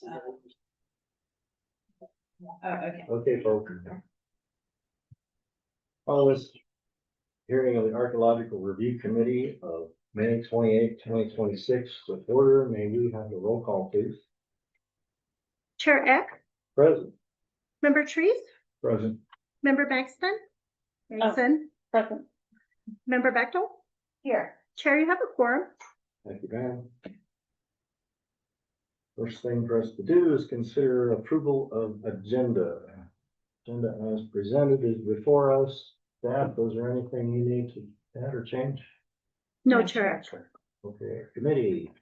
Oh, okay. Okay, folks. Follow this hearing of the Archeological Review Committee of May 28, 2026 with order. May we have the roll call, please? Chair Eck, Present. Member Trees, Present. Member Maxton, Present. Member Bechtel. Here. Chair, you have a quorum. Thank you, ma'am. First thing for us to do is consider approval of agenda. Agenda as presented is before us. Staff, is there anything you need to add or change? No, Chair. Okay, committee.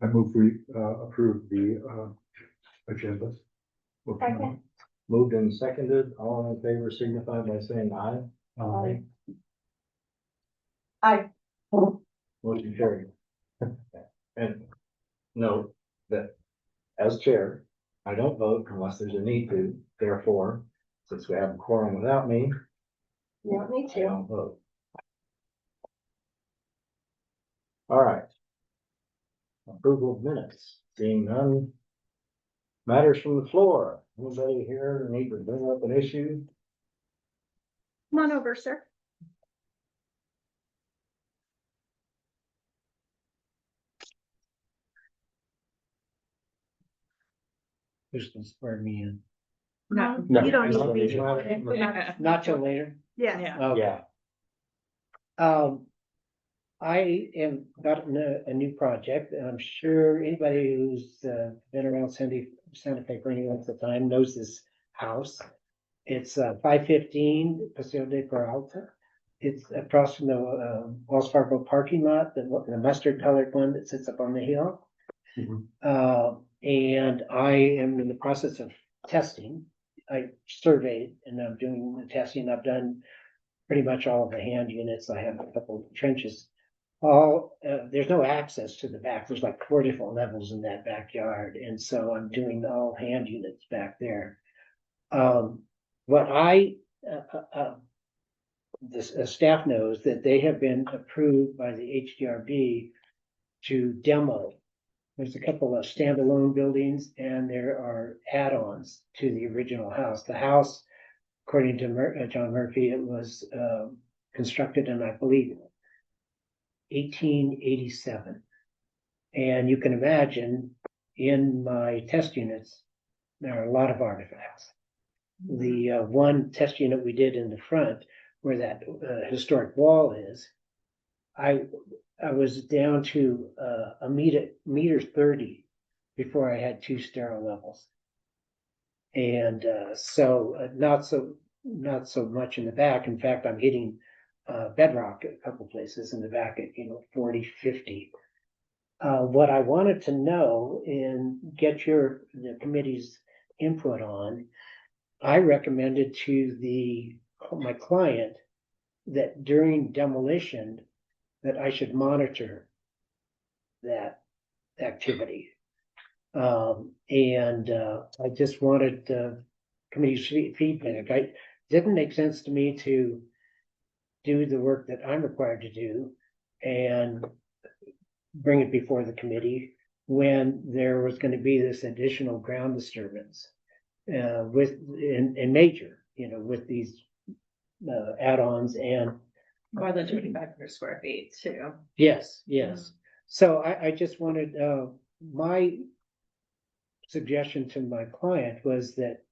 I move we approve the agendas. Second. Moved and seconded. All in favor signify by saying aye. Aye. Aye. Motion carried. And note that as chair, I don't vote unless there's a need to. Therefore, since we have a quorum without me, You don't need I to. don't vote. All right. Approval of minutes, seeing none. Matters from the floor. Anybody here need to bring up an issue? Come on over, sir. Who's gonna swear me in? No, No, you don't it's need to not- be. Not till later? Yeah. Okay. Yeah. I am got a new project, and I'm sure anybody who's been around Santa Fe for any length of time knows this house. It's 515 Paseo de Peralta. It's across from the Wells Fargo parking lot, the mustard colored one that sits up on the hill. Mhm. And I am in the process of testing. I surveyed and I'm doing the testing. I've done pretty much all of the hand units. I have a couple of trenches. There's no access to the back. There's like 4 different levels in that backyard. And so I'm doing all hand units back there. The staff knows that they have been approved by the HDRB to demo. There's a couple of standalone buildings and there are add-ons to the original house. The house, according to John Murphy, it was constructed in, I believe, 1887. And you can imagine in my test units, there are a lot of artifacts. The one test unit we did in the front, where that historic wall is, I was down to a meter 30 before I had 2 sterile levels. And not so much in the back. In fact, I'm hitting bedrock a couple places in the back at 40, 50. What I wanted to know and get the committee's input on, I recommended to my client that during demolition that I should monitor that activity. I just wanted the committee's feedback. It didn't make sense to me to do the work that I'm required to do and bring it before the committee when there was going to be this additional ground disturbance major, with these add-ons and More than 2,500 square feet too. yes. So I just wanted, my suggestion to my client was that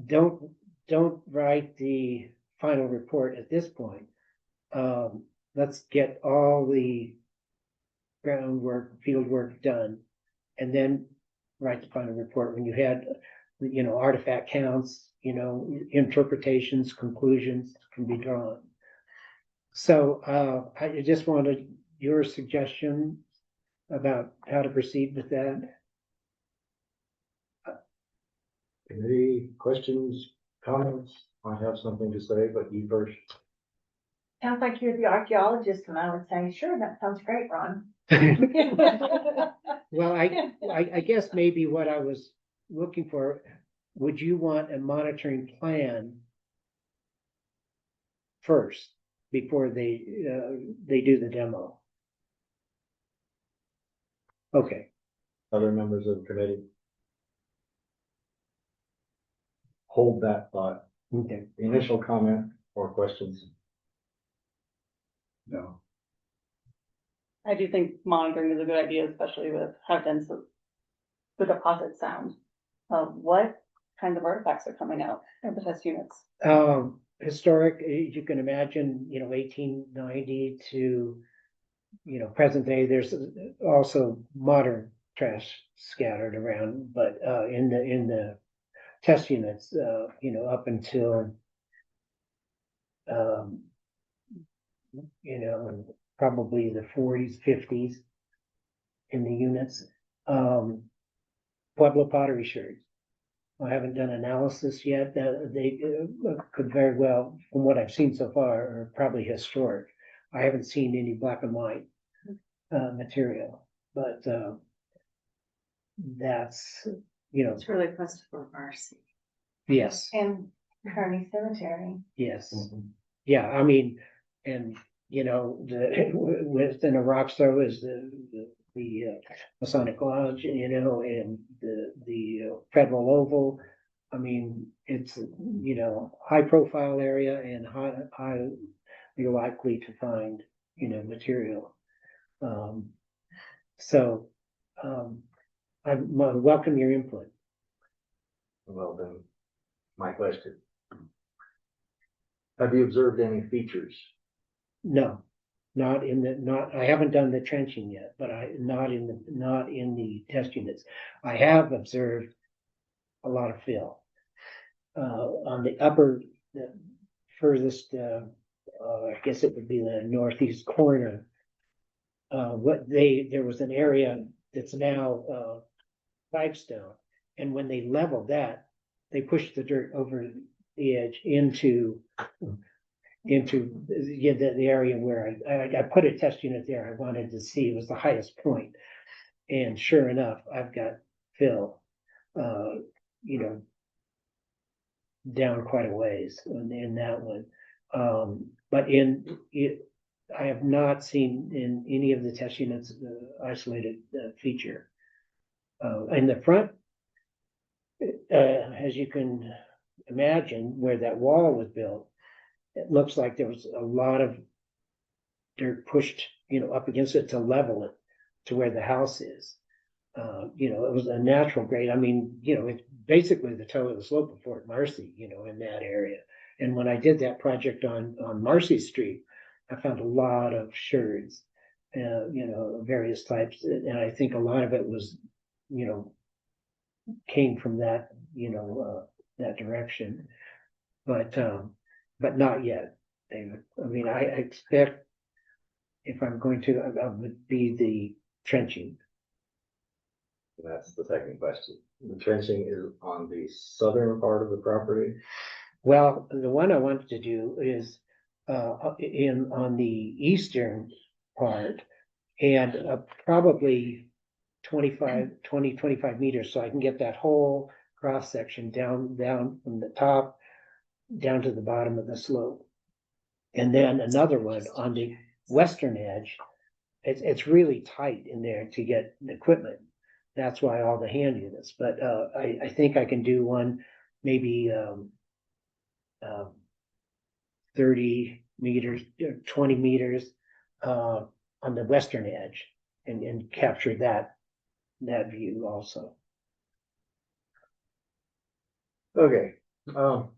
don't write the final report at this point. Let's get all the groundwork, field work done, and then write the final report when you had, artifact counts, interpretations, conclusions can be drawn. So I just wanted your suggestion about how to proceed with that. Committee questions, comments? I have something to say, but you first. Sounds like you're the archaeologist, and I would say, sure, that sounds great, Ron. Well, I guess maybe what I was looking for, would you want a monitoring plan first before they do the demo? Okay, Other members of the committee? Hold that thought. okay. Initial comment or questions? No. I do think monitoring is a good idea, especially with how dense the deposits sound. What kinds of artifacts are coming out of the test units? Historic, you can imagine, 1890 to, present day, there's also modern trash scattered around, but, in the test units, up until, um, probably the 40s, 50s in the units. Pueblo pottery sherds. I haven't done analysis yet. They could very well, from what I've seen so far, are probably historic. I haven't seen any black and white material, but that's, It's really close to Mercy. yes, And Kearney Cemetery. yes. Mm-hmm. Yeah, I mean, and, the, within a rock throw is the Masonic Lodge, and the Federal Oval. I mean, it's, high profile area and highly likely to find, material. So, I welcome your input. Well, then, my question. Have you observed any features? No, I haven't done the trenching yet, but not in the test units. I have observed a lot of fill. On the furthest, I guess it would be the northeast corner. There was an area that's now, limestone, and when they leveled that, they pushed the dirt over the edge into the area where I put a test unit there. I wanted to see, it was the highest point. And sure enough, I've got fill, down quite a ways in that one. But I have not seen in any of the test units, isolated feature. In the front, as you can imagine, where that wall was built, it looks like there was a lot of dirt pushed, up against it to level it to where the house is. It was a natural grade. I mean, it's basically the toe of the slope of Fort Marcy, in that area. And when I did that project on Marcy Street, I found a lot of sherds, various types. And I think a lot of it was, came from that, that direction. But not yet, David. I mean, I expect if I'm going to, I would be the trenching. That's the second question. The trenching is on the southern part of the property. Well, the one I wanted to do is on the eastern part, and probably 25 meters, so I can get that whole cross section down from the top down to the bottom of the slope. And then another one on the western edge. It's really tight in there to get the equipment. That's why all the hand units, but I think I can do one maybe 30 meters, 20 meters on the western edge, and capture that view also. Okay, Oh,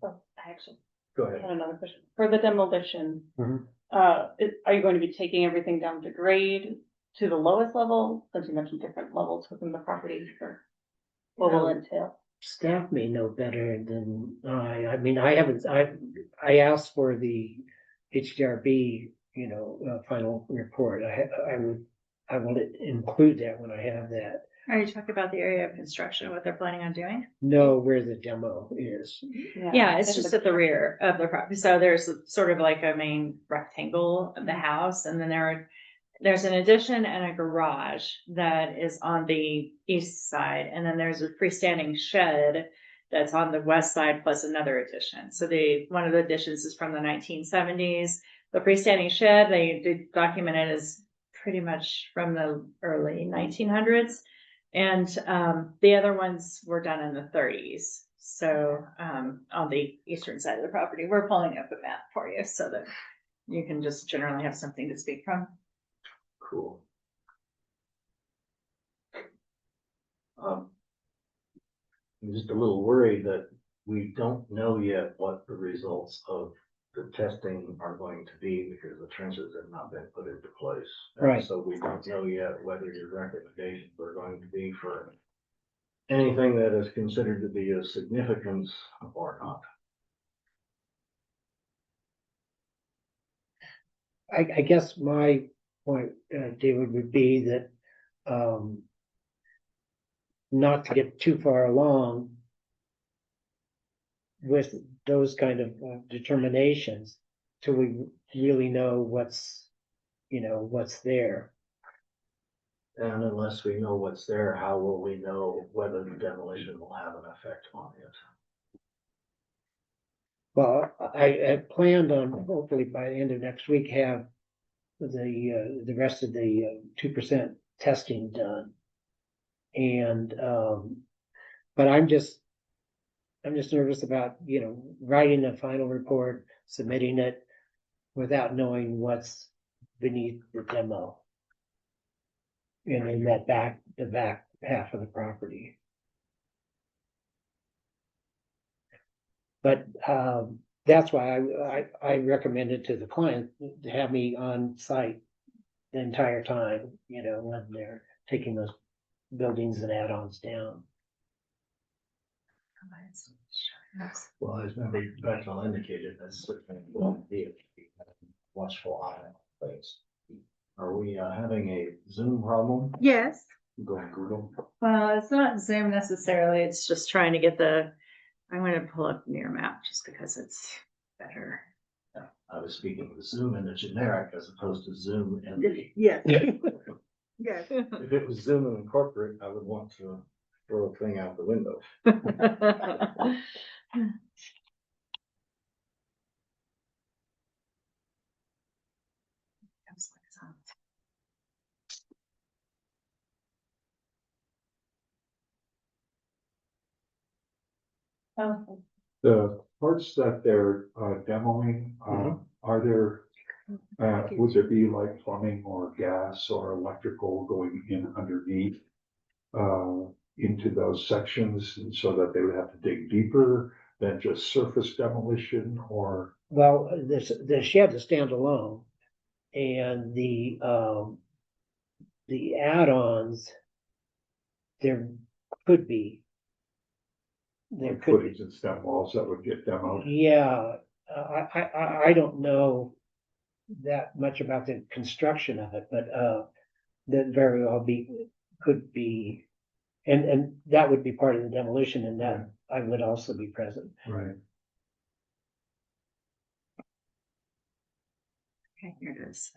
actually, go I ahead. had another question. For the demolition, Mhm. are you going to be taking everything down to grade to the lowest level? Since you mentioned different levels within the property, or what will it entail? Staff may know better than I mean, I haven't, I asked for the HDRB, final report. I will include that when I have that. Are you talking about the area of construction, what they're planning on doing? Know where the demo is. Yeah, it's just at the rear of the property. So there's sort of like a main rectangle of the house, and then there's an addition and a garage that is on the east side, and then there's a freestanding shed that's on the west side plus another addition. So one of the additions is from the 1970s. The freestanding shed, they document it as pretty much from the early 1900s. And the other ones were done in the 30s. So on the eastern side of the property, we're pulling up a map for you so that you can just generally have something to speak from. Cool. I'm just a little worried that we don't know yet what the results of the testing are going to be because the trenches have not been put into place. And Right. so we don't know yet whether your recommendations are going to be for anything that is considered to be of significance or not. I guess my point, David, would be that, not to get too far along with those kind of determinations till we really know what's there. And unless we know what's there, how will we know whether the demolition will have an effect on it? Well, I planned on hopefully by the end of next week have the rest of the 2% testing done. And, but I'm just nervous about, writing a final report, submitting it without knowing what's beneath the demo. And in the back half of the property. But, that's why I recommended to the client to have me on site the entire time, when they're taking those buildings and add-ons down. Well, as member professional indicated, that's certainly will be a watchful eye on things. Are we having a Zoom problem? Yes. Going Google? Well, it's not Zoom necessarily. It's just trying to get I'm going to pull up near map just because it's better. Yeah, I was speaking of Zoom in the generic as opposed to Zoom in the. Yes. Yes. If it was Zoom in the corporate, I would want to throw a thing out the window. Oh, The parts that they're demoing, are there, would there be like plumbing or gas or electrical going in underneath into those sections, and so that they would have to dig deeper than just surface demolition? Or Well, the shed is standalone, and the add-ons, there could be. There could be. footings and stem walls that would get demoed? Yeah, I don't know that much about the construction of it, but that very well could be, and that would be part of the demolition, and that I would also be present. Right. Okay, here it is.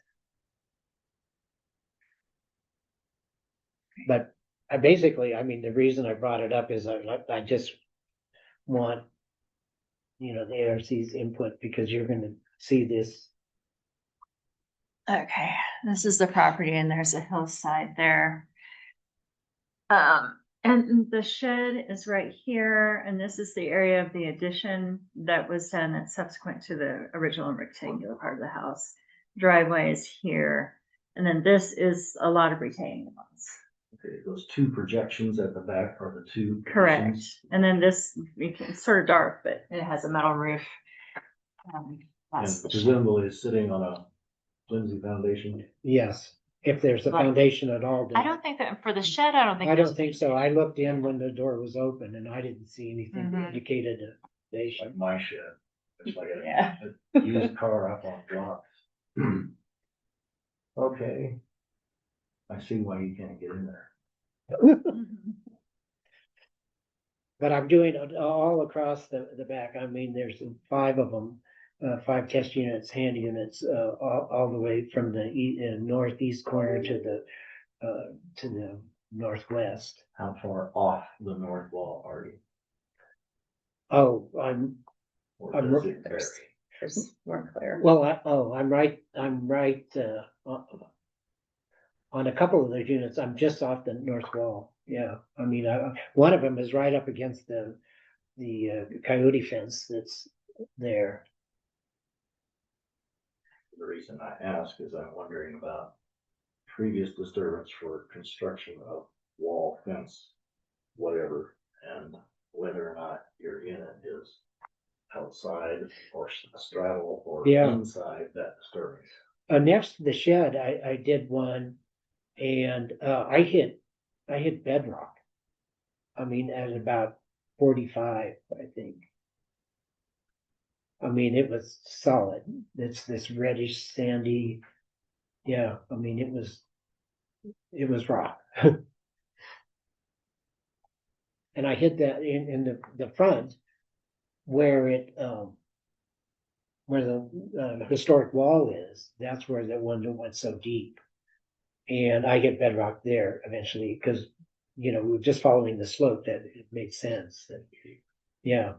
But I basically, the reason I brought it up is I just want, the ARC's input, because you're gonna see this. Okay, this is the property and there's a hillside there. And the shed is right here, and this is the area of the addition that was done that's subsequent to the original rectangular part of the house. Driveway is here, and then this is a lot of retaining walls. Okay, those two projections at the back are the two. Correct. additions. And then this, it's sort of dark, but it has a metal roof. And That's the shed. presumably is sitting on a flimsy foundation. Yes, if there's a Like- foundation at all. I don't think that for the shed, I don't think. I there's- don't think so. I looked in when the door was open and I didn't see anything that Mhm. indicated a foundation. Like my shed. It's like Yeah. a used car up on blocks. Okay. I see why you can't get in there. But I'm doing it all across the back. There's 5 of them, 5 test units, hand units, all the way from the northeast corner to the northwest. How far off the north wall are you? Oh, Or I'm does it vary? There's more clear. well, I'm right, on a couple of those units, I'm just off the north wall. Yeah, I mean, one of them is right up against the coyote fence that's there. The reason I ask is I'm wondering about previous disturbance for construction of wall, fence, whatever, and whether or not your unit is outside or straddle or Yeah. inside that disturbance. Next to the shed, I did one, and I hit bedrock. I mean, at about 45, I think. I mean, it was solid. It's this reddish sandy. Yeah, I mean, it was rock. And I hit that in the front where where the historic wall is. That's where the one that went so deep. And I hit bedrock there eventually because, we were just following the slope that it made sense. Yeah.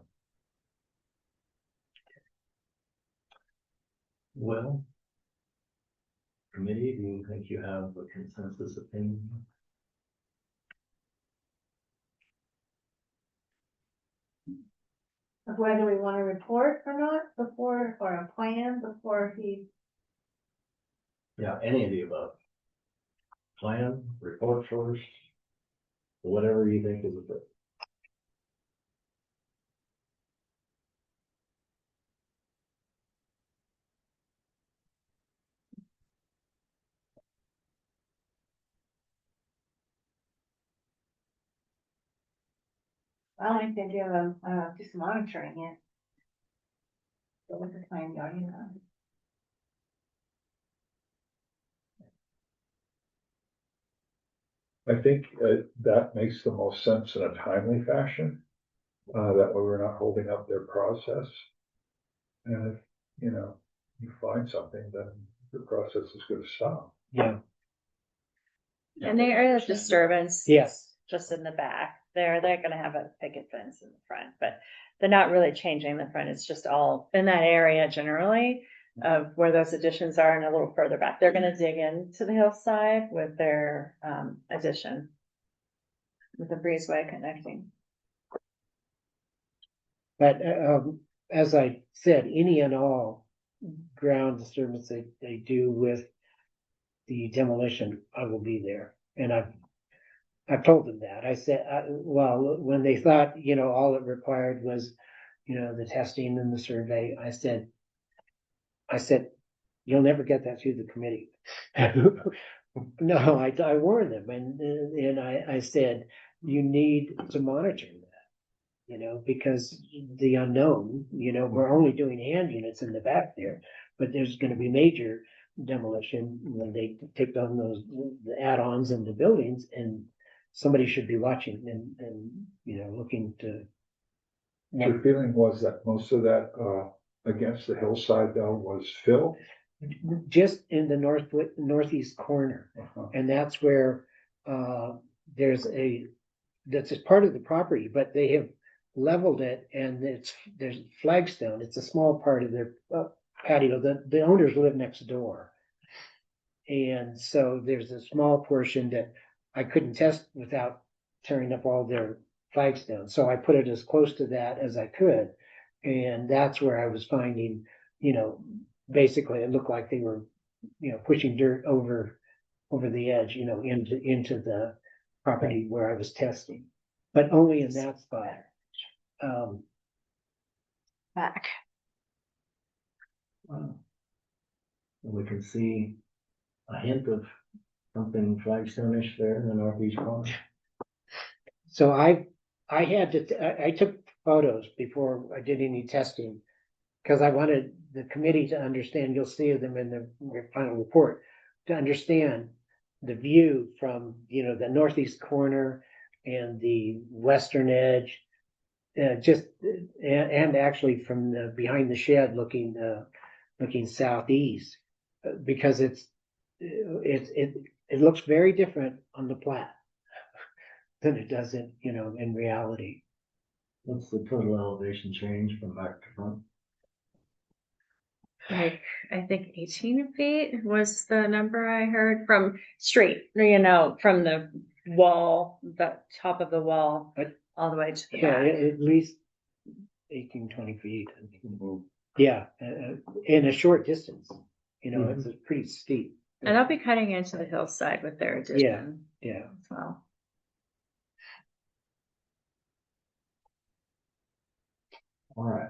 Well, committee, do you think you have a consensus opinion? Of whether we want to report or not before, or a plan before he, Yeah, any of the above. Plan, report first, whatever you think is a bit. I like the idea of just monitoring it. So with the plan, I think that makes the most sense in a timely fashion. That way we're not holding up their process. And if, you find something, then the process is gonna stop. Yeah. And there is disturbance. Yes. Just in the back they're gonna have a picket fence in the front, but they're not really changing the front. It's just all in that area generally of where those additions are and a little further back. They're gonna dig into the hillside with their, addition. With the breezeway connecting. But as I said, any and all ground disturbance they do with the demolition, I will be there. And I've told them that. I said, well, when they thought, all it required was, the testing and the survey, I said, you'll never get that through the committee. No, I warned them and I said, you need to monitor that, because the unknown, we're only doing hand units in the back there, but there's gonna be major demolition when they take down the add-ons and the buildings, and somebody should be watching and looking to. Your feeling was that most of that, against the hillside though was fill? Just in the northeast corner. Uh-huh. And that's where, that's a part of the property, but they have leveled it and there's flagstone. It's a small part of their patio. The owners live next door. And so there's a small portion that I couldn't test without tearing up all their flagstone. So I put it as close to that as I could. And that's where I was finding, basically it looked like they were, pushing dirt over the edge, into the property where I was testing, but only in that spot. Back. Wow. We can see a hint of something flagstone-ish there in the northeast corner. So I took photos before I did any testing, because I wanted the committee to understand, you'll see them in the final report, to understand the view from, the northeast corner and the western edge, and actually from the behind the shed looking southeast, because it looks very different on the plat than it does in reality. What's the total elevation change from back to front? like, I think 18 feet was the number I heard from street, you know, from the wall, the top of the wall, But- all the way to the Yeah, back. at least 18, 20 feet. Yeah, in a short distance, you know, it's pretty steep. And they'll be cutting into the hillside with their addition Yeah, as well. All right.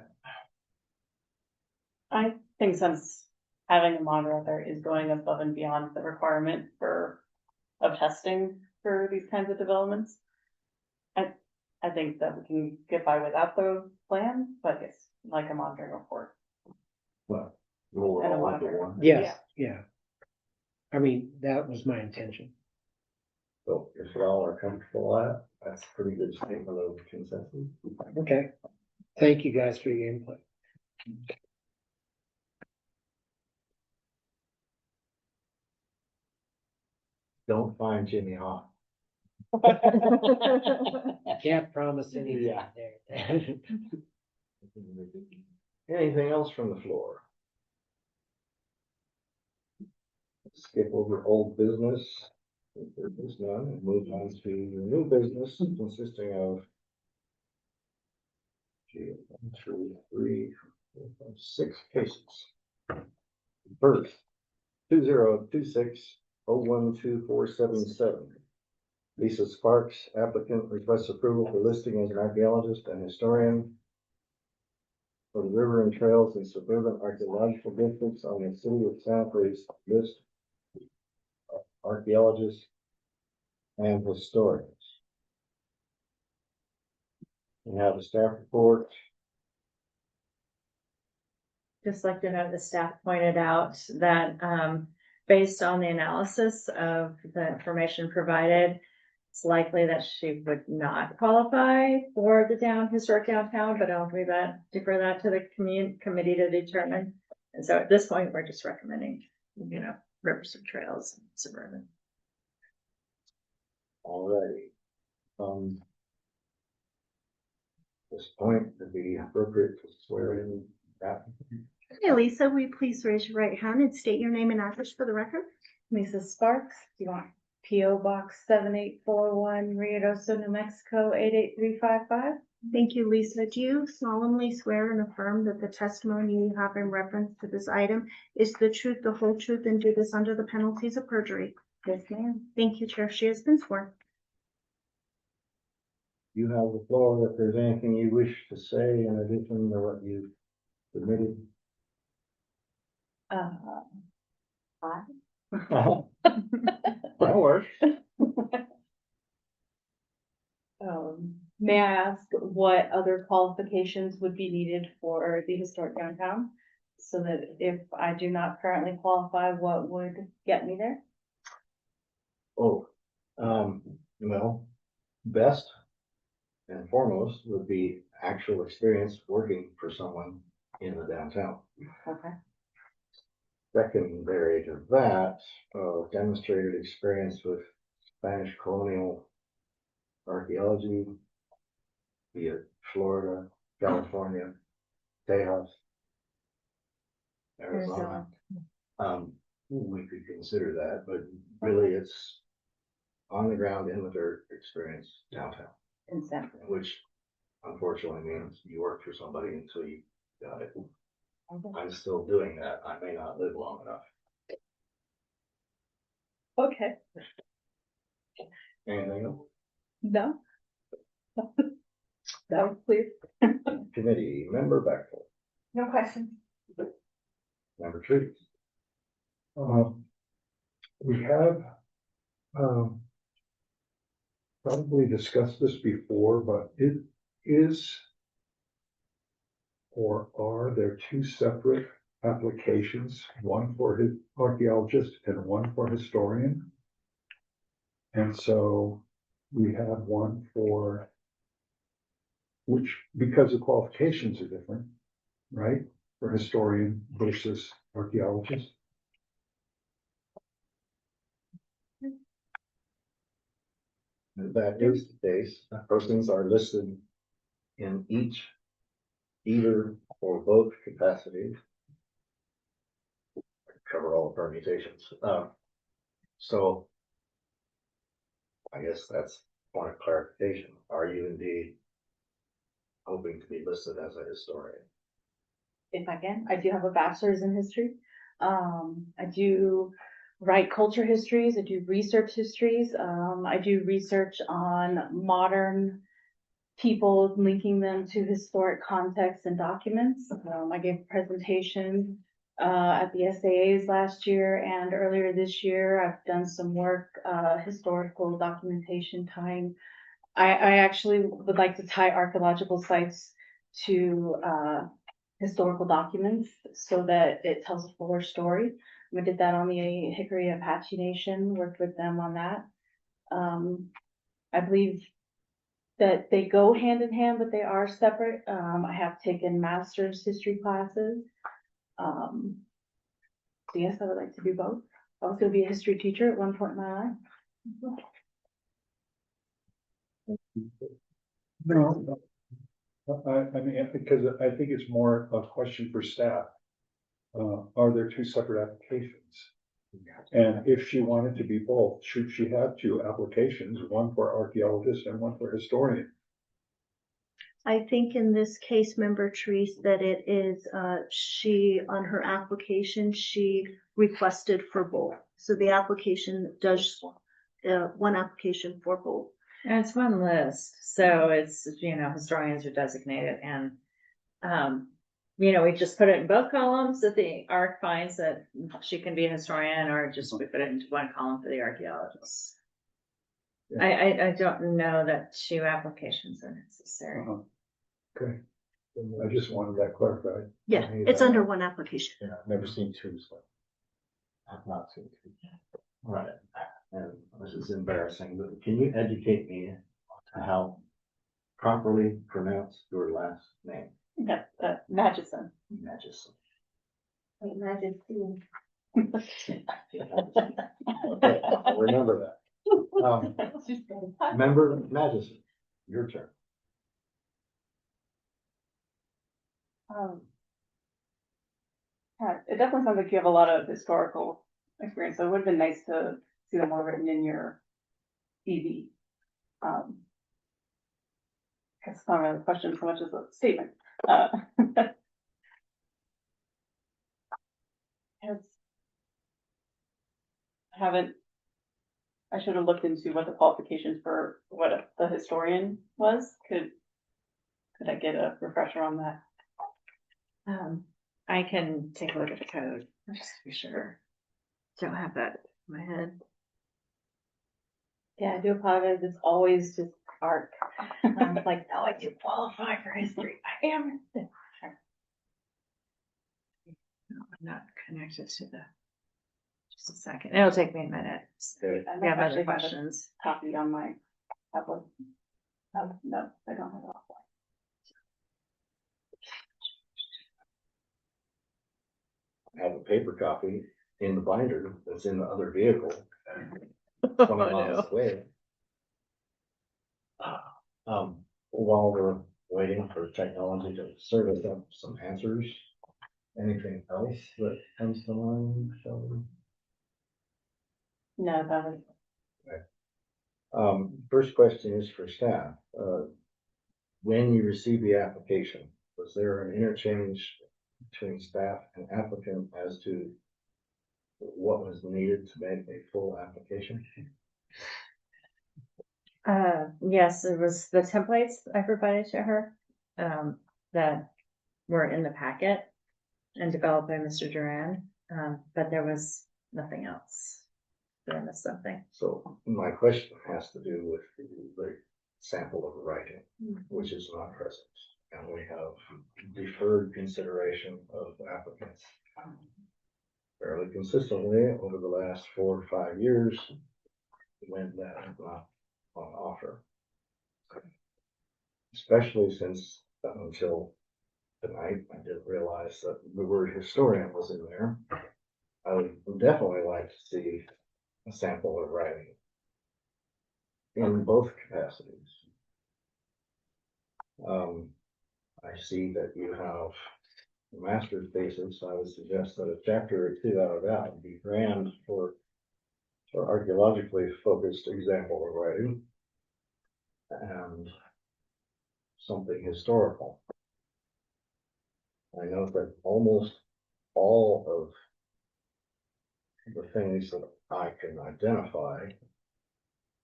I think since having a monitor out there is going above and beyond the requirement of testing for these kinds of developments. I think that we can get by without the plan, but it's like a monitoring report. Well, roll it And a all into monitor. one. yes, yeah. I mean, that was my intention. So if we all are comfortable with that, that's a pretty good statement of consensus. Okay. Thank you guys for your input. Don't find Jimmy off. I can't promise anything Yeah. there. Anything else from the floor? Skip over old business. If there is none, and move on to new business consisting of 1, 2, 3, 4, 5, 6 cases. First, 2026-012477. Lisa Sparks, applicant, requests approval for listing as an archaeologist and historian for the river and trails and suburban archaeological districts on the city of Santa Cruz list of archaeologists and historians. We have a staff report. Just like to have the staff pointed out that, based on the analysis of the information provided, it's likely that she would not qualify for the historic downtown, but I'll defer that to the committee to determine. And so at this point, we're just recommending, you know, rivers and trails and suburban. Alrighty. This point would be appropriate to swear in that. Hey, Lisa, will you please raise your right hand and state your name and address for the record? Lisa Sparks, you want P.O. Box 7841, Ruidoso, New Mexico 88355? Thank you, Lisa. Do you solemnly swear and affirm that the testimony you have in reference to this item is the truth, the whole truth, and do this under the penalties of perjury? Yes, ma'am. Thank you, Chair. She has been sworn. You have the floor if there's anything you wish to say in addition to what you submitted. Hi. That works. May I ask what other qualifications would be needed for the historic downtown? So that if I do not currently qualify, what would get me there? Oh, well, best and foremost would be actual experience working for someone in the downtown. Okay. Secondary to that, demonstrated experience with Spanish colonial archaeology, be it Florida, California, Tejas, Arizona. We could consider that, but really it's on the ground in the dirt experience downtown, Incentive. which unfortunately means you work for somebody until you got it. I'm still doing that. I may not live long enough. Okay, Anything else? no. No, please. Committee, member Bechtel, No questions. member Trees. We have, probably discussed this before, but it is or are there two separate applications, one for his archaeologist and one for historian? And so we have one for which, because the qualifications are different, right? For historian versus archaeologist. If that is the case, persons are listed in either or both capacities. cover all the permutations. So I guess that's point of clarification. Are you indeed hoping to be listed as a historian? If I can, I do have a bachelor's in history. I do write culture histories, I do research histories, I do research on modern people, linking them to historic contexts and documents. I gave a presentation at the SAAs last year and earlier this year. I've done some work, historical documentation tying. I actually would like to tie archaeological sites to historical documents so that it tells a fuller story. We did that on the Hickory Apache Nation, worked with them on that. I believe that they go hand in hand, but they are separate. I have taken master's history classes. So yes, I would like to do both. I was going to be a history teacher at one point in my life. No, I mean, because I think it's more a question for staff. Are there two separate applications? And if she wanted to be both, should she have two applications, one for archaeologist and one for historian? I think in this case, member Therese, that it is, she, on her application, she requested for both. So the application does, one application for both. And it's one list, so it's, historians are designated and, we just put it in both columns that the ARC finds that she can be a historian, or just we put it into one column for the archaeologists. I don't know that two applications are necessary. Uh-huh. Okay, I just wanted that clarified. Yeah, it's under one application. Yeah, I've never seen two, so. I've not seen two. Right, and this is embarrassing, but can you educate me on how properly pronounce your last name? Okay, Magison. Magison. Imagine seeing. Okay, I'll remember that. Member Magison, your turn. Yeah, it definitely sounds like you have a lot of historical experience, so it would have been nice to see them more written in your CV. It's not really a question so much as a statement. I should have looked into what the qualifications for what the historian was. Could I get a refresher on that? I can take a look at the code, just to be sure. Don't have that in my head. Yeah, I do apologize. It's always just ARC. I'm like, no, I do qualify for history. I am. No, I'm not connected to the. Just a second. It'll take me a minute. Okay. I We have actually other have a questions. copy on my tablet. No, I don't have it offline. I have a paper copy in the binder that's in the other vehicle. Oh, 20 miles away. While we're waiting for technology to serve us up some answers, anything else that comes to mind, Shelby? No, that was. First question is for staff. When you received the application, was there an interchange between staff and applicant as to what was needed to make a full application? Yes, it was the templates I provided to her, that were in the packet and developed by Mr. Duran, but there was nothing else. Did I miss something? So my question has to do with the sample of writing, which is not present. And we have deferred consideration of applicants fairly consistently over the last 4 or 5 years when that is not on offer. Especially since until tonight, I didn't realize that the word historian was in there. I would definitely like to see a sample of writing in both capacities. I see that you have master's thesis, I would suggest that a chapter or two out of that would be grand for archaeologically focused example of writing. And something historical. I know that almost all of the things that I can identify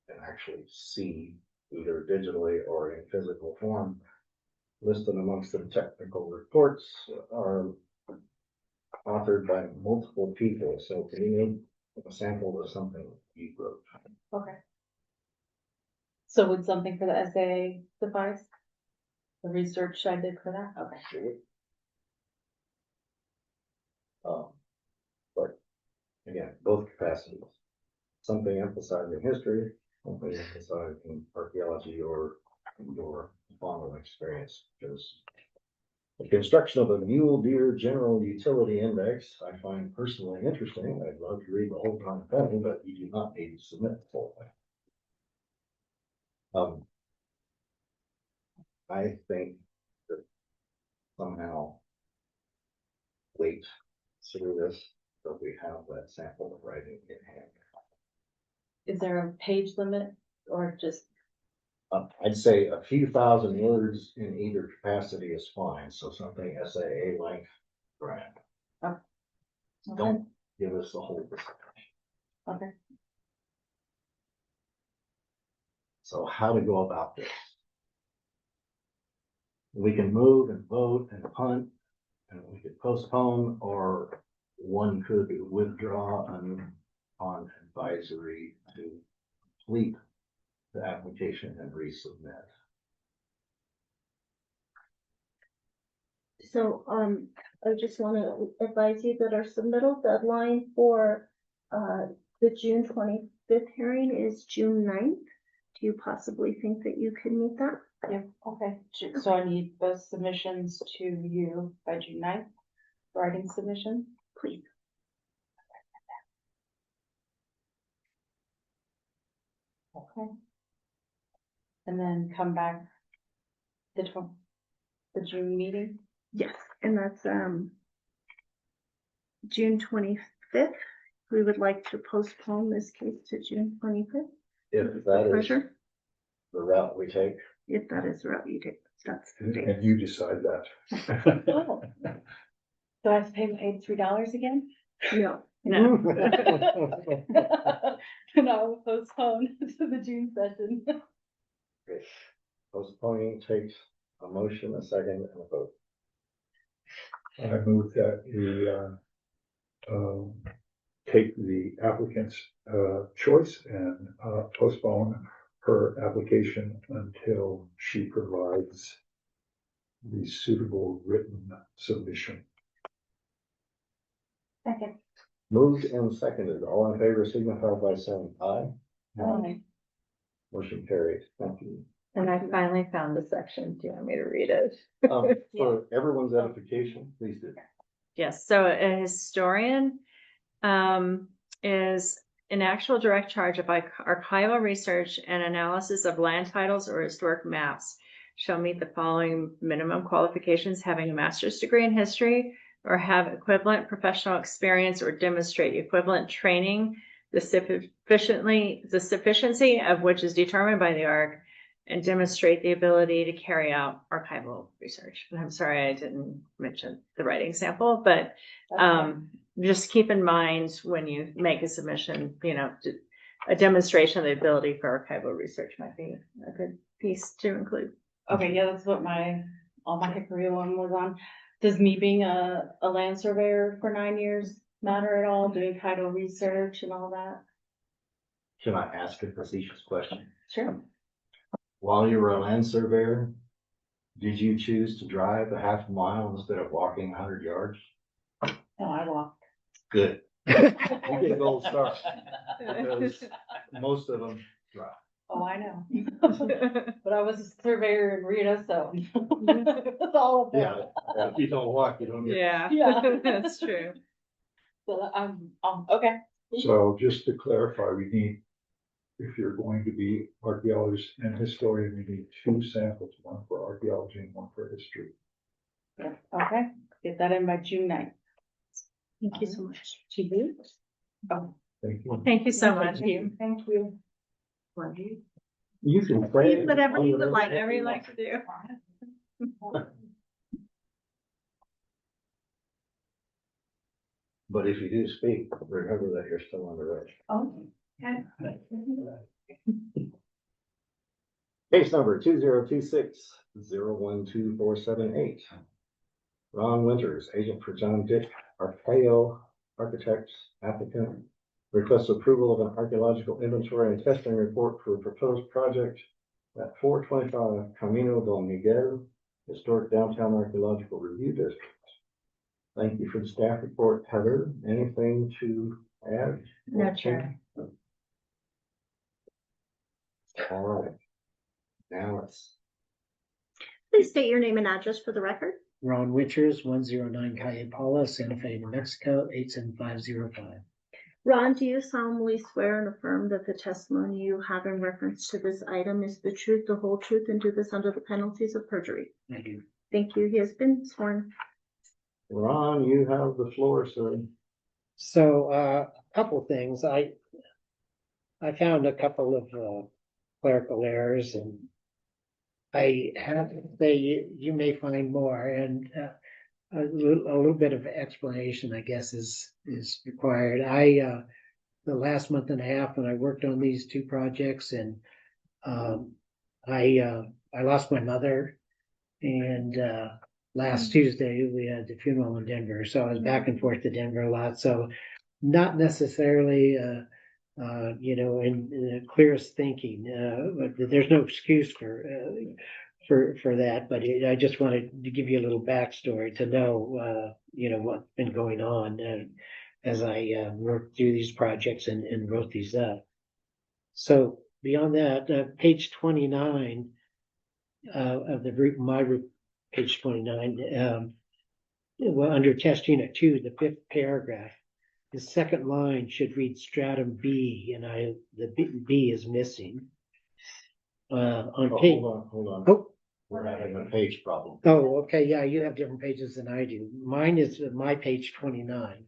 and actually see, either digitally or in physical form, listed amongst the technical reports are authored by multiple people. So can you name a sample of something you wrote? Okay. So would something for the essay suffice? The research I did for that? Okay. But again, both capacities. Something emphasizing history, something emphasizing archaeology or your faunal experience. Because the construction of a mule deer general utility index, I find personally interesting. I'd love to read the whole thing, but you do not need to submit the whole thing. I think that somehow wait through this, so we have that sample of writing in hand. Is there a page limit or just, I'd say a few thousand words in either capacity is fine, so something SAA length, grand. okay. Don't give us the whole. Okay. So how to go about this? We can move and vote and punt, and we could postpone, or one could withdraw on advisory to complete the application and resubmit. So, I just want to advise you that our submittal deadline for, the June 25th hearing is June 9th. Do you possibly think that you can meet that? Yeah, okay. So I need those submissions to you by June 9th, writing submission. Please. Okay. And then come back the June meeting. Yes, and that's, June 25th. We would like to postpone this case to June 25th. If that is Pleasure, the route we take, if that is the route you take, that's the date. And you decide that. Oh. Do I have to pay my $83 again? No, No, And I will postpone to the June session. postponing takes a motion, a second, and a vote. I move that we, take the applicant's, choice and, postpone her application until she provides the suitable written submission. Second. Moved and seconded. All in favor signify by saying aye. Motion carried. Thank you. and I finally found the section. Do you want me to read it? For everyone's edification, please do. Yes, so a historian is in actual direct charge of archival research and analysis of land titles or historic maps. Shall meet the following minimum qualifications: having a master's degree in history or have equivalent professional experience or demonstrate equivalent training, the sufficiency of which is determined by the ARC, and demonstrate the ability to carry out archival research. And I'm sorry I didn't mention the writing sample, but just keep in mind when you make a submission, a demonstration of the ability for archival research might be a good piece to include. Okay, yeah, that's what all my Hickory one was on. Does me being a land surveyor for 9 years matter at all, doing title research and all that? Can I ask a facetious question? Sure. While you were a land surveyor, did you choose to drive a half a mile instead of walking 100 yards? No, I walked. Good. You get a gold star. Because most of them drive. Oh, I know. But I was a surveyor in Rita, so it's all of Yeah, that. if you don't walk, you don't get. Yeah, Yeah. that's true. So okay. So just to clarify, we need, if you're going to be archaeologist and historian, we need 2 samples, one for archaeology and one for history. Yeah, okay. get that in by June 9th. Thank you so much. To you? Oh, Thank you. Thank you so much. thank you. Thank you. You can pray. Whatever you would like. Whatever you like to do. But if you do speak, remember that you're still on the road. Oh, okay. Case number 2026-012478. Ron Winters, agent for John Dick Archaeo Architects applicant, requests approval of an archaeological inventory and testing report for a proposed project at 425 Camino del Miguel, Historic Downtown Archaeological Review District. Thank you for the staff report. Heather, anything to add? No, Chair. All right. Now it's Please state your name and address for the record. Ron Winters, 109 Calle Paula, Santa Fe, New Mexico, 87505. Ron, do you solemnly swear and affirm that the testimony you have in reference to this item is the truth, the whole truth, and do this under the penalties of perjury? I do. Thank you. He has been sworn. Ron, you have the floor, sir. So, a couple things. I found a couple of clerical errors, and I have to say you may find more, and a little bit of explanation, I guess, is required. The last month and a half when I worked on these two projects, and I lost my mother, and last Tuesday we had the funeral in Denver, so I was back and forth to Denver a lot. So not necessarily, in the clearest thinking, but there's no excuse for that. But I just wanted to give you a little backstory to know, what's been going on as I worked through these projects and wrote these up. So beyond that, page 29 of page 29, under test unit 2, the 5th paragraph, the second line should read stratum B, and the B is missing. Hold on. Oh, We're having a page problem. okay, yeah, you have different pages than I do. Mine is my page 29.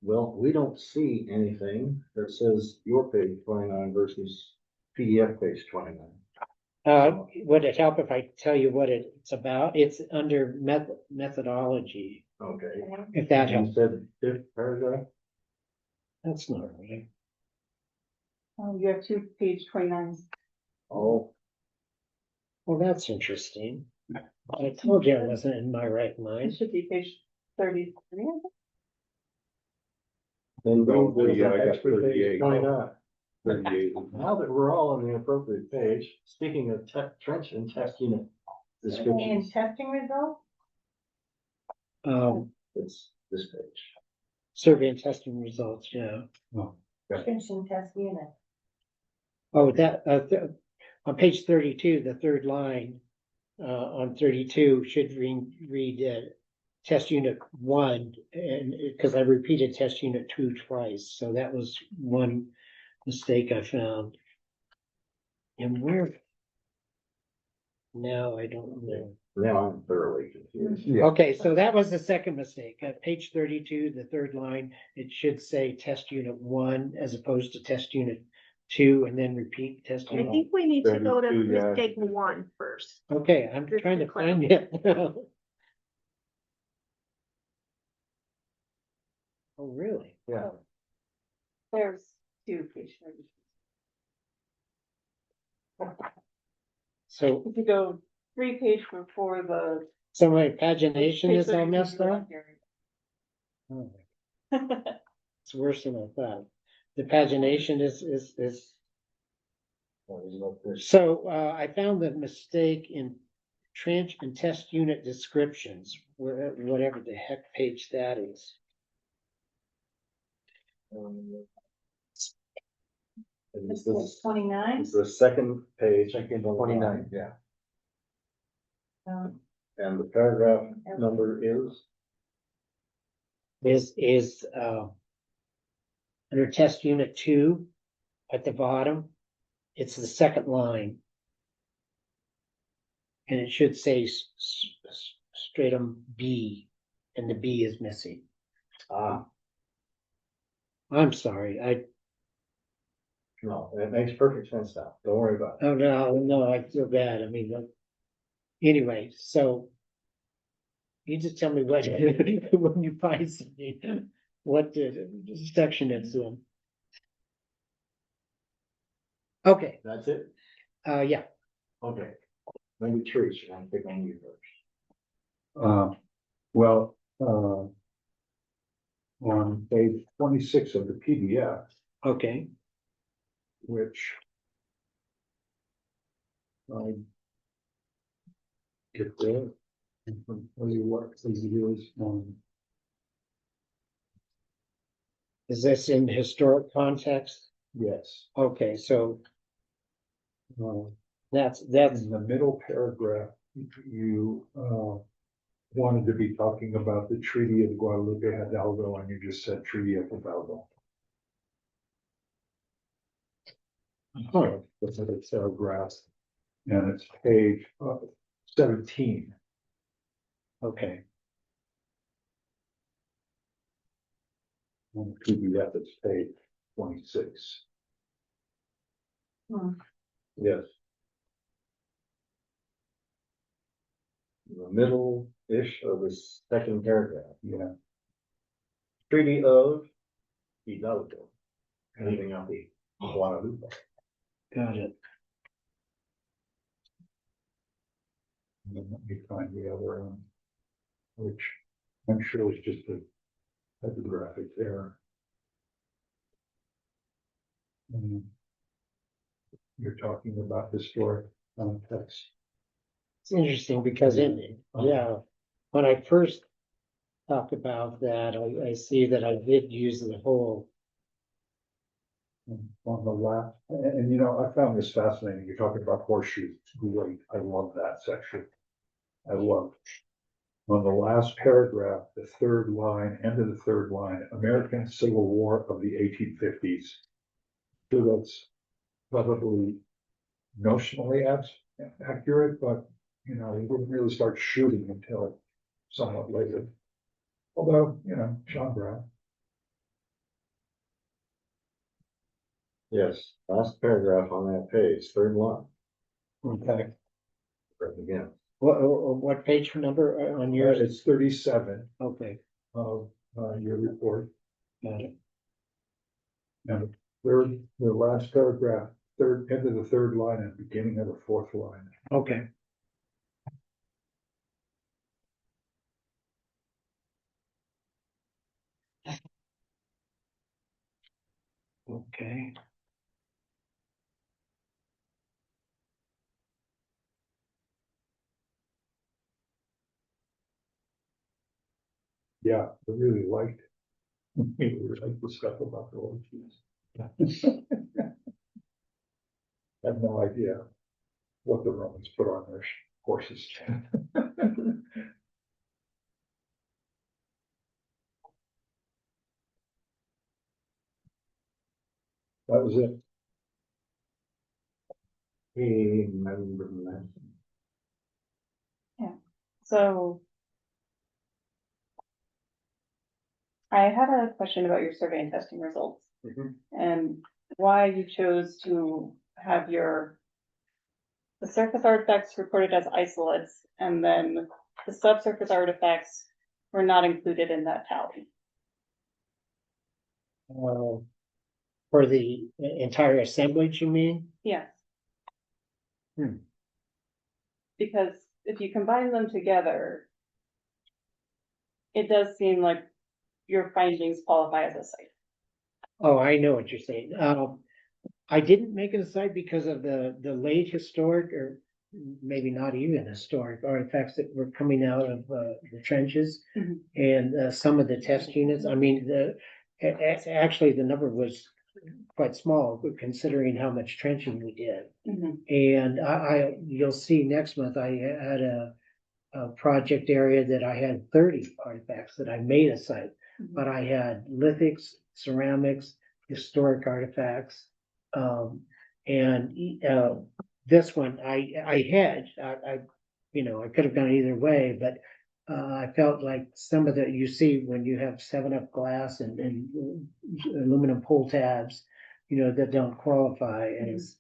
Well, we don't see anything that says your page 29 versus PDF page 29. Would it help if I tell you what it's about? It's under methodology, Okay. if that You helps. said 5th paragraph? That's not right. You have 2 page 29s. Oh, Well, that's interesting. I told you I wasn't in my right It mind. should be page 33. then No, there's yeah, an I got extra page 38. 29. 38. Now that we're all on the appropriate page, speaking of trench and test unit descriptions, testing results? it's this page. Survey and testing results, yeah. Finishing test unit. Oh, on page 32, the third line, on 32 should read test unit 1, and because I repeated test unit 2 twice, so that was one mistake I found. And where? Now I don't know. Now I'm thoroughly confused. Okay, so that was the second mistake. At page 32, the third line, it should say test unit 1 as opposed to test unit 2, and then repeat test I unit. think we need to go to 32, yeah. mistake 1 first. Okay, I'm Just trying to to find it. Oh, really? Yeah. There's 2 page 30. So, If you go 3 page before the. so my pagination page is all 32 messed is up? Oh, it's worse than I thought. The pagination is. So, I found the mistake in trench and test unit descriptions, whatever the heck page that is. This is 29. the second page, 29, yeah. And the paragraph number Is under test unit 2 at the bottom, it's the second line. And it should say stratum B and the B is missing. Ah, I'm sorry, no, it makes perfect sense now. Don't worry about it. oh, no, I feel bad. I mean, anyway, so you just tell me what, when you find something, what the section it's in. Okay, That's it? yeah, Okay. Maybe Trish, I pick on you first. Well, on page 26 of the PDF, okay, which I get there, and tell you what it is on. is this in historic context? Yes, Okay, so uh, that's, in the middle paragraph, you, wanted to be talking about the Treaty of Guadalupe Hidalgo, and you just said Treaty of Hidalgo. huh, That's another paragraph, and it's page 17. okay, On the PDF, it's page 26. Yes. In the middle-ish of the second paragraph, Yeah, Treaty of Hidalgo, leaving out the Guadalupe. got it. and then let me find the other one, which I'm sure is just a typographic error. You're talking about historic context. It's interesting because yeah, when I first talked about that, I see that I did use the whole, On the left, and you know, I found this fascinating. You're talking about horseshoes. Great. I love that section. I love. On the last paragraph, the third line, end of the third line, American Civil War of the 1850s. So that's probably notionally accurate, but you know, you didn't really start shooting until somewhat later. Although, you know, Sean Brown. Yes, last paragraph on that page, third line, okay. right again. What page number on yours? It's 37 Okay, of your report. got it. And the last paragraph, end of the third line and beginning of the fourth line. Okay. Okay, Yeah, I really liked. Really liked the stuff about the orchids. Had no idea what the Romans put on their horses. That was it. Remember that. So I had a question about your survey and testing results and why you chose to have the surface artifacts reported as isolates and then the subsurface artifacts were not included in that tally. for the entire assemblage, you mean? Yes. Hmm. Because if you combine them together, it does seem like your findings qualify as a site. Oh, I know what you're saying. I didn't make it a site because of the late historic or maybe not even historic artifacts that were coming out of the trenches Mhm. and some of the test units. I mean, actually the number was quite small, but considering how much trenching we did. And you'll see next month, I had a project area that I had 30 artifacts that I made a site, but I had lithics, ceramics, historic artifacts. And this one I hedged. I you know, I could have gone either way, but I felt like some of the, you see when you have 7-Up glass and aluminum pull tabs, that don't qualify as,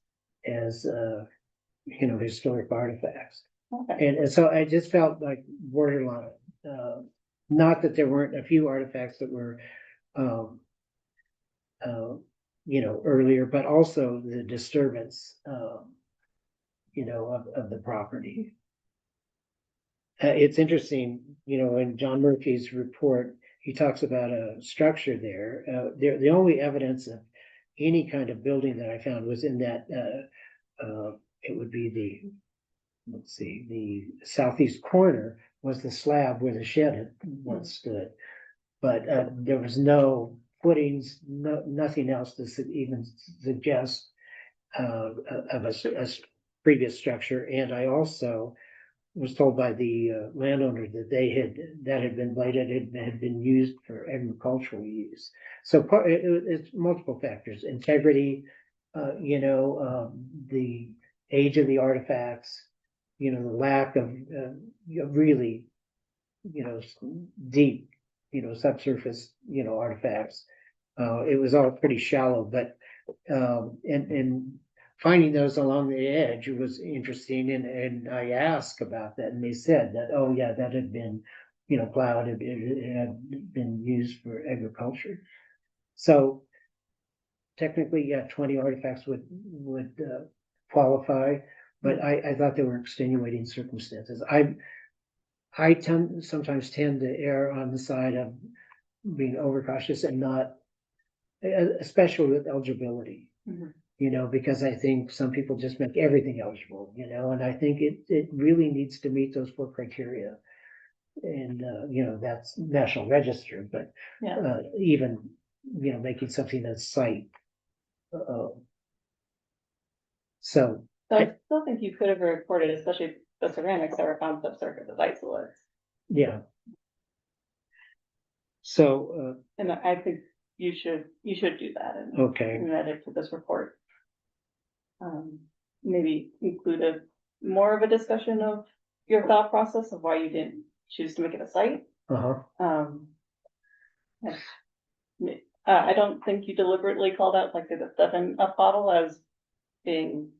historic artifacts. Okay. And so I just felt like borderline, uh, not that there weren't a few artifacts that were, um, earlier, but also the disturbance, of the property. It's interesting, in John Murphy's report, he talks about a structure there. The only evidence of any kind of building that I found was in that, it would be the southeast corner was the slab where the shed had once stood. But there was no footings, nothing else to even suggest of a previous structure. And I also was told by the landowner that that had been blighted, it had been used for agricultural use. So it's multiple factors: integrity, the age of the artifacts, the lack of really, deep, subsurface, artifacts. It was all pretty shallow, but and finding those along the edge was interesting. And I asked about that, and they said that, oh yeah, that had been, plowed. It had been used for agriculture. So technically, yeah, 20 artifacts would qualify, but I thought there were extenuating circumstances. I sometimes tend to err on the side of being overcautious and not, especially with eligibility. Mhm. Because I think some people just make everything eligible, and I think it really needs to meet those 4 criteria. And, that's National Register, but Yeah. even, making something that's site. So, So I still think you could have reported, especially the ceramics that were found subsurface as isolates. yeah. So, And I think you should do that okay, and add it to this report. Maybe include more of a discussion of your thought process of why you didn't choose to make it a site. uh-huh, I don't think you deliberately called out like the stuff in a bottle as being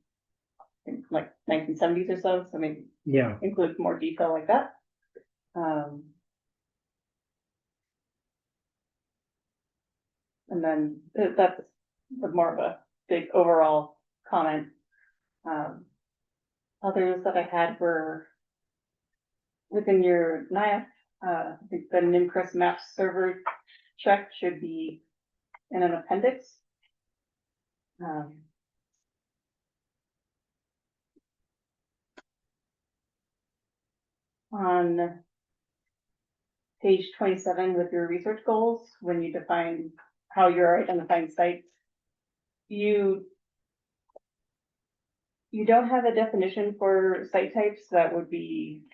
in like 1970s or so. So maybe yeah, include more detail like that. And then that's more of a big overall comment. Others that I had were within your NIAF. I think the NIMCRIS map server check should be in an appendix. On page 27 with your research goals, when you define how you're identifying sites, you don't have a definition for site types that would be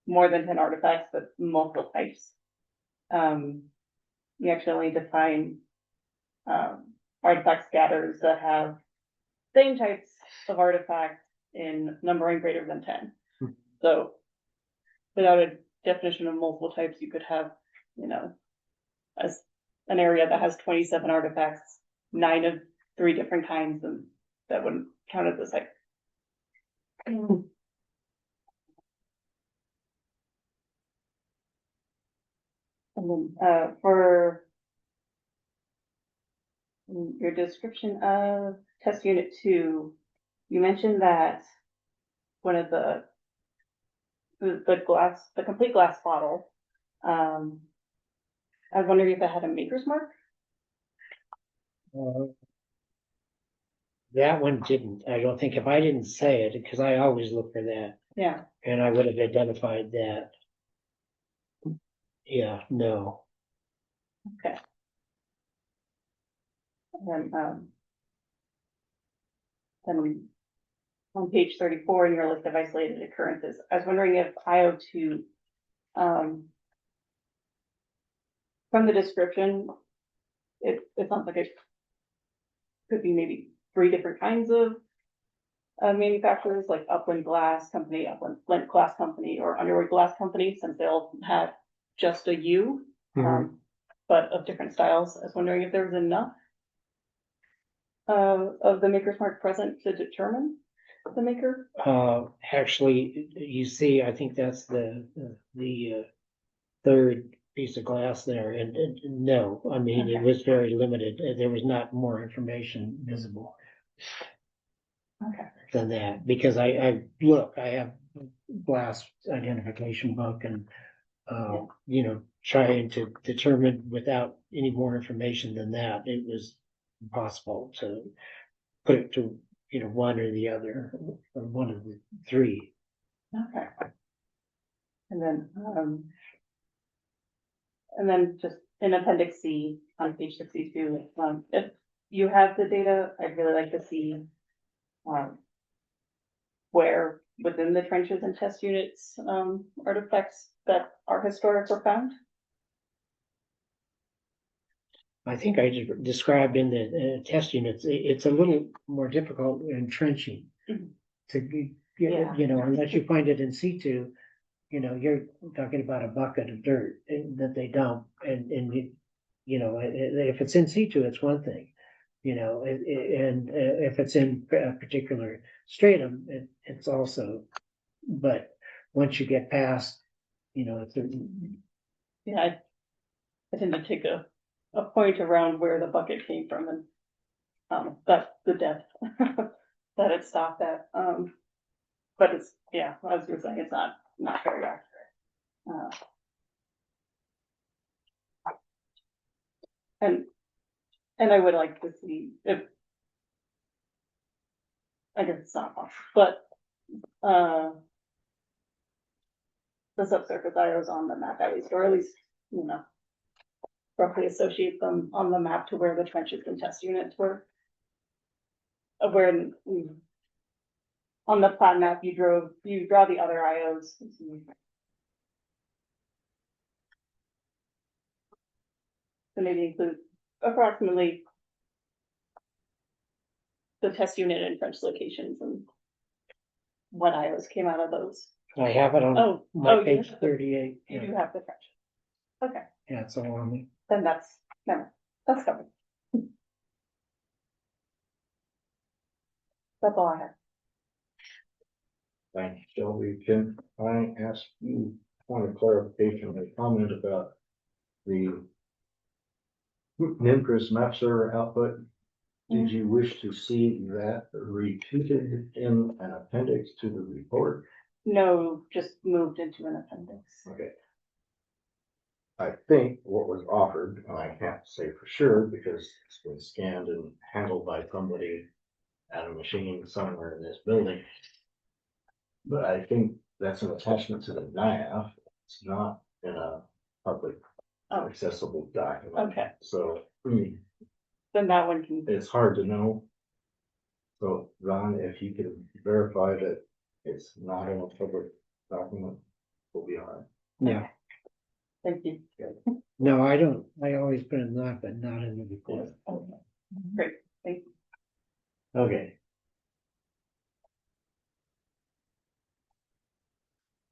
more than 10 artifacts, but multiple types. You actually define artifact scatters that have same types of artifacts in numbering greater than 10. So without a definition of multiple types, you could have, as an area that has 27 artifacts, 9 of 3 different kinds, and that wouldn't count as a site. And then for your description of test unit 2, you mentioned that one of the complete glass bottle, I was wondering if it had a maker's mark. that one didn't, I don't think, if I didn't say it, because I always look for that, Yeah. and I would have identified that. Yeah, no, Okay. And then on page 34 in your list of isolated occurrences, I was wondering if IO2, from the description, it sounds like it could be maybe 3 different kinds of manufacturers like Upland Glass Company, Upland Flint Glass Company, or Underwood Glass Company, since they all have just a U, but of different styles. I was wondering if there was enough of the Maker's Mark present to determine the maker? Actually, you see, I think that's the third piece of glass there, and no, I mean, it was very limited. There was not more information visible Okay. than that, because I look, I have glass identification book and, you know, trying to determine without any more information than that, it was impossible to put it to, you know, one or the other, or one of the three. Okay. And then just in appendix C on page 62, if you have the data, I'd really like to see where within the trenches and test units, artifacts that are historic were found. I think I described in the test units, it's a little more difficult in trenching. Mhm. To get, Yeah. you know, unless you find it in situ, you know, you're talking about a bucket of dirt that they dump, and you know, if it's in situ, it's one thing, you know, and if it's in a particular stratum, it's also, but once you get past, you know, Yeah, I tend to take a point around where the bucket came from, and that's the depth that it stopped at. But it's, yeah, as you were saying, it's not very accurate. And I would like to see if, I guess it's not possible, but the subsurface IOs on the map at least, or at least, you know, roughly associate them on the map to where the trenches and test units were. Where on the plat map you draw the other IOs. So maybe include approximately the test unit and trench locations and what IOs came out of those. I have it on my you page have 38. You do have the trench. Okay, Yeah, it's all on me. then that's covered. That's all I have. Thank you, Shelby. Can I ask you point of clarification or comment about the NIMCRIS map server output? Did you wish to see that repeated in an appendix to the report? No, just moved into an appendix. Okay. I think what was offered, and I can't say for sure because it's been scanned and handled by somebody at a machine somewhere in this building. But I think that's an attachment to the NIAF. It's not in a public accessible document. Okay, So then that one can, it's hard to know. So Ron, if you could verify that it's not in a public document, we'll be all right. Yeah, thank you. no, I don't, I always put in that, but not in the report. Okay. Great, thank you. Okay.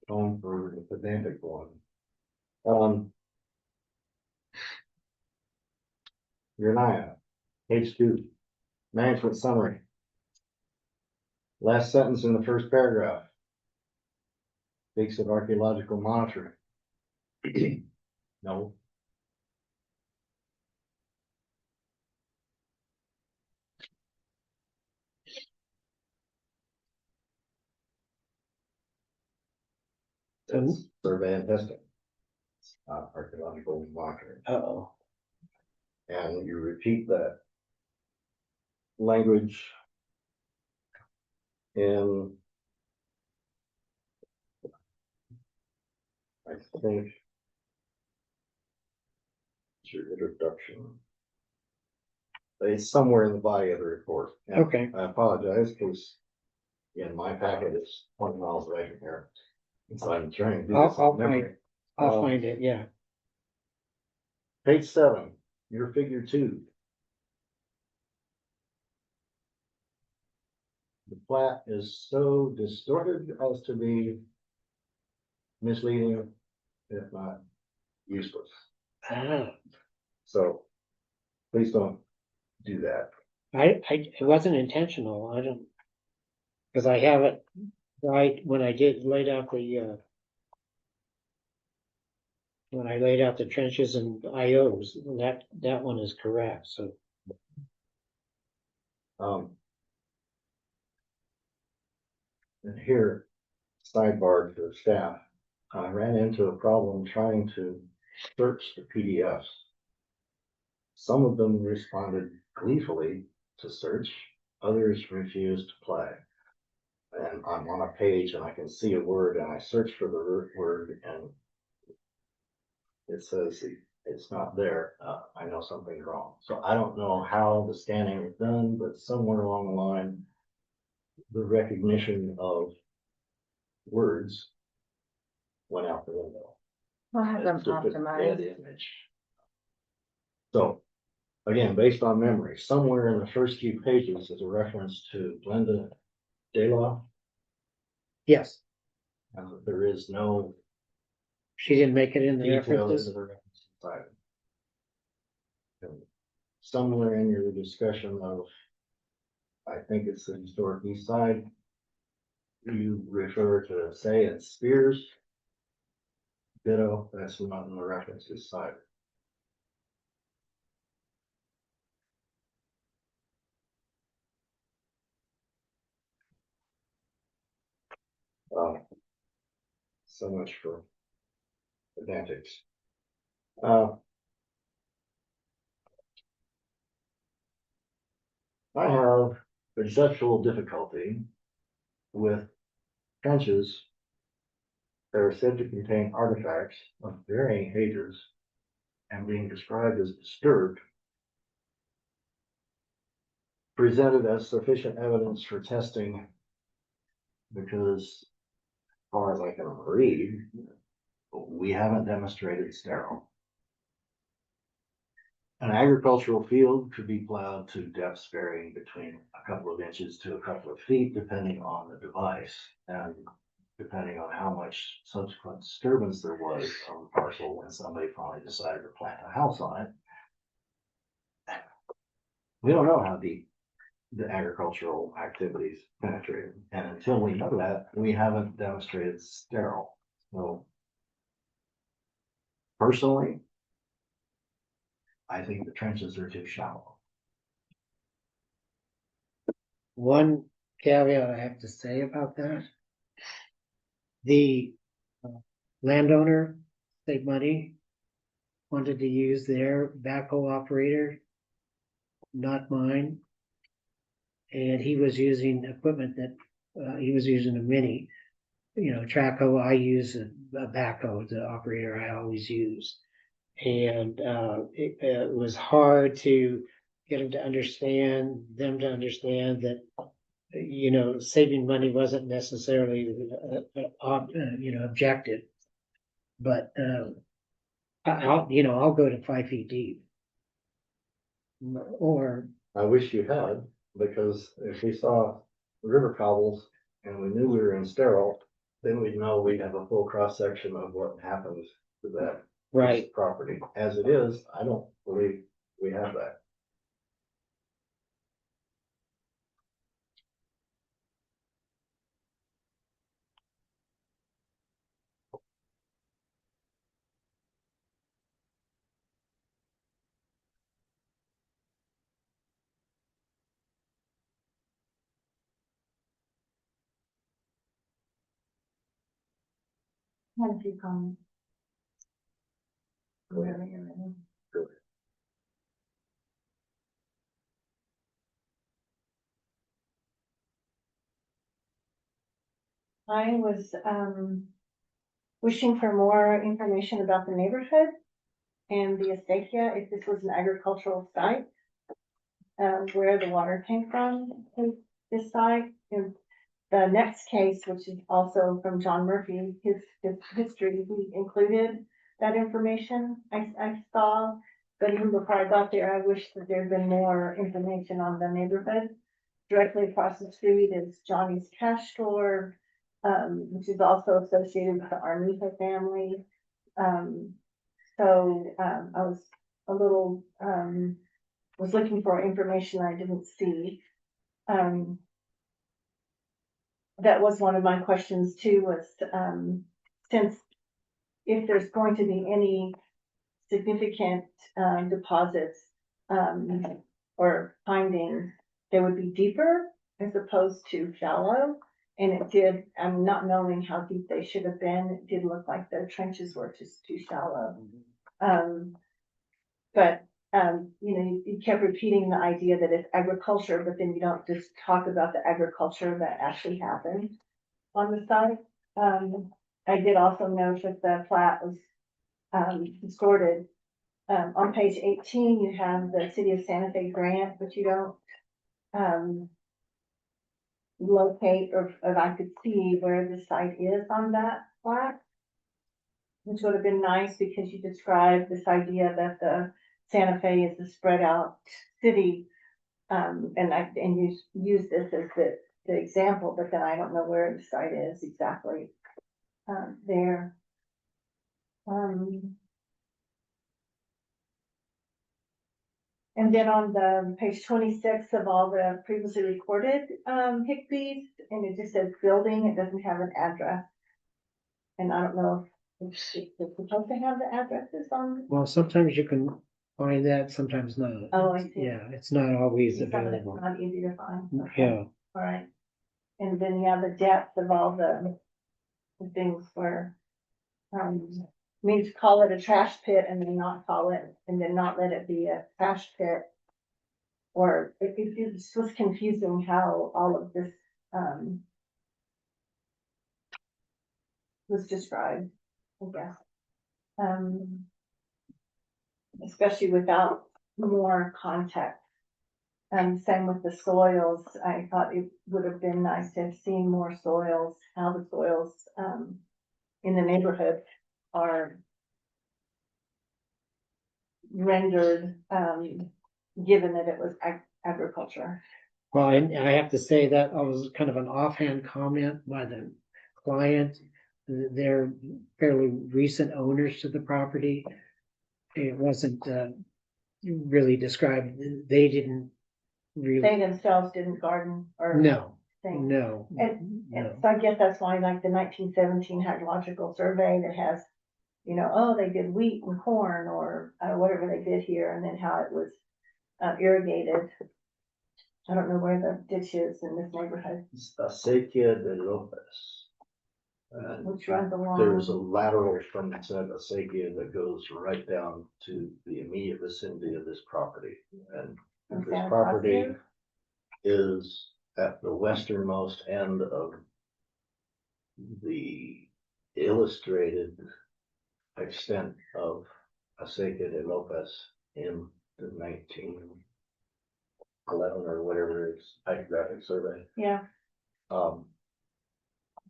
Going for the pedantic one. Your NIAF, page 2, management summary. Last sentence in the first paragraph. Speaks of archaeological monitoring. No. That's survey and testing. Archaeological monitoring. Uh-oh. And you repeat that language in, I think, it's your introduction. It's somewhere in the body of the report. And Okay. I apologize because, again, my packet is 20 miles away from here. And so I'm trying to do this. I'll find it, yeah. Page 7, your figure 2. the plat is so distorted as to be misleading, if not useless. Ah, So please don't do that. it wasn't intentional, I don't, because I have it right when I laid out the, when I laid out the trenches and IOs, that one is correct, so. And here, sidebar to staff, I ran into a problem trying to search the PDFs. Some of them responded gleefully to search, others refused to play. And I'm on a page and I can see a word and I search for the word and it says it's not there. I know something's wrong. So I don't know how the scanning is done, but somewhere along the line, the recognition of words went out the window. We'll have them It's just a dead optimized. image. So, again, based on memory, somewhere in the first few pages is a reference to Glenda Dayloff. Yes, There is no she didn't make it in the detail into references. the reference side. And somewhere in your discussion of, I think it's the historic east side, you refer to say it's Spears. Ditto, that's not in the references side. So much for semantics. I have conceptual difficulty with trenches that are said to contain artifacts of varying ages and being described as disturbed, presented as sufficient evidence for testing because, as far as I can read, we haven't demonstrated sterile. An agricultural field could be plowed to depths varying between a couple of inches to a couple of feet, depending on the device and depending on how much subsequent disturbance there was on the parcel when somebody finally decided to plant a house on it. We don't know how deep the agricultural activities penetrated, and until we know that, we haven't demonstrated sterile. So personally, I think the trenches are too shallow. One caveat I have to say about that. The landowner, state money, wanted to use their backhoe operator, not mine. And he was using equipment that, he was using a mini, track hoe. I use a backhoe, the operator I always use. And it was hard to get them to understand that, saving money wasn't necessarily objective. But I'll go to 5 feet deep. Or I wish you had, because if we saw river cobbles and we knew we were in sterile, then we'd know we'd have a full cross section of what happens to that right. property. As it is, I don't believe we have that. Had a few comments. Go ahead. Go ahead. I was, wishing for more information about the neighborhood and the acequia, if this was an agricultural site. Where the water came from, to this site. And the next case, which is also from John Murphy, his history, he included that information I saw. But even before I got there, I wish that there'd been more information on the neighborhood. directly across the street is Johnny's Cash Store, which is also associated with the Armijo family. I was a little, was looking for information I didn't see. That was one of my questions too, was, since if there's going to be any significant, deposits, or findings, they would be deeper as opposed to shallow. And it did, not knowing how deep they should have been, it did look like the trenches were just too shallow. But, you kept repeating the idea that it's agriculture, but then you don't just talk about the agriculture that actually happened on the site. I did also note that the plat was, distorted. On page 18, you have the City of Santa Fe grant, but you don't, locate or I could see where the site is on that plat, which would have been nice because you described this idea that the Santa Fe is a spread out city. And you use this as the example, but then I don't know where the site is exactly, there. And then on the page 26 of all the previously recorded, Higbees, and it just says building, it doesn't have an address. And I don't know if it's supposed to have the addresses on. Well, sometimes you can find that, sometimes not. Oh, I see. Yeah, it's not always Some of it's available. not easy to find. Okay. Yeah, All right. And then you have the depth of all the things where, means call it a trash pit and then not call it, and then not let it be a trash pit. Or it was confusing how all of this, was described, I guess. Especially without more context. Same with the soils. I thought it would have been nice to have seen more soils, how the soils, in the neighborhood are rendered, given that it was agriculture. well, and I have to say that was kind of an offhand comment by the client. They're fairly recent owners to the property. It wasn't really described. They didn't They really, themselves didn't garden or. no, thing. no, And no. so I guess that's why like the 1917 hydrological survey that has, oh, they did wheat and corn or whatever they did here, and then how it was irrigated. I don't know where the ditch is in this neighborhood, Acequia de Lopez. And which runs there's a along. lateral from Santa Acequia that goes right down to the immediate vicinity of this property. And From this Santa property Claus is at the westernmost end of the illustrated extent of Acequia de Lopez in the 1911 or whatever it's hydrographic survey. Yeah.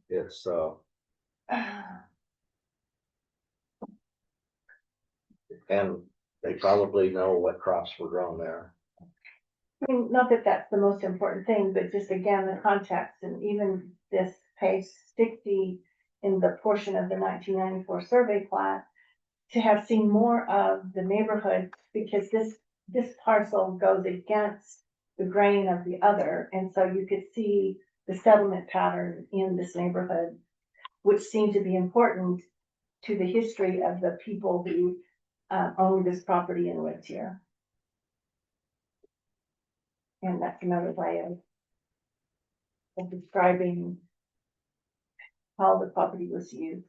It's and they probably know what crops were grown there. I mean, not that that's the most important thing, but just again, the context, and even this page 60 in the portion of the 1994 survey plat, to have seen more of the neighborhood, because this parcel goes against the grain of the other, and so you could see the settlement pattern in this neighborhood, which seemed to be important to the history of the people who owned this property and lived here. And that's another way of describing how the property was used.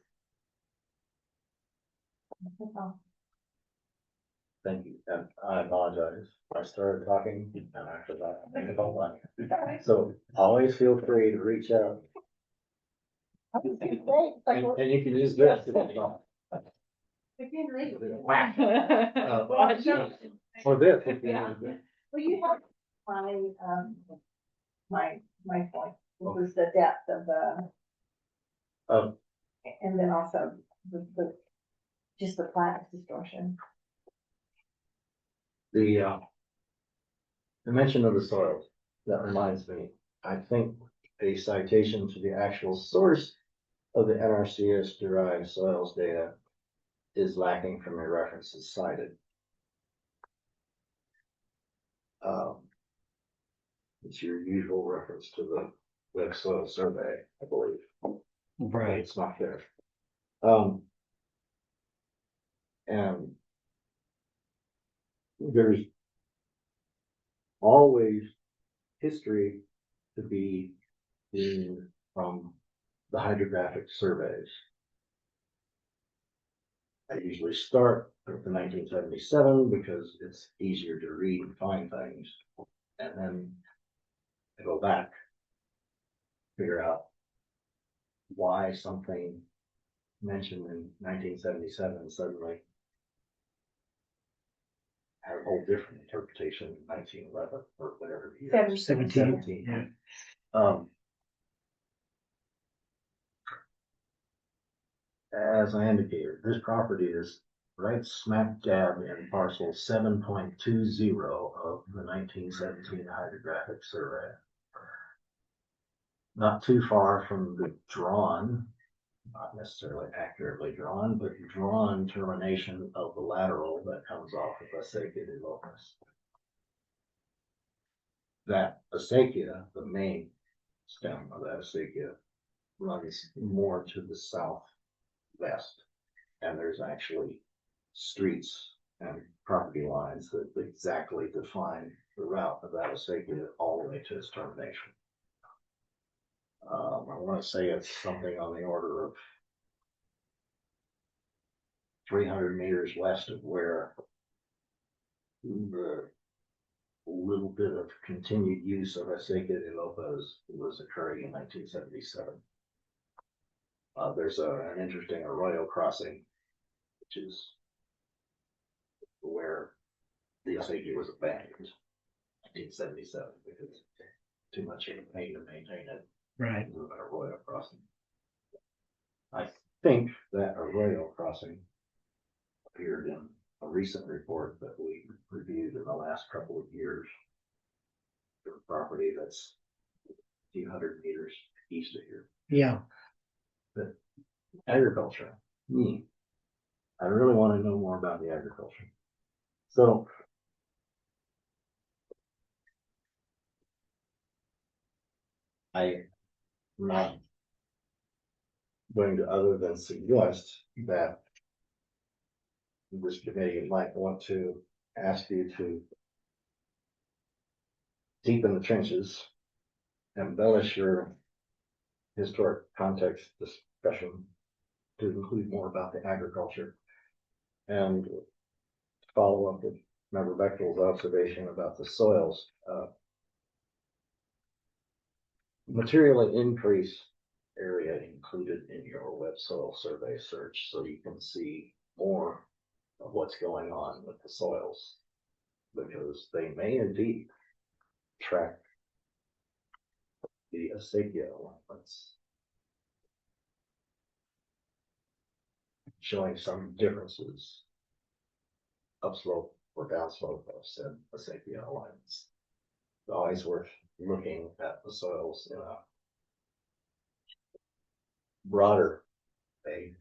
That's all. Thank you, and I apologize. I started talking and I forgot to think about that. So always feel free to reach out. I was gonna say, it's like, And you can use this if you want. Whack. Or this if you want. Well, you have my point, which was the depth of the, and then also the just the plat distortion. The mention of the soils, That reminds me, I think a citation to the actual source of the NRCS derived soils data is lacking from your references cited. It's your usual reference to the web soil survey, I believe. Right. It's not there. And there's always history to be gleaned from the hydrographic surveys. I usually start with the 1977 because it's easier to read and find things. And then I go back, figure out why something mentioned in 1977 suddenly had a whole different interpretation in 1911 or whatever the year. 17. Yeah. As I indicated, this property is right smack dab in parcel 7.20 of the 1917 hydrographic survey. Not too far from the drawn, not necessarily accurately drawn, but drawn termination of the lateral that comes off of Acequia de Lopez. That acequia, the main stem of that acequia, runs more to the southwest, and there's actually streets and property lines that exactly define the route of that acequia all the way to its termination. I want to say it's something on the order of 300 meters west of where the little bit of continued use of Acequia de Lopez was occurring in 1977. There's an interesting arroyo crossing, which is where the Acequia was abandoned in 1977 because too much of a pain to maintain it. Right. An arroyo crossing. I think that arroyo crossing appeared in a recent report that we reviewed in the last couple of years for a property that's a few hundred meters east of here. Yeah. But agriculture, I really want to know more about the agriculture. So I'm not going to other than suggest that this committee might want to ask you to deepen the trenches, embellish your historic context discussion to include more about the agriculture, and follow up with Member Bechtel's observation about the soils. Materially increase area included in your web soil survey search so you can see more of what's going on with the soils, because they may indeed track the acequia alignments, showing some differences upslope or downslope of said acequia alignments. It's always worth looking at the soils in a broader way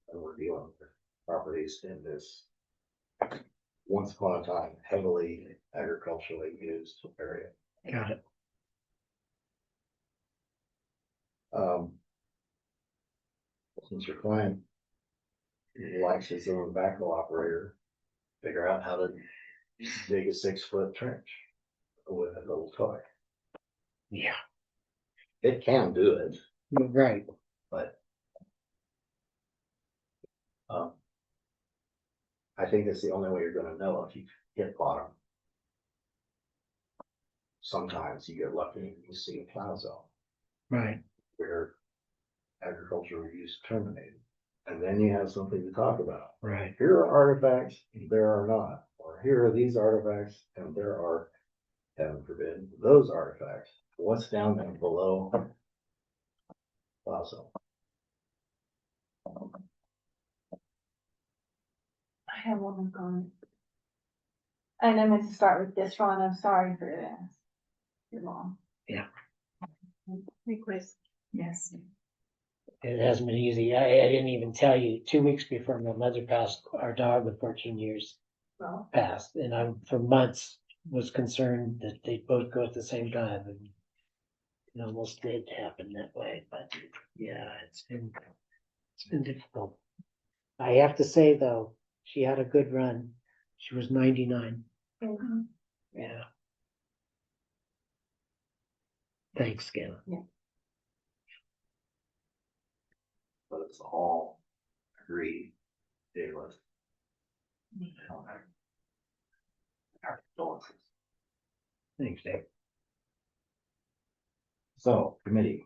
when we're dealing with properties in this once upon a time heavily agriculturally used area. Got it. Since your client likes his own backhoe operator, figure out how to dig a 6-foot trench with a little toy. Yeah. It can do it, Right. but I think that's the only way you're going to know if you hit bottom. Sometimes you get lucky and you see a plow zone Right. where agricultural use terminated. And then you have something to talk about. Right. Here are artifacts, there are not. Or here are these artifacts, and there are, heaven forbid, those artifacts. What's down there below plow zone? I have one comment. And I meant to start with this, Ron, I'm sorry for this. Too long. Yeah. Request. Yes. It hasn't been easy. I didn't even tell you, 2 weeks before my mother passed, our dog of 14 years Well, passed. And I, for months, was concerned that they'd both go at the same time. And it almost did happen that way. But yeah, it's been difficult. I have to say, though, she had a good run. She was 99. Yeah. Thanks, Gail. But it's all agreed, Davis. Our condolences. Thanks, Dave. So, committee.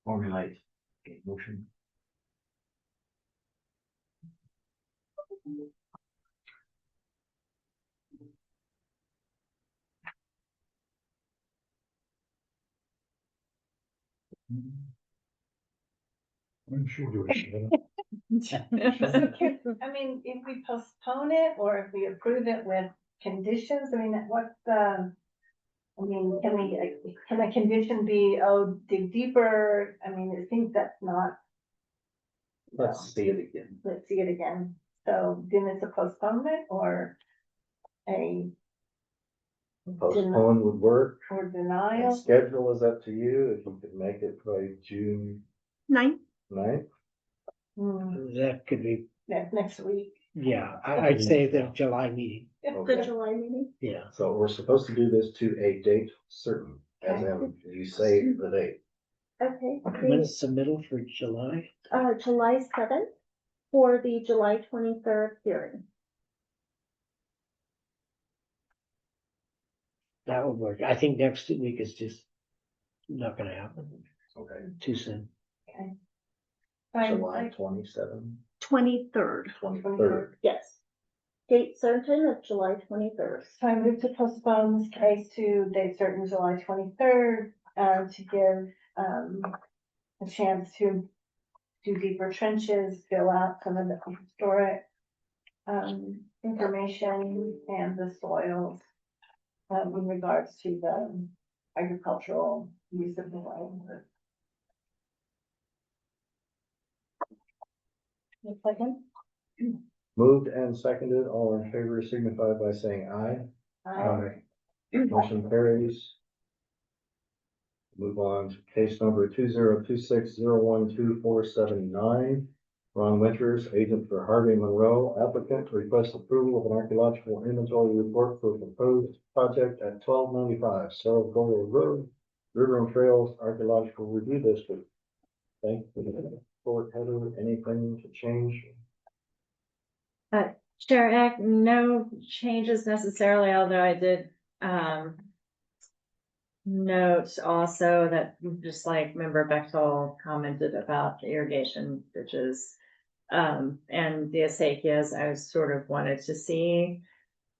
Formulate a motion. I'm sure do it. I mean, if we postpone it or if we approve it with conditions, I mean, what's the, I mean, can a condition be, oh, dig deeper? I mean, I think that's not, Let's see it again. let's see it again. So then it's a postponement or a Postpone would work. or And denial? schedule is up to you, if you could make it by June 9th. 9th. That could be, That's next week. yeah, I'd say the July meeting. The Okay. July meeting. Yeah. So we're supposed to do this to a date certain, as in you say the date. Okay. When's the middle for July? July 7th for the July 23rd hearing. That would work. I think next week is just not gonna happen. Okay. Too soon. July 27th, 23rd. 23rd. Yes. Date certain of July 23rd. So I move to postpone this case to date certain July 23rd, to give, a chance to do deeper trenches, fill out some of the historic, information and the soils, in regards to the agricultural use of the land. One second. Moved and seconded, all in favor signify by saying aye. Aye. Motion carries. Move on to case number 2026012479. Ron Winters, agent for Harvey Monroe, applicant requests approval of an archaeological inventory report for proposed project at 1295 Saratoga Road, River and Trails Archaeological Review District. Thank you. Report, Heather, anything to change? Chair Eck, no changes necessarily, although I did, note also that just like member Bechtel commented about the irrigation ditches, and the acequias, I was sort of wanted to see,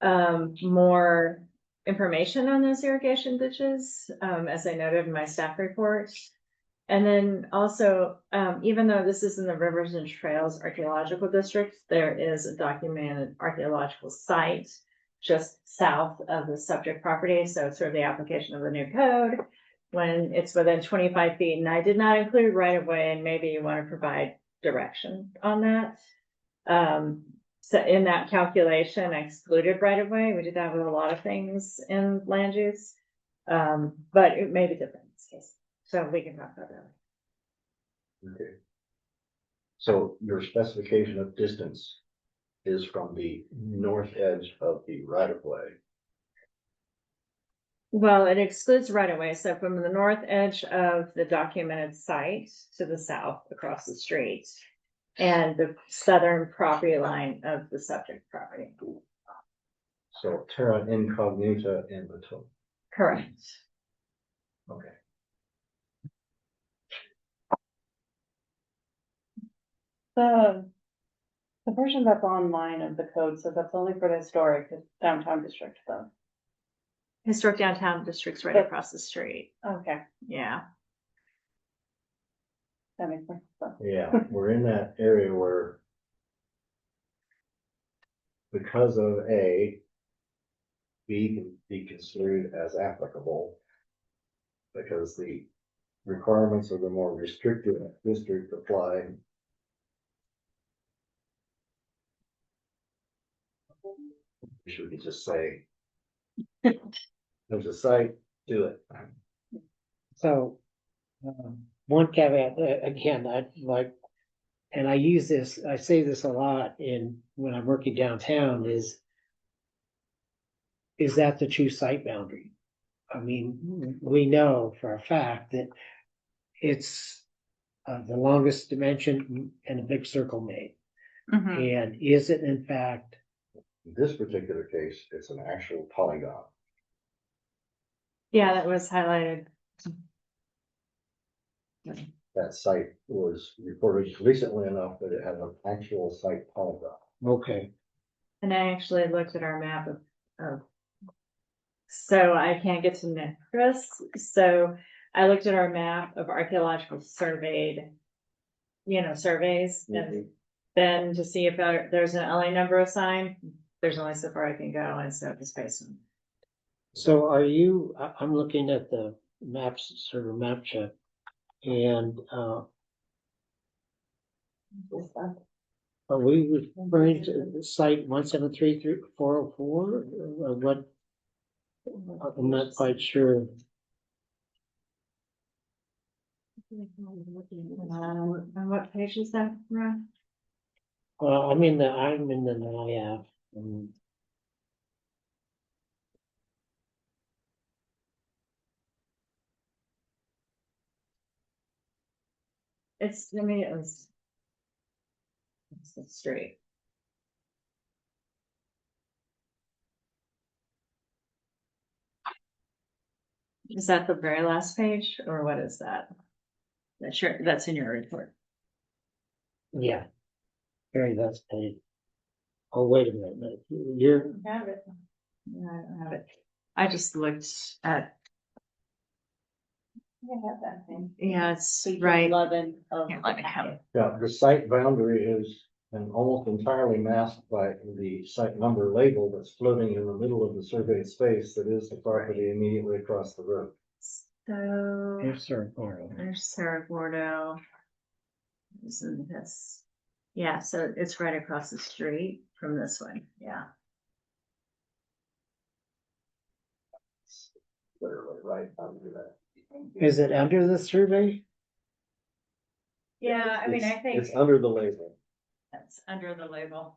more information on those irrigation ditches, as I noted in my staff report. And then also, even though this is in the Rivers and Trails Archaeological District, there is a documented archaeological site just south of the subject property. So it's sort of the application of the new code when it's within 25 feet. And I did not include right of way, and maybe you want to provide direction on that. So in that calculation, I excluded right of way. We did that with a lot of things in land use. But it may be different in this case. So we can talk about that. Okay. So your specification of distance is from the north edge of the right of way. Well, it excludes right of way. So from the north edge of the documented site to the south across the street and the southern property line of the subject property. So terra incognita in between. Correct. Okay. The version that's online of the code says that's only for the historic downtown district though. Historic downtown district's right But- across the street. Okay, Yeah. that makes sense. Yeah, we're in that area where because of A, B can be considered as applicable because the requirements of the more restrictive district apply. Should we just say, there's a site, do it. So, one caveat, again, I like, and I use this, I say this a lot when I'm working downtown is that the true site boundary? I mean, we know for a fact that it's the longest dimension and a big circle made. Mhm. And is it in fact, In this particular case, it's an actual polygon. Yeah, that was highlighted. That site was reported recently enough that it had an actual site polygon. okay, And I actually looked at our map of, so I can't get to Chris. So I looked at our map of archaeological surveyed, surveys, and then to see if there's an LA number assigned, there's only so far I can go, and so it's based on. so I'm looking at the maps, sort of map check. And, are we referring to the site 173-404 or what? I'm not quite sure. On what page is that, Ron? Well, I'm in the NIAF. It's the street. Is that the very last page, or what is that? That's in your report. Yeah. Very last page. Oh, wait a minute. You're, Have it. No, I don't have it. I just looked at, I have that thing. yeah, it's right. 11 of. Here, let me have it. Yeah, the site boundary is almost entirely masked by the site number label that's floating in the middle of the surveyed space that is the property immediately across the road. So here's Cerro Gordo. there's Cerro Gordo. Isn't this? Yeah, so it's right across the street from this one. Yeah. Literally right under that. Is it under the survey? Yeah, I mean, I think It's under the label. that's under the label.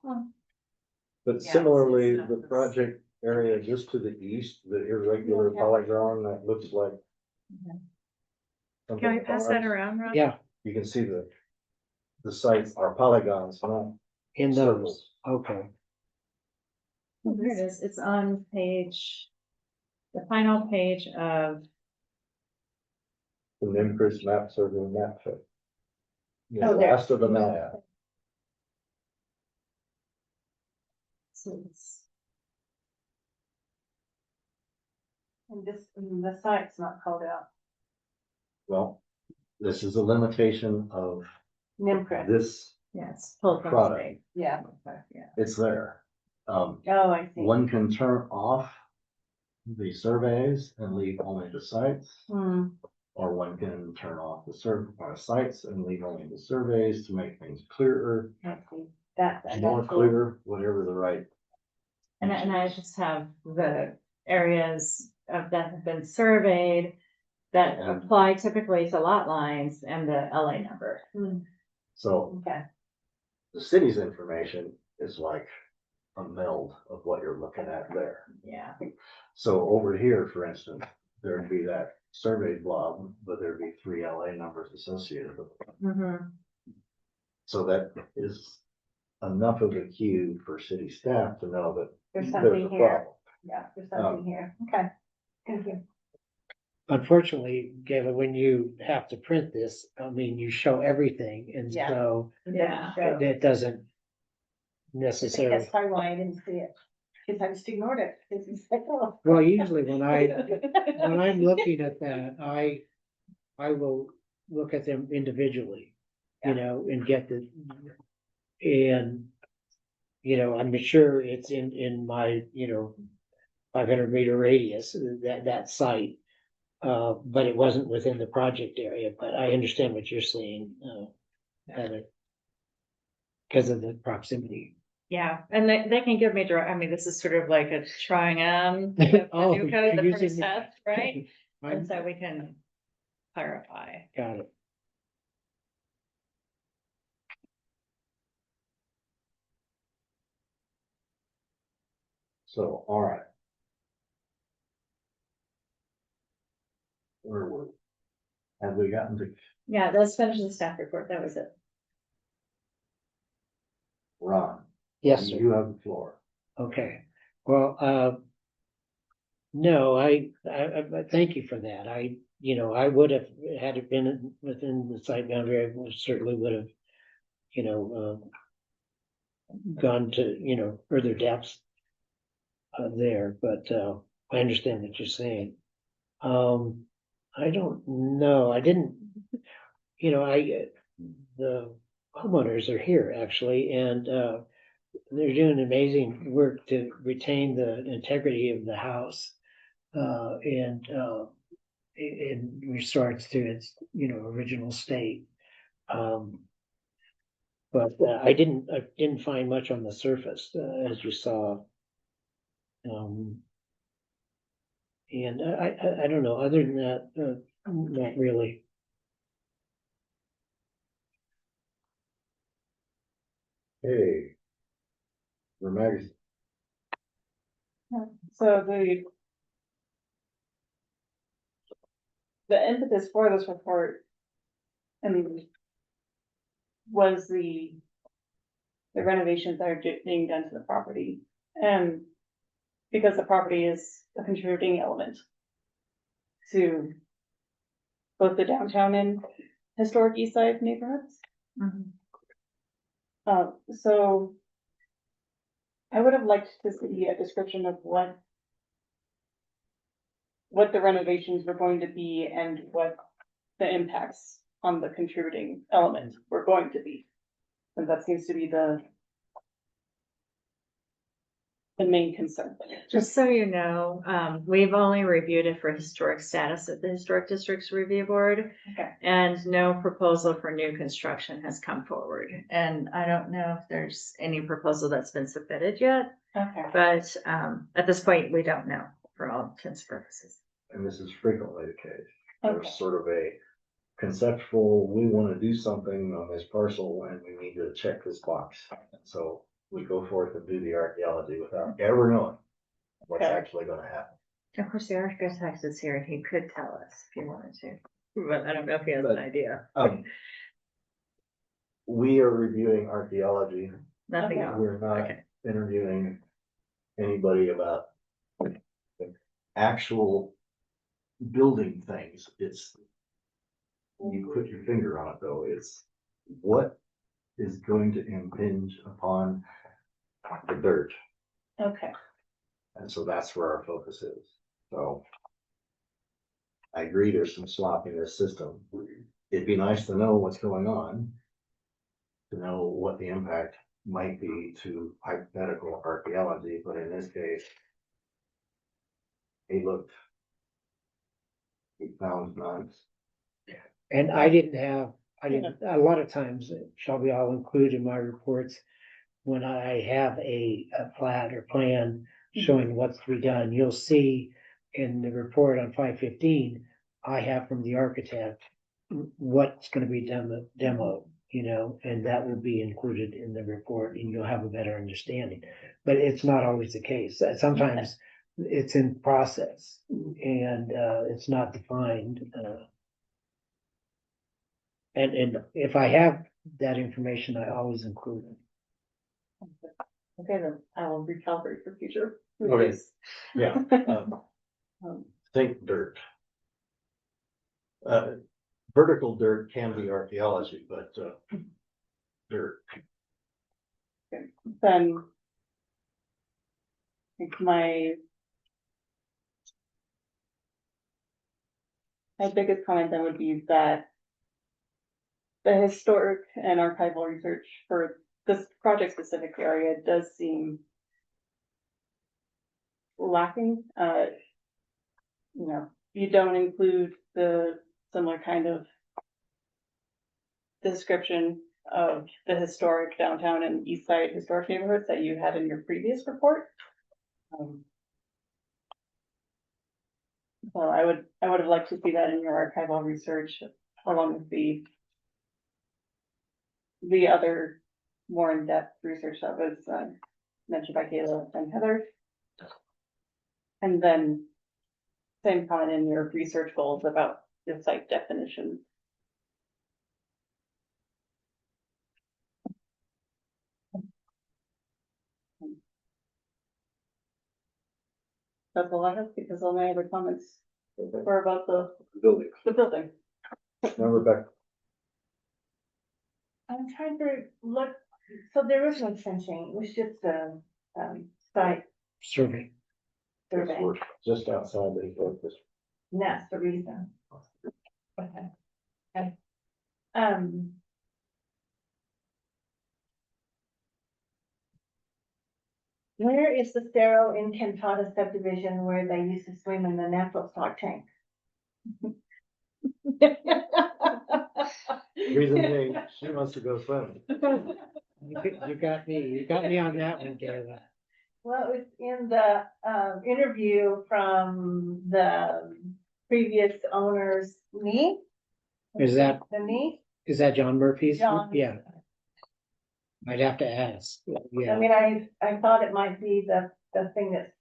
But Yeah, similarly, it's- the project area just to the east, the irregular polygon that looks like. Mhm. something Can we pass that orange, around, Ron? Yeah, You can see the sites are polygons, not in those. circles. Okay. Oh, here it is. It's on the final page of, The Nimcris map survey map fit. Yeah, Oh, the there. last of the map. And the site's not called out. Well, this is a limitation of Nimcrit, this, yeah, it's pulled from the Product. state. yeah. Yeah. it's there. Oh, I see. One can turn off the surveys and leave only the sites, Hmm, or one can turn off the sites and leave only the surveys to make things clearer, I see. That's more cool. clear, whatever the right. And I just have the areas that have been surveyed that apply typically to lot lines and the LA number. So Okay, the city's information is like a meld of what you're looking at there. Yeah. So over here, for instance, there'd be that survey blob, but there'd be 3 LA numbers associated with it. Mm-hmm. So that is enough of a cue for city staff to know that there's there's something a here. problem. Yeah, there's something here. Okay, thank you. Unfortunately, Gavin, when you have to print this, I mean, you show everything, and Yeah. so Yeah. it doesn't I think necessarily. that's probably why I didn't see it, because I just ignored it, because it's like, oh. Well, usually when I'm looking at that, I will look at them individually, and get and I'm sure it's in my, 500-meter radius, that site. But it wasn't within the project area, but I understand what you're saying, Heather. Because of the proximity. Yeah, and they can give me direct, I mean, this is sort of like a trying Oh, new code, the you're first using- test, right? I'm- And so we can clarify. Got it. So, all right. Where were we? Have we gotten to Yeah, let's finish the staff report. That was it. Ron? Yes, sir. You have the floor. Okay. Well, no, I thank you for that. I would have, had it been within the site boundary, I certainly would have, gone to, further depths there, but, I understand what you're saying. I don't know. I didn't, the homeowners are here actually, and, they're doing amazing work to retain the integrity of the house. And it restores to its, original state. But I didn't find much on the surface, as you saw. And I don't know, other than that, not really. Hey. Remember, So the impetus for this report, I mean, was the renovations that are being done to the property. And because the property is a contributing element to both the downtown and historic east side neighborhoods. So I would have liked to see a description of what the renovations were going to be and what the impacts on the contributing element were going to be. And that seems to be the main concern. Just so you know, we've only reviewed it for historic status at the Historic Districts Review Board. Okay. And no proposal for new construction has come forward. And I don't know if there's any proposal that's been submitted yet, Okay. but at this point, we don't know for all intents and purposes. and this is frequently the case, Okay. there's sort of a conceptual, we want to do something on this parcel and we need to check this box. So we go forth and do the archaeology without ever knowing what's Okay. actually gonna happen. Of course, the architect is here and he could tell us if he wanted to, but I don't know if he has an idea. We are reviewing archaeology. Nothing Okay. else. We're not Okay. interviewing anybody about the actual building things. It's, you put your finger on it though, it's what is going to impinge upon the dirt. Okay. And so that's where our focus is. So I agree, there's some slop in this system. It'd be nice to know what's going on, to know what the impact might be to hypothetical archaeology, but in this case, he looked, he found none. And I didn't, a lot of times, Shelby, I'll include in my reports, when I have a plat or plan showing what's to be done, you'll see in the report on 515, I have from the architect what's gonna be demo, and that will be included in the report and you'll have a better understanding. But it's not always the case. Sometimes it's in process and it's not defined. And if I have that information, I always include it. Okay, then I will recalibrate for future. Okay. reviews. Yeah. Um, Think dirt. Vertical dirt can be archaeology, but dirt. Then I think my biggest comment then would be that the historic and archival research for this project specific area does seem lacking. You know, you don't include the similar kind of description of the historic downtown and east side historic neighborhoods that you had in your previous report. So I would have liked to see that in your archival research along with the other more in-depth research that was mentioned by Kayla and Heather. And then same comment in your research goals about the site definition. That's all I have because all my other comments were about Building. the building. Now, Rebecca, I'm trying to look, so there is no trenching, it was just a, site Survey. survey, we're just outside the focus. and that's the reason. Okay. Okay. Where is the Cerro in Cantata subdivision where they used to swim in the natural stock tank? Reason being, she wants to go swimming. You got me on that one, Kayla. Well, it was in the, interview from the previous owner's niece. Is that- The niece? Is that John Murphy's? John. Yeah, I'd have to ask. I Yeah, mean, I thought it might be the thing that's,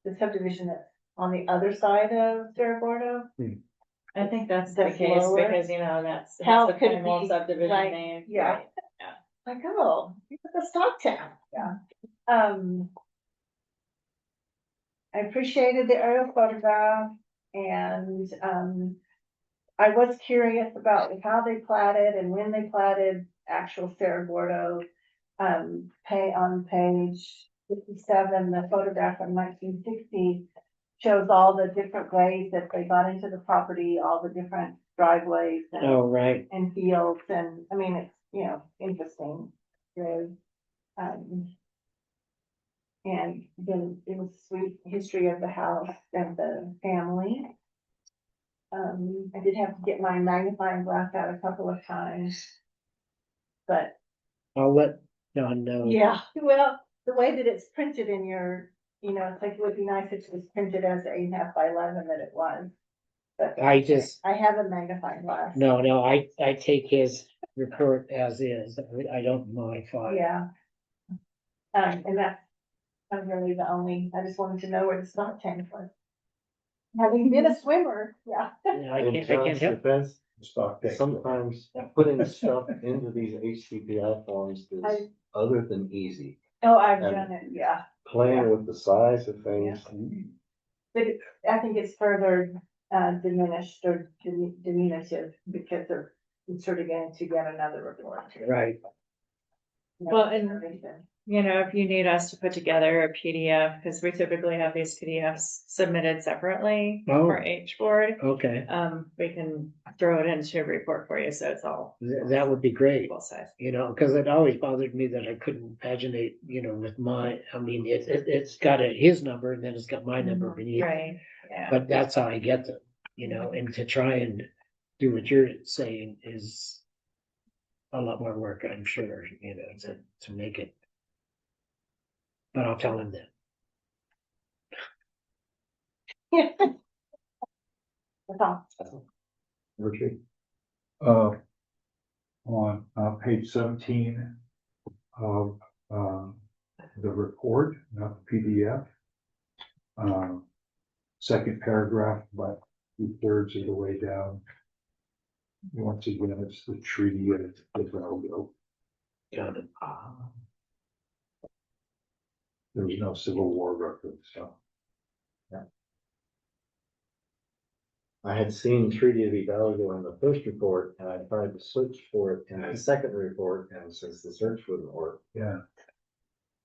the subdivision that's on the other side of Cerro Gordo. I think that's the That's case lower. because, you know, that's How the could it Pinnacle be? subdivision Right, name. yeah. Right. Like, oh, it's a stock town, yeah. I appreciated the aerial photograph and, I was curious about how they platted and when they platted actual Cerro Gordo. Pay on page 57, the photograph from 1960 shows all the different ways that they got into the property, all the different driveways oh, right. and fields, and I mean, it's, you know, interesting. Really. And then it was sweet history of the house and the family. I did have to get my magnifying glass out a couple of times. But I'll let John know. yeah, well, the way that it's printed in your, you know, it's like it would be nice if it was printed as 8.5 by 11 that it was. But I just, I have a magnifying glass. no, I take his report as is. I don't modify. Yeah. And that's, I'm really the only, I just wanted to know where the stock tank was. Having been a swimmer, yeah. Yeah, I In can't John's help. defense, Stock tank. sometimes putting stuff into these HCPI forms is other than easy. Oh, I've done it, yeah. Playing with the size of things. But I think it's further diminished or diminutive because of inserting it into yet another report. Right. Well, and you know, if you need us to put together a PDF, because we typically have these PDFs submitted separately for each board, Okay, we can throw it into a report for you, so it's all that would be great. equal size. You know, because it always bothered me that I couldn't paginate, you know, with my, I mean, it's got his number and then it's got my number beneath. Right, yeah. But that's how I get them, you know, and to try and do what you're saying is a lot more work, I'm sure, you know, to make it. But I'll tell him that. That's all. Retreat. On page 17 of the report, not the PDF. Second paragraph, about 2/3 of the way down. Once again, it's the treaty and it's the Valdo. Got it. There was no Civil War record, so. I had seen Treaty of Hidalgo in the first report, and I tried to search for it in the second report, and since the search wouldn't work. Yeah,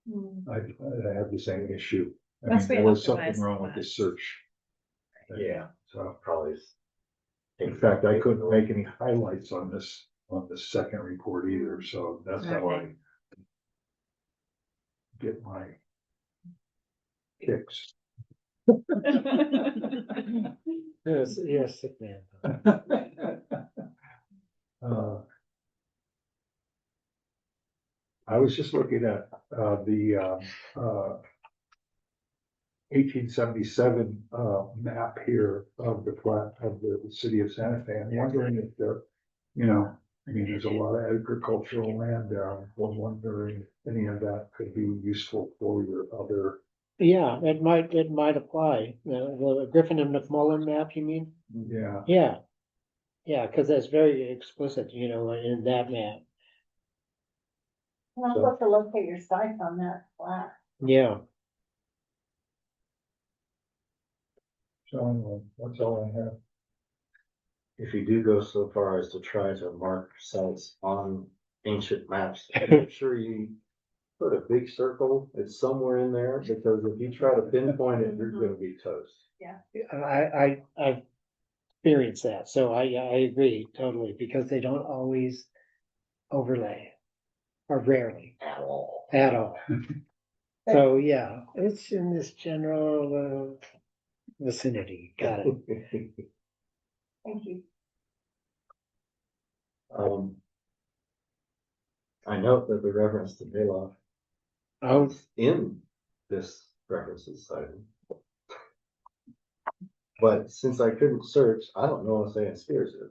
Hmm. I had the same issue. I Must mean, be there was something optimized wrong for with the that. search. Yeah. So, Probably. in fact, I couldn't make any highlights on this second report either, so that's how I Okay. get my kicks. You're a sick man. Uh, I was just looking at, the, 1877, map here of the plat of the city of Santa Fe. I'm wondering if there, you know, I mean, there's a lot of agricultural land there. I'm wondering if any of that could be useful for your other. Yeah, it might apply. The Griffin and McMullen map, you mean? Yeah, Yeah. Yeah, because that's very explicit, in that map. I'll have to locate your sites on that flat. Yeah. so anyway, that's all I have. If you do go so far as to try to mark sites on ancient maps, make sure you put a big circle. It's somewhere in there, because if you try to pinpoint it, you're gonna be toast. I've experienced that, so I agree totally, because they don't always overlay, or rarely At all. at all. So, yeah, it's in this general vicinity. Got it. Thank you. I note that the reference to Bailoff Oh, is in this references cited. But since I couldn't search, I don't know if Ann Spears it.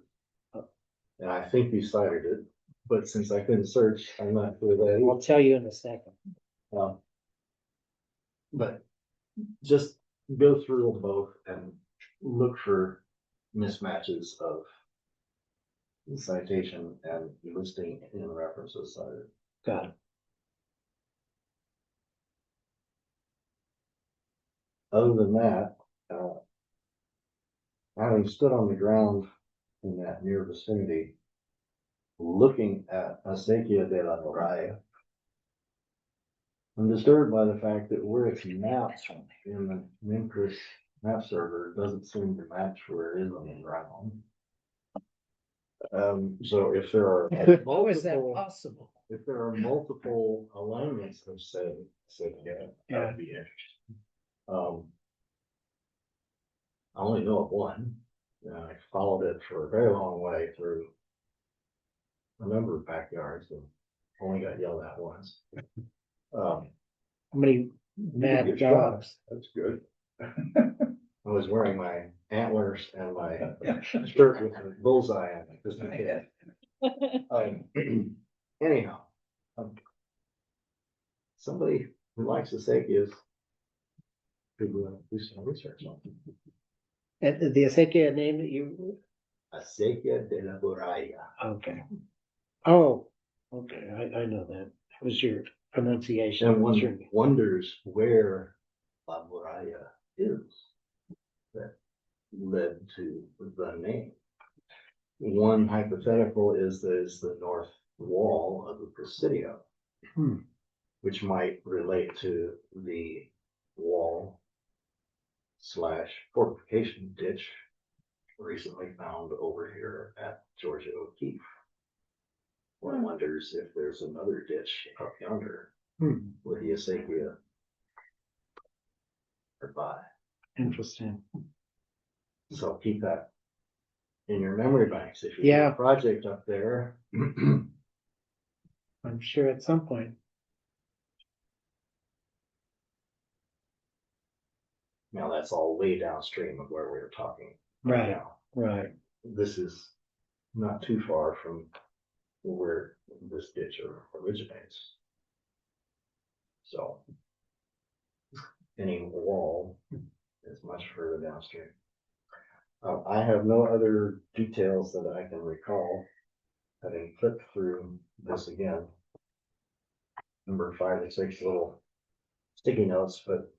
And I think you cited it, but since I couldn't search, I'm not sure that I'll tell you in a second. But just go through them both and look for mismatches of citation and listing in references cited. Got it. Other than that, having stood on the ground in that near vicinity, looking at Acequia de la Moraya, I'm disturbed by the fact that where it's mapped in the Minchris map server doesn't seem to match where it is on the ground. So if there are How is that multiple, possible? if there are multiple alignments of said, that would be interesting. I only know of one. I followed it for a very long way through a number of backyards and only got yelled at once. How many mad Good job. dogs? That's good. I was wearing my antlers and my shirt with a bullseye on it, just in case. Anyhow, somebody who likes the Acequias could do some research on it. And the Acequia name that you, Acequia de la Moraya. okay. Oh, okay, I know that. That was your pronunciation. And one Sure. wonders where La Moraya is that led to the name. One hypothetical is that it's the north wall of the Presidio, which might relate to the wall / fortification ditch recently found over here at Georgia O'Keeffe. One wonders if there's another ditch up yonder with the Acequia nearby. Interesting. So keep that in your memory banks. If you do Yeah. a project up there, I'm sure at some point. now that's all way downstream of where we were talking. Right, now. right. This is not too far from where this ditch originates. So any wall is much further downstream. I have no other details that I can recall, having flipped through this again. Number 5 and 6 little sticky notes, but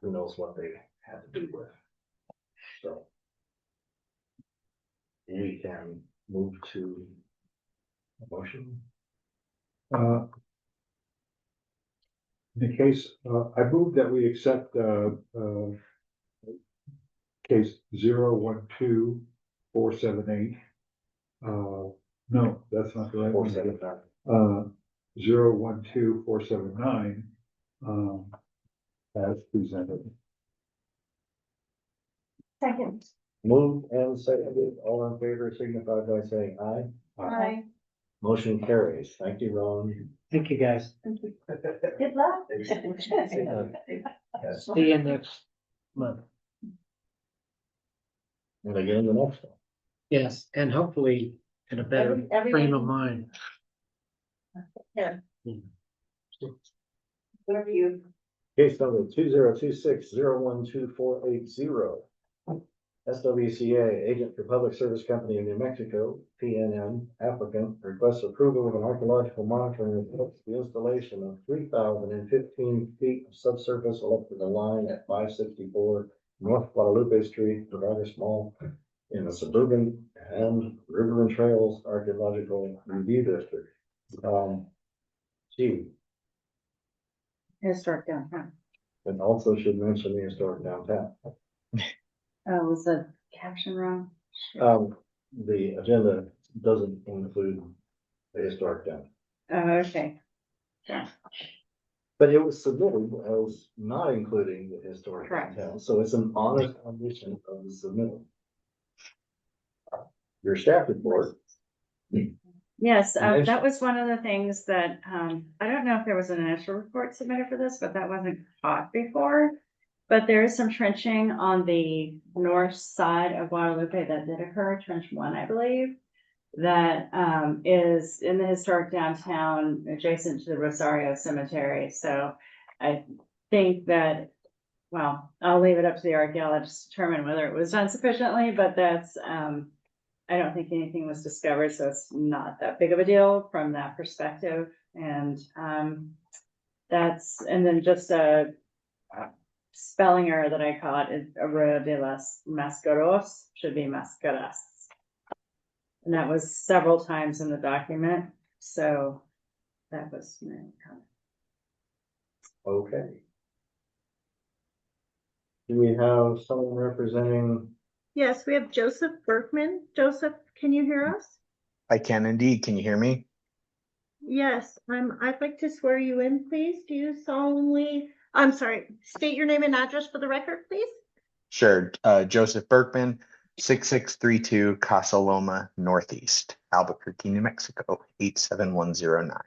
who knows what they had to do with. So we can move to a motion. In the case, I move that we accept, case 012-478. No, that's not the right one. 479. 012-479, as presented. Second. Moved and seconded, all in favor signify by saying aye. Aye. Motion carries. Thank you, Ron. Thank you, guys. Good luck. See you next month. And again, the next one. Yes, and hopefully in a better frame of mind. Whatever you. Case number 2026-012480. SWCA, Agent for Public Service Company of New Mexico, PNM, applicant requests approval of an archaeological monitoring report for the installation of 3,015 feet of subsurface electrical line at 564 North Guadalupe Street, Nevada Small, in the suburban and River and Trails Archaeological Review District. Gee, Historic downtown. and also should mention the historic downtown. Oh, was the caption wrong? The agenda doesn't include the historic downtown. Oh, okay. Yeah. But it was submitted as not including the historic Correct. downtown, so it's an honest condition of the submittal. Your staff report. Yes, Nice. that was one of the things that, I don't know if there was an initial report submitted for this, but that wasn't caught before. But there is some trenching on the north side of Guadalupe that did occur, trench 1, I believe. That is in the historic downtown adjacent to the Rosario Cemetery. So I think that, well, I'll leave it up to the archaeologists to determine whether it was done sufficiently, but that's, I don't think anything was discovered, so it's not that big of a deal from that perspective. And and then just a spelling error that I caught is Arroyo de las Mascaros, should be Mascaras. And that was several times in the document, so that was my comment. Okay. Do we have someone representing? Yes, we have Joseph Berkman. Joseph, can you hear us? I can indeed. Can you hear me? Yes, I'd like to swear you in, please. Do you solemnly, I'm sorry, state your name and address for the record, please? Sure. Joseph Berkman, 6632 Casa Loma Northeast, Albuquerque, New Mexico, 87109.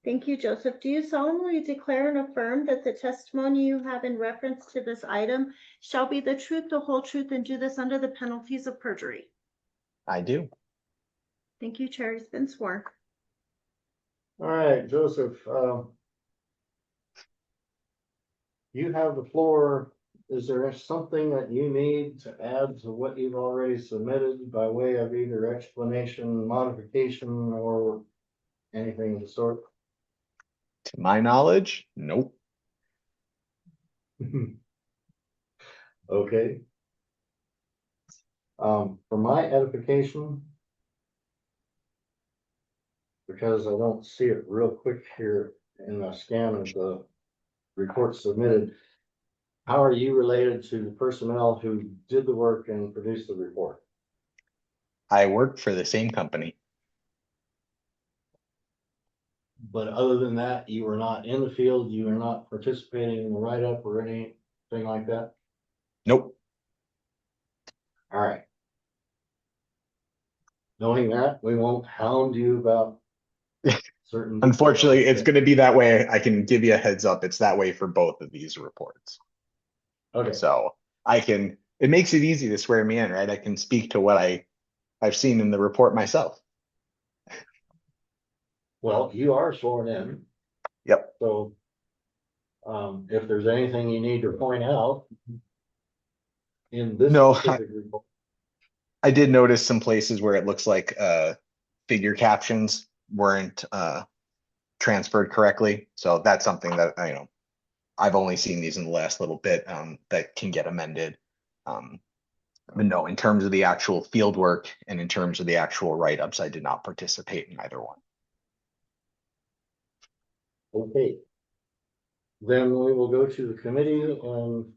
Thank you, Joseph. Do you solemnly declare and affirm that the testimony you have in reference to this item shall be the truth, the whole truth, and do this under the penalties of perjury? I do. Thank you, Chair. He's been sworn. All right, Joseph, you have the floor. Is there something that you need to add to what you've already submitted by way of either explanation, modification, or anything of the sort? To my knowledge, nope. Okay. For my edification, because I don't see it real quick here in the scan of the report submitted, how are you related to the personnel who did the work and produced the report? I work for the same company. But other than that, you were not in the field, you were not participating in the write-up or anything like that? Nope. All right. Knowing that, we won't hound you about certain. Unfortunately, it's going to be that way. I can give you a heads up. It's that way for both of these reports. Okay. So it makes it easy to swear me in, right? I can speak to what I've seen in the report myself. Well, you are sworn in. Yep. So, if there's anything you need to point out in this No, specific report. I did notice some places where it looks like figure captions weren't transferred correctly. So that's something that I've only seen these in the last little bit that can get amended. But no, in terms of the actual field work and in terms of the actual write-ups, I did not participate in either one. Okay. Then we will go to the committee and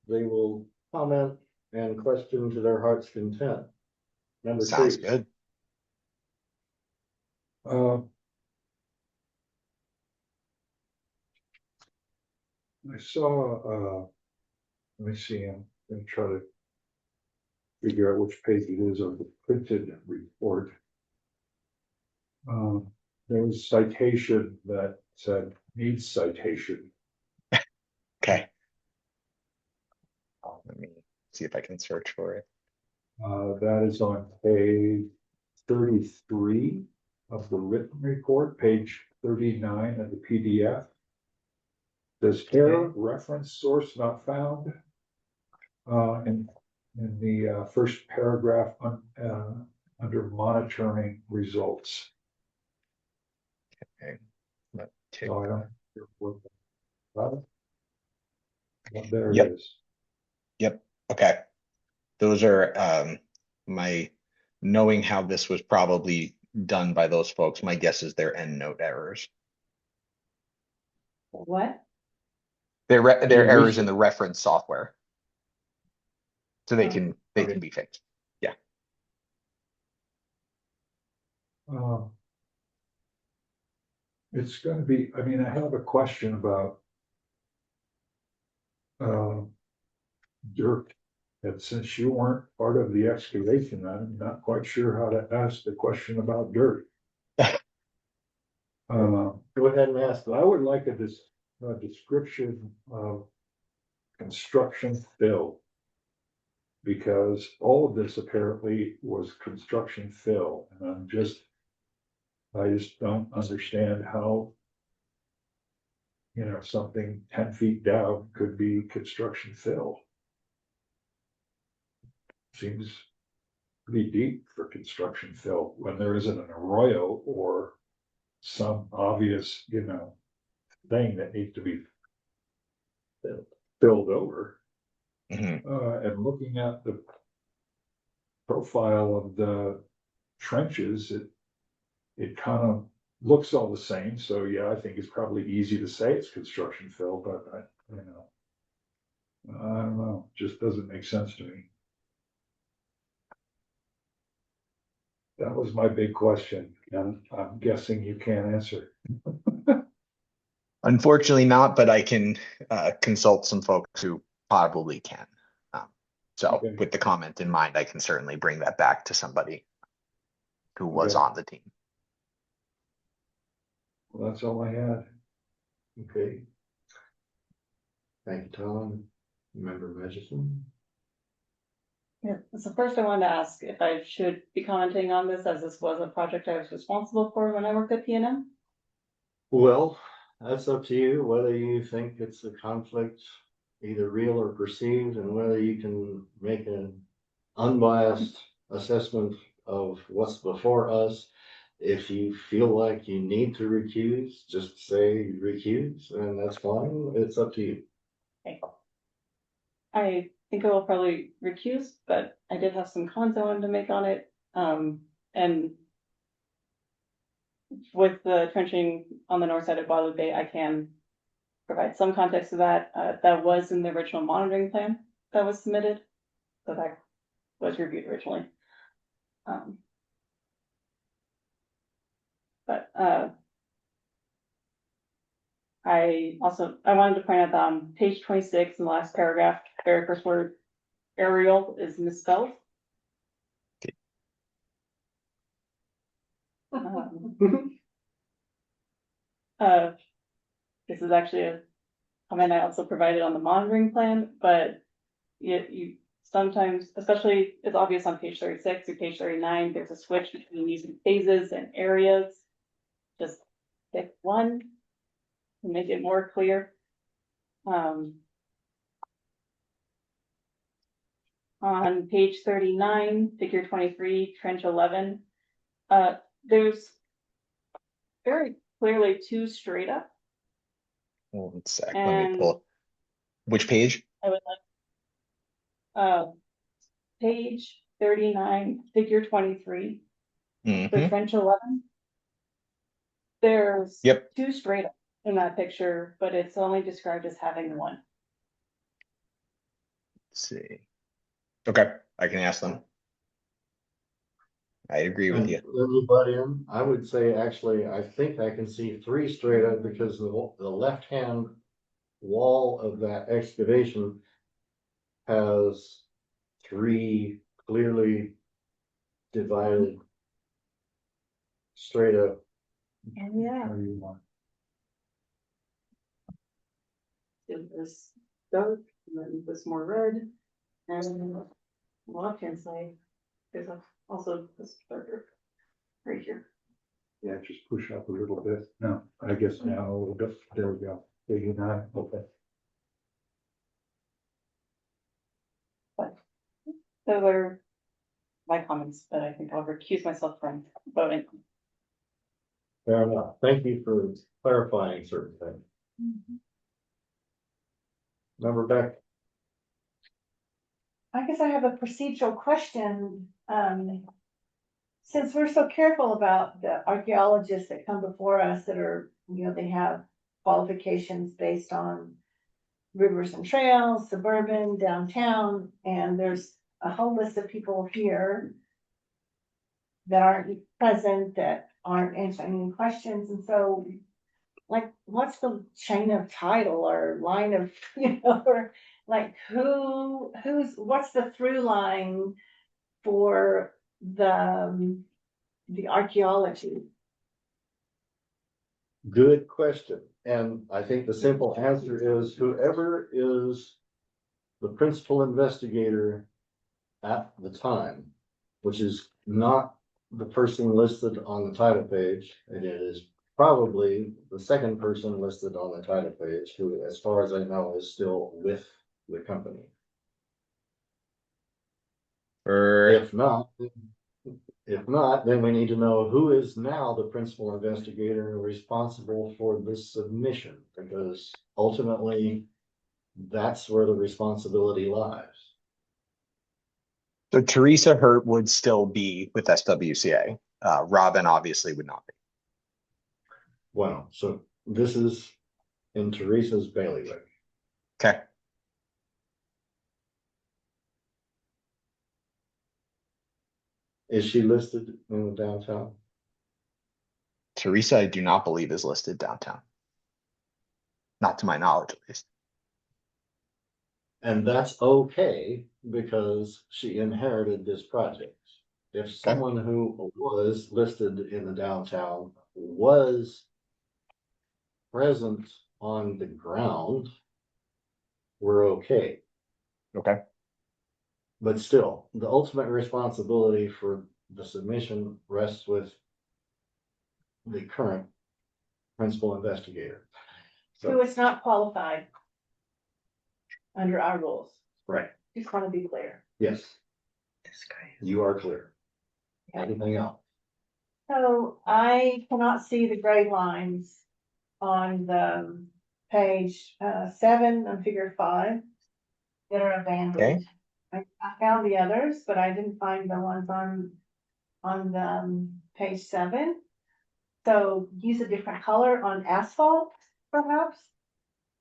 they will comment and question to their heart's content. Number Sounds two. good. I saw, let me see, I'm gonna try to figure out which page it is of the printed report. There was citation that said needs citation. Okay. Let me see if I can search for it. That is on page 33 of the written report, page 39 of the PDF. Does error reference source not found? In the first paragraph under monitoring results. Okay. Let's take So I that. don't. There Yep. it is. Yep. Okay. Those are my knowing how this was probably done by those folks. My guess is they're endnote errors. What? They're errors in the reference software. So they Oh, can be fixed. Yeah. It's going to be, I mean, I have a question about dirt. And since you weren't part of the excavation, I'm not quite sure how to ask the question about dirt. Go ahead and ask. I would like a description of construction fill. Because all of this apparently was construction fill, and I just don't understand how, something 10 feet down could be construction fill. Seems pretty deep for construction fill when there isn't an arroyo or some obvious, thing that needs to be filled over. Mhm. And looking at the profile of the trenches, it kind of looks all the same. So yeah, I think it's probably easy to say it's construction fill, but I don't know, just doesn't make sense to me. That was my big question, and I'm guessing you can't answer. Unfortunately not, but I can consult some folks who probably can. So Okay. with the comment in mind, I can certainly bring that back to somebody who was Okay. on the team. Well, that's all I had. Okay. Thank you, Tom. Member Magician. Yeah, so first I wanted to ask if I should be commenting on this, as this was a project I was responsible for when I worked at PNM. Well, that's up to you, whether you think it's a conflict, either real or perceived, and whether you can make an unbiased assessment of what's before us. If you feel like you need to recuse, just say recuse, and that's fine. It's up to you. Okay. I think I will probably recuse, but I did have some comments I wanted to make on it. And with the trenching on the north side of Guadalupe, I can provide some context to that. That was in the original monitoring plan that was submitted. So that was reviewed originally. But I wanted to point out that on page 26 in the last paragraph, very first word, aerial is misspelled. This is actually a comment I also provided on the monitoring plan, but you sometimes, especially it's obvious on page 36 or page 39, there's a switch between using phases and areas. Just pick one to make it more clear. On page 39, figure 23, trench 11, there's very clearly two straight up. One sec, let me And pull. Which page? I would like, page 39, figure 23, for Mhm. trench 11. There's Yep. two straight up in that picture, but it's only described as having one. Let's see. Okay, I can ask them. I agree with you. Let me butt in. I would say, actually, I think I can see three straight up because the left hand wall of that excavation has 3 clearly divided straight up. Yeah. How do you want? It was dark, and then this more red, and left hand side, there's also this darker right here. Yeah, just push up a little bit. No, I guess now a little bit. There we go. 89, okay. Those are my comments, but I think I'll recuse myself from voting. Fair enough. Thank you for clarifying certain things. Member Beck, I guess I have a procedural question. Since we're so careful about the archaeologists that come before us that are, they have qualifications based on rivers and trails, suburban, downtown, and there's a whole list of people here that aren't present, that aren't answering any questions. And so, like, what's the chain of title or line of, or like what's the through line for the archaeology? good question. And I think the simple answer is whoever is the principal investigator at the time, which is not the person listed on the title page. It is probably the second person listed on the title page, who, as far as I know, is still with the company. If not, then we need to know who is now the principal investigator responsible for this submission, because ultimately that's where the responsibility lies. So Teresa Hurt would still be with SWCA. Robin obviously would not be. Well, so this is in Teresa's bailiwick. Okay. Is she listed in the downtown? Teresa, I do not believe is listed downtown. Not to my knowledge, at least. And that's okay, because she inherited this project. If someone who was listed in the downtown was present on the ground, we're okay. Okay. But still, the ultimate responsibility for the submission rests with the current principal investigator. Who is not qualified under our rules. Right. Just want to be clear. Yes, This guy. you are clear. Anything else? So I cannot see the gray lines on the page 7 on figure 5 that are abandoned. Okay. I found the others, but I didn't find the ones on the page 7. So use a different color on asphalt, perhaps,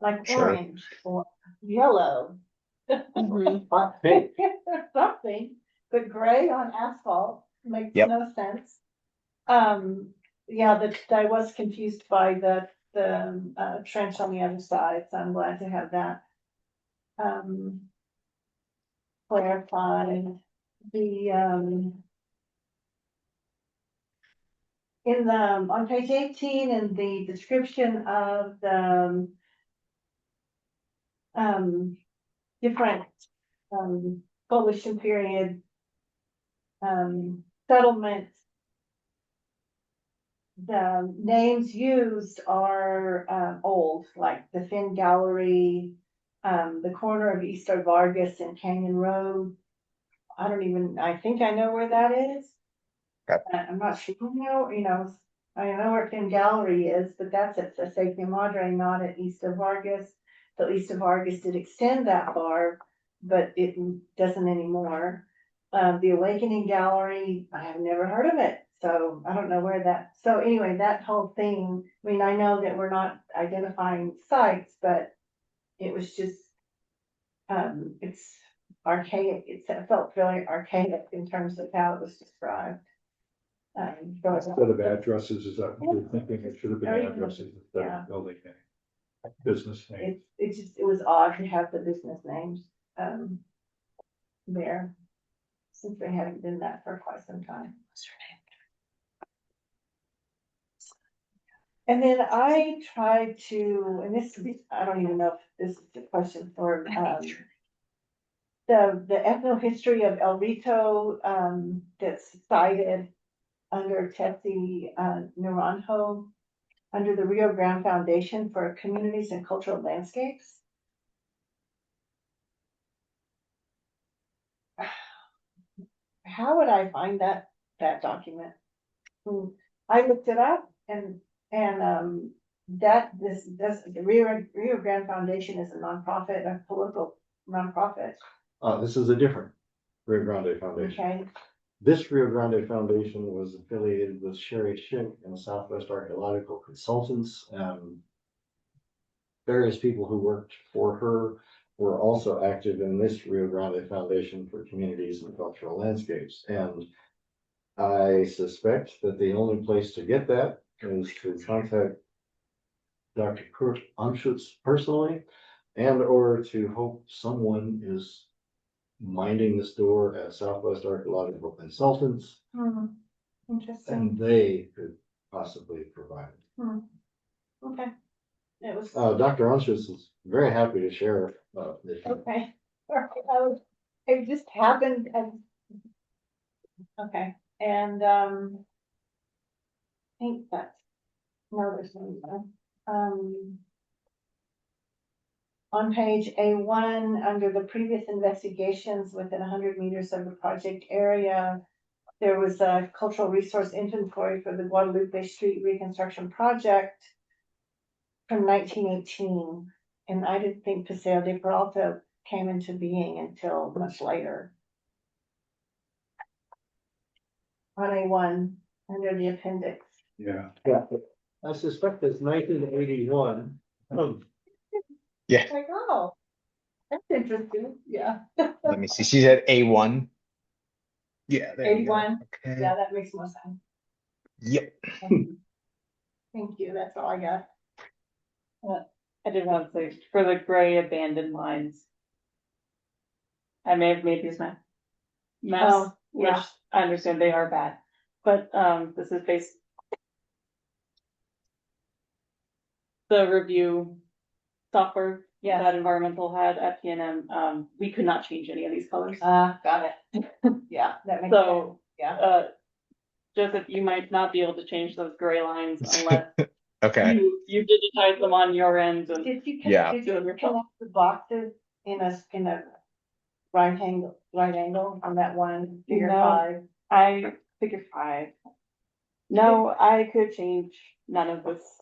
like Sure. orange or yellow. Hot pink. Something, but gray on asphalt makes Yep. no sense. Yeah, that I was confused by the trench on the other side, so I'm glad to have that clarified. The in the on page 18 in the description of the different coalition period settlements, the names used are old, like the Finn Gallery, the corner of Easter Vargas and Canyon Road. I think I know where that is. Okay. I'm not sure, I know where Finn Gallery is, but that's at Safety Madre, not at Easter Vargas. So Easter Vargas did extend that far, but it doesn't anymore. The Awakening Gallery, I have never heard of it, so I don't know where that, so anyway, that whole thing, I mean, I know that we're not identifying sites, but it was just, it's archaic, it felt very archaic in terms of how it was described. Instead of addresses, is that what you're thinking? It should have been Or even- addresses instead yeah. of building name. business name. it was odd to have the business names, there. Since they haven't done that for quite some time. And then I tried to, and this, I don't even know if this is the question for, the ethnohistory of El Rito, that's cited under Tessie, Naranjo, under the Rio Grande Foundation for Communities and Cultural Landscapes. How would I find that document? I looked it up and the Rio Grande Foundation is a nonprofit, a political nonprofit. This is a different Rio Grande Foundation. Okay, This Rio Grande Foundation was affiliated with Sherry Schick and Southwest Archeological Consultants. Various people who worked for her were also active in this Rio Grande Foundation for Communities and Cultural Landscapes. And I suspect that the only place to get that is to contact Dr. Kurt Anschutz personally, and or to hope someone is minding this door at Southwest Archeological Consultants, interesting, and they could possibly provide it. okay. It was, Dr. Anschutz is very happy to share this. okay, it just happened, okay, and, I think that's, no, there's no more. On page A1, under the previous investigations within 100 meters of the project area, there was a cultural resource inventory for the Guadalupe Street reconstruction project from 1918, and I didn't think Paseo de Peralta came into being until much later. On A1, under the appendix. Yeah. Yeah, I suspect it's 1981. Yeah, Like, oh, that's interesting, yeah. let me see. She said A1. Yeah, there you go. 81, Okay. yeah, that makes more sense. Yep. Thank you, that's all I got. I did want to say, for the gray abandoned lines. I may have made these mess, Oh, which yeah. I understand they are bad, but, this is based. The review software Yeah. that environmental had at PNM, we could not change any of these colors. Got it. Yeah, that makes sense, So, yeah. Joseph, you might not be able to change those gray lines unless Okay. you digitize them on your end and. Did you, Yeah. did you connect the boxes in a right angle on that one, figure No. 5? I figured 5. No, I could change none of this.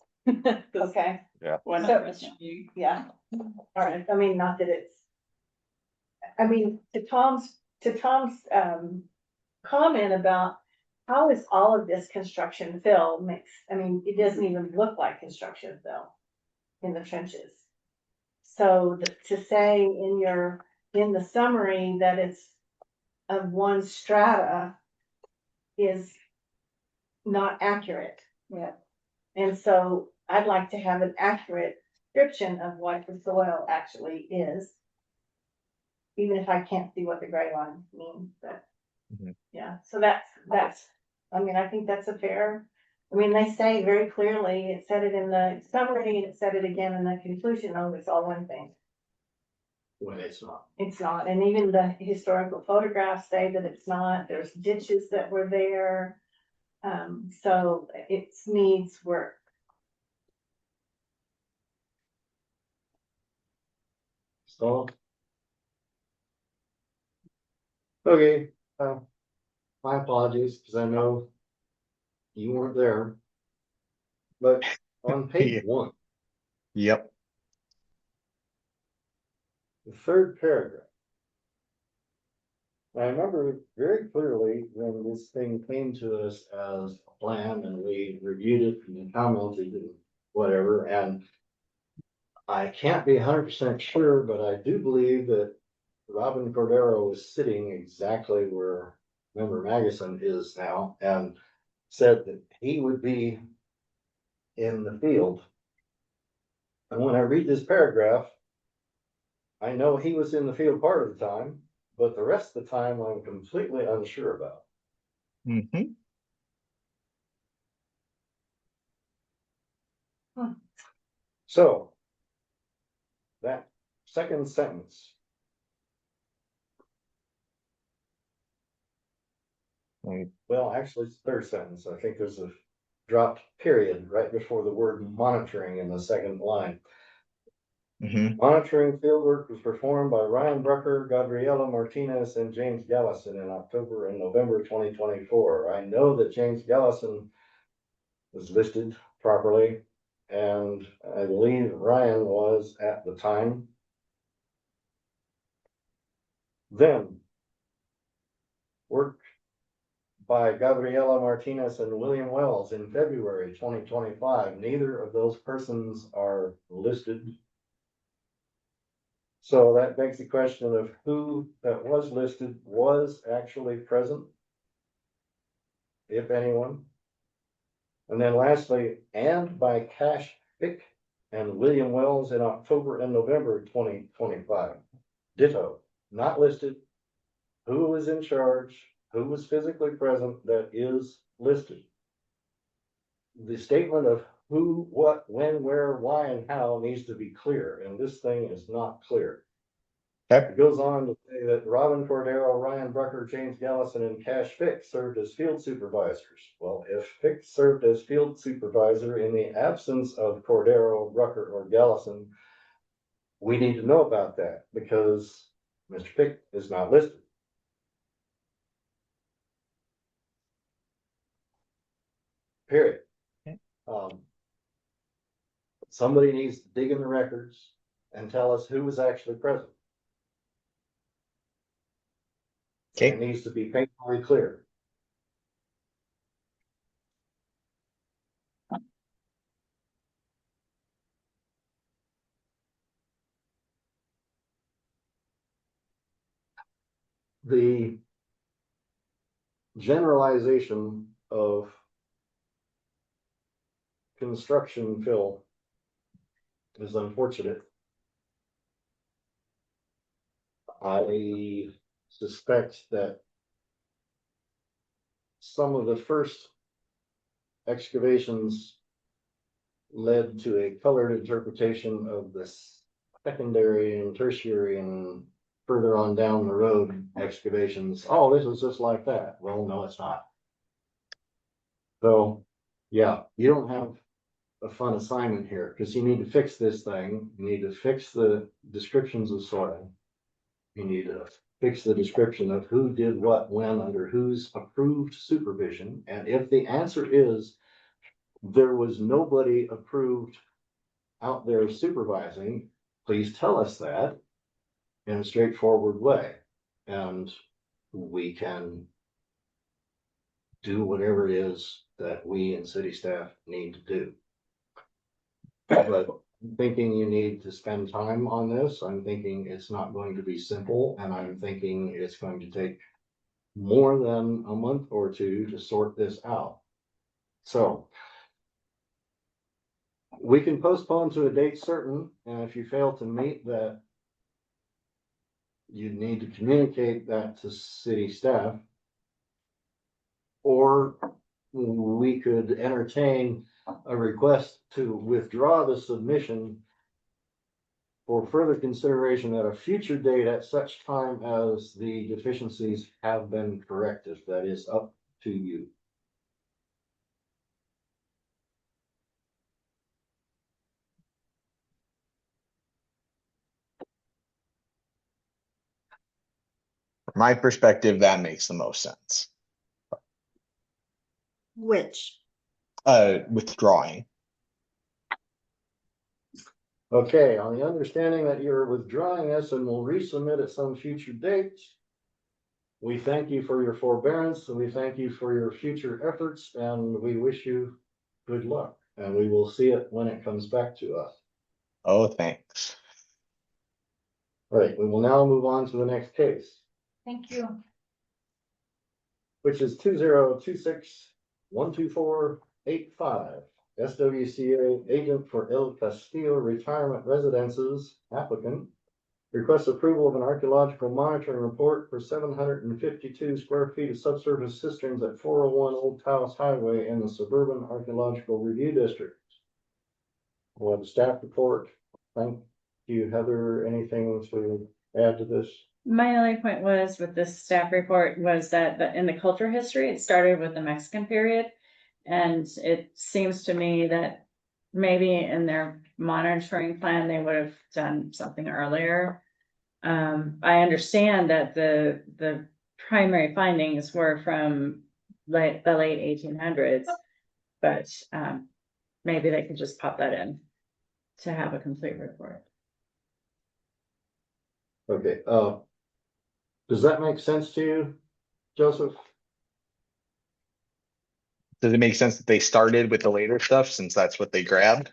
Okay, One. So- yeah, all right, I mean, not that it's. I mean, to Tom's comment about how is all of this construction fill mixed, I mean, it doesn't even look like construction fill in the trenches. So to say in the summary that it's of one strata is not accurate. Yeah. And so I'd like to have an accurate description of what the soil actually is. Even if I can't see what the gray line means, but. Mhm. Yeah, so that's, I mean, I think that's a fair, I mean, they say very clearly, it said it in the summary, and it said it again in the conclusion, oh, it's all one thing. When it's not. It's not, and even the historical photographs say that it's not, there's ditches that were there. So it needs work. So. Okay, my apologies, because I know you weren't there. But on page 1, Yep. the third paragraph. I remember very clearly when this thing came to us as a plan and we reviewed it and commented and whatever, and I can't be 100% sure, but I do believe that Robin Cordero was sitting exactly where Member Magnuson is now, and said that he would be in the field And when I read this paragraph, I know he was in the field part of the time, but the rest of the time I'm completely unsure about. Mhm. So that second sentence, Right. well, actually, it's the third sentence. I think there's a dropped period right before the word monitoring in the second line. Mhm. Monitoring fieldwork was performed by Ryan Brucker, Gabriela Martinez, and James Gallison in October and November 2024. I know that James Gallison was listed properly, and I believe Ryan was at the time. Then, work by Gabriela Martinez and William Wells in February 2025. Neither of those persons are listed. So that begs the question of who that was listed was actually present, if anyone. And then lastly, and by Cash Fick and William Wells in October and November 2025. Ditto, not listed. Who was in charge, who was physically present, that is listed. The statement of who, what, when, where, why, and how needs to be clear, and this thing is not clear. Okay. It goes on to say that Robin Cordero, Ryan Brucker, James Gallison, and Cash Fick served as field supervisors. Well, if Fick served as field supervisor in the absence of Cordero, Brucker, or Gallison, we need to know about that because Mr. Fick is not listed. Period. Okay. Somebody needs to dig in the records and tell us who was actually present. Okay. It needs to be painfully clear. The generalization of construction fill is unfortunate. I suspect that some of the first excavations led to a colored interpretation of this secondary and tertiary and further on down the road excavations. Oh, this is just like that. Well, no, it's not. So, yeah, you don't have a fun assignment here because you need to fix this thing. You need to fix the descriptions of soil. You need to fix the description of who did what, when, under whose approved supervision. And if the answer is there was nobody approved out there supervising, please tell us that in a straightforward way. And we can do whatever it is that we and city staff need to do. But I'm thinking you need to spend time on this. I'm thinking it's not going to be simple, and I'm thinking it's going to take more than a month or two to sort this out. So we can postpone to a date certain, and if you fail to meet that, you need to communicate that to city staff. Or we could entertain a request to withdraw the submission for further consideration at a future date at such time as the deficiencies have been corrected. That is up to you. From my perspective, that makes the most sense. Which, Withdrawing. Okay, on the understanding that you're withdrawing this and will resubmit at some future date, we thank you for your forbearance and we thank you for your future efforts and we wish you good luck. And we will see it when it comes back to us. Oh, thanks. All right, we will now move on to the next case, Thank you. which is 2026-12485. SWCA agent for El Castillo Retirement Residences applicant requests approval of an archaeological monitoring report for 752 square feet of subsurface cisterns at 401 Old Taos Highway in the Suburban Archaeological Review District. We'll have a staff report. Thank you, Heather. Anything to add to this? My only point was with this staff report was that in the cultural history, it started with the Mexican period. And it seems to me that maybe in their monitoring plan, they would have done something earlier. I understand that the primary findings were from the late 1800s, but maybe they could just pop that in to have a complete report. Okay, does that make sense to you, Joseph? Does it make sense that they started with the later stuff since that's what they grabbed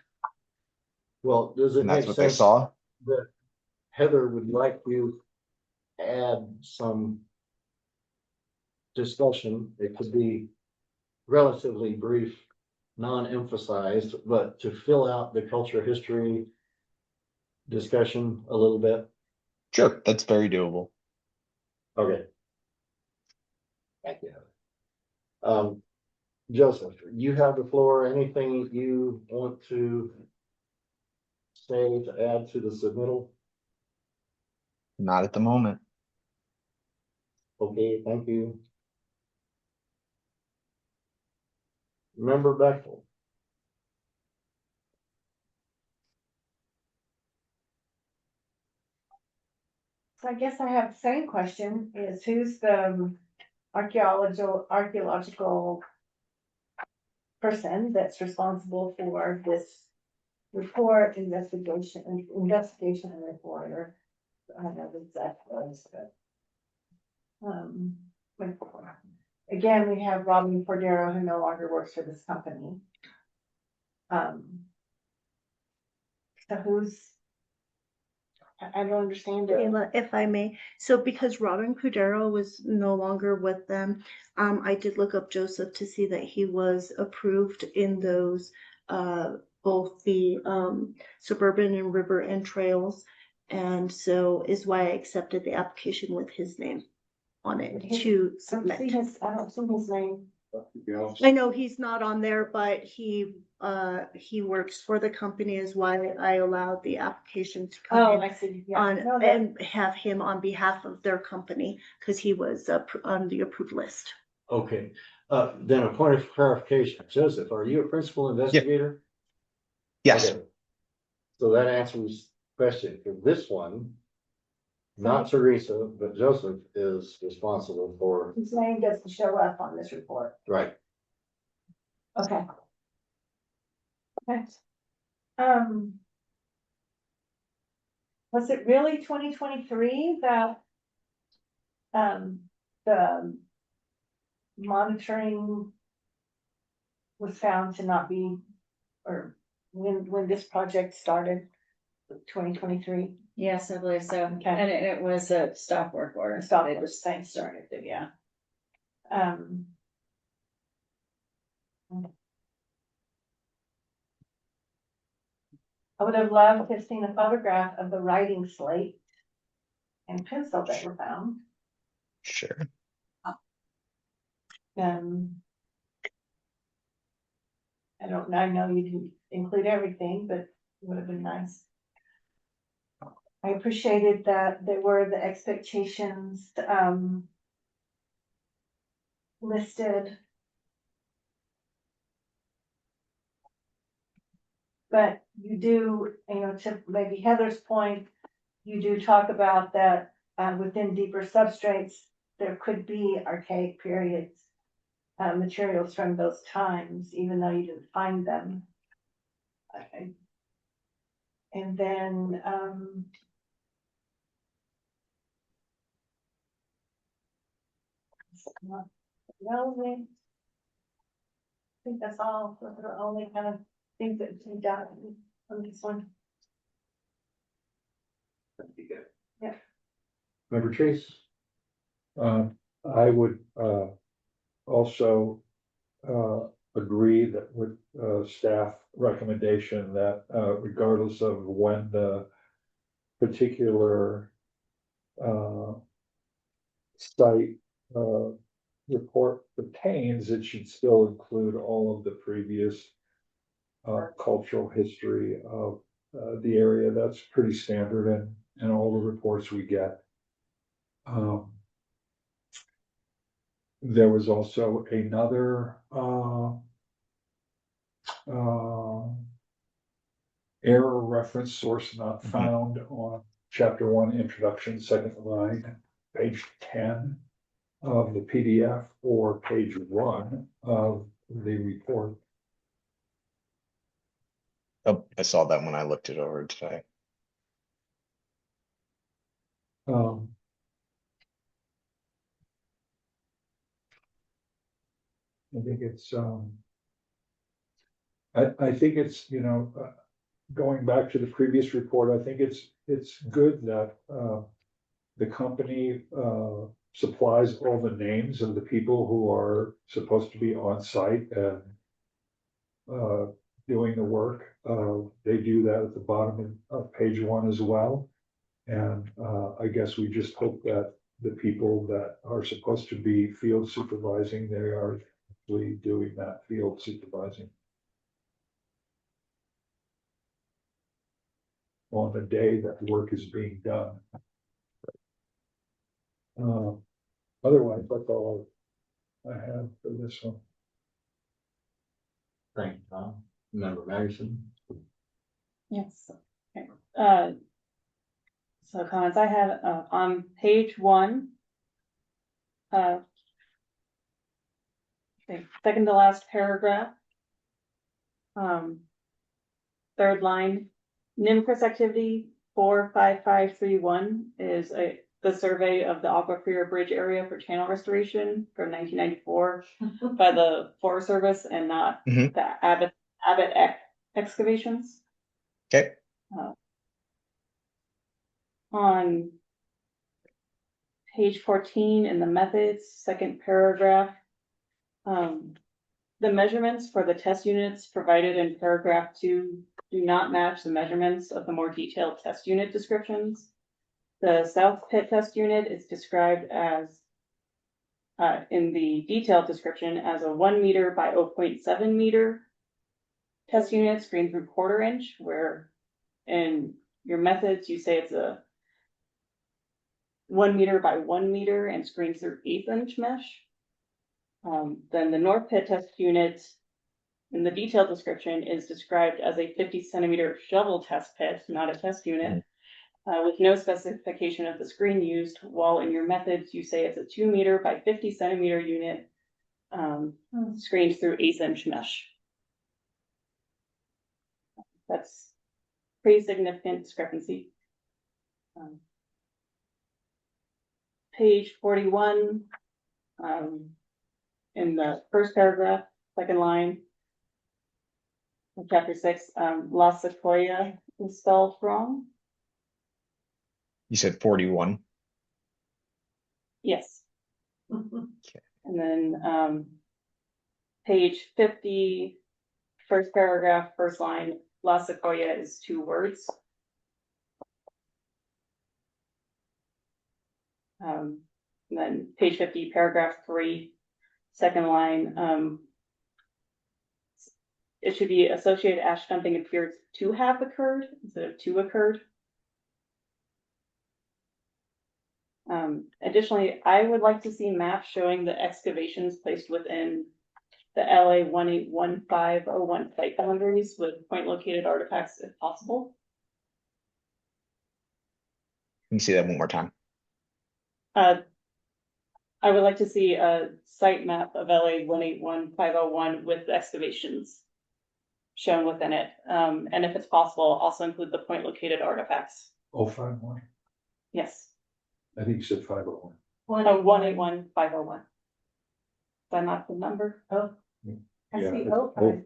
Well, does it and that's make what they sense saw? that Heather would like you to add some discussion? It could be relatively brief, non-emphasized, but to fill out the culture history discussion a little bit. Sure, that's very doable. Okay. Thank you. Joseph, you have the floor. Anything you want to say to add to the submittal? Not at the moment. Okay, thank you. Member Bechtel. So I guess I have the same question, is who's the archaeological person that's responsible for this report, investigation and report, or I don't know the exact words, but. Like, again, we have Robin Cordero, who no longer works for this company. So who's, I don't understand it. Kayla, if I may, so because Robin Cudero was no longer with them, I did look up Joseph to see that he was approved in those, both the, suburban and river and trails. And so is why I accepted the application with his name on it to submit. I don't see his name. I know he's not on there, but he works for the company, is why I allowed the application to come Oh, in I see, yeah. on, No, that- and have him on behalf of their company, because he was on the approved list. Okay, then a point of clarification. Joseph, are you a principal investigator? Yes, Okay. So that answers the question. For this one, not Teresa, but Joseph is responsible for, His name doesn't show up on this report. right. Okay. Okay. Was it really 2023 that the monitoring was found to not be, or when this project started, 2023? Yes, I believe so. Okay. And it was a stop work order. Stop They work. just started it, yeah. I would have loved to have seen a photograph of the writing slate and pencil that were found. sure. I don't know, I know you didn't include everything, but it would have been nice. I appreciated that there were the expectations, listed. But you do, to maybe Heather's point, you do talk about that, within deeper substrates, there could be archaic periods, materials from those times, even though you didn't find them. And then, it's not relevant. I think that's all, those are the only kind of things that we got on this one. Yeah. Member Chase? I would, also, agree that with, staff recommendation that, regardless of when the particular, site, report pertains, it should still include all of the previous, cultural history of, the area. That's pretty standard in all the reports we get. There was also another, error reference source not found on chapter 1, introduction, second line, page 10 of the PDF, or page 1 of the report. Oh, I saw that when I looked it over today. Um, I think it's, I think it's, going back to the previous report, I think it's good that, the company, supplies all the names of the people who are supposed to be on site and, doing the work. They do that at the bottom of page 1 as well. And, I guess we just hope that the people that are supposed to be field supervising, they are actually doing that field supervising on the day that work is being done. Otherwise, that's all I have for this one. Thank you, Tom. Member Magnuson. Yes. Okay. So comments I have, on page 1. Okay, second to last paragraph. Third line, NIMCRIS activity 45531 is the survey of the Aquifer Bridge area for channel restoration from 1994 by the Forest Service and not Mhm. the Abbott excavations. Okay. On page 14 in the methods, second paragraph, the measurements for the test units provided in paragraph 2 do not match the measurements of the more detailed test unit descriptions. The South Pit test unit is described as, in the detailed description, as a 1 meter by 0.7 meter test unit screened through 1/4 inch, where in your methods you say it's a 1 meter by 1 meter and screens through 1/8 inch mesh. Then the North Pit test unit in the detailed description is described as a 50 centimeter shovel test pit, not a test unit, with no specification of the screen used, while in your methods you say it's a 2 meter by 50 centimeter unit, screened through 1/8 inch mesh. That's pretty significant discrepancy. Page 41, in the first paragraph, second line, of chapter 6, La Sequoia is spelled wrong. You said 41. Yes. And then, page 50, first paragraph, first line, La Sequoia is 2 words. And then page 50, paragraph 3, second line, it should be associated ash dumping appears to have occurred instead of to occurred. Additionally, I would like to see maps showing the excavations placed within the LA 181501 site boundaries with point located artifacts if possible. Can you say that one more time? I would like to see a site map of LA 181501 with excavations shown within it. And if it's possible, also include the point located artifacts. 051. Yes. I think you said 501. 181501. Is that not the number? Oh. I Yeah, see.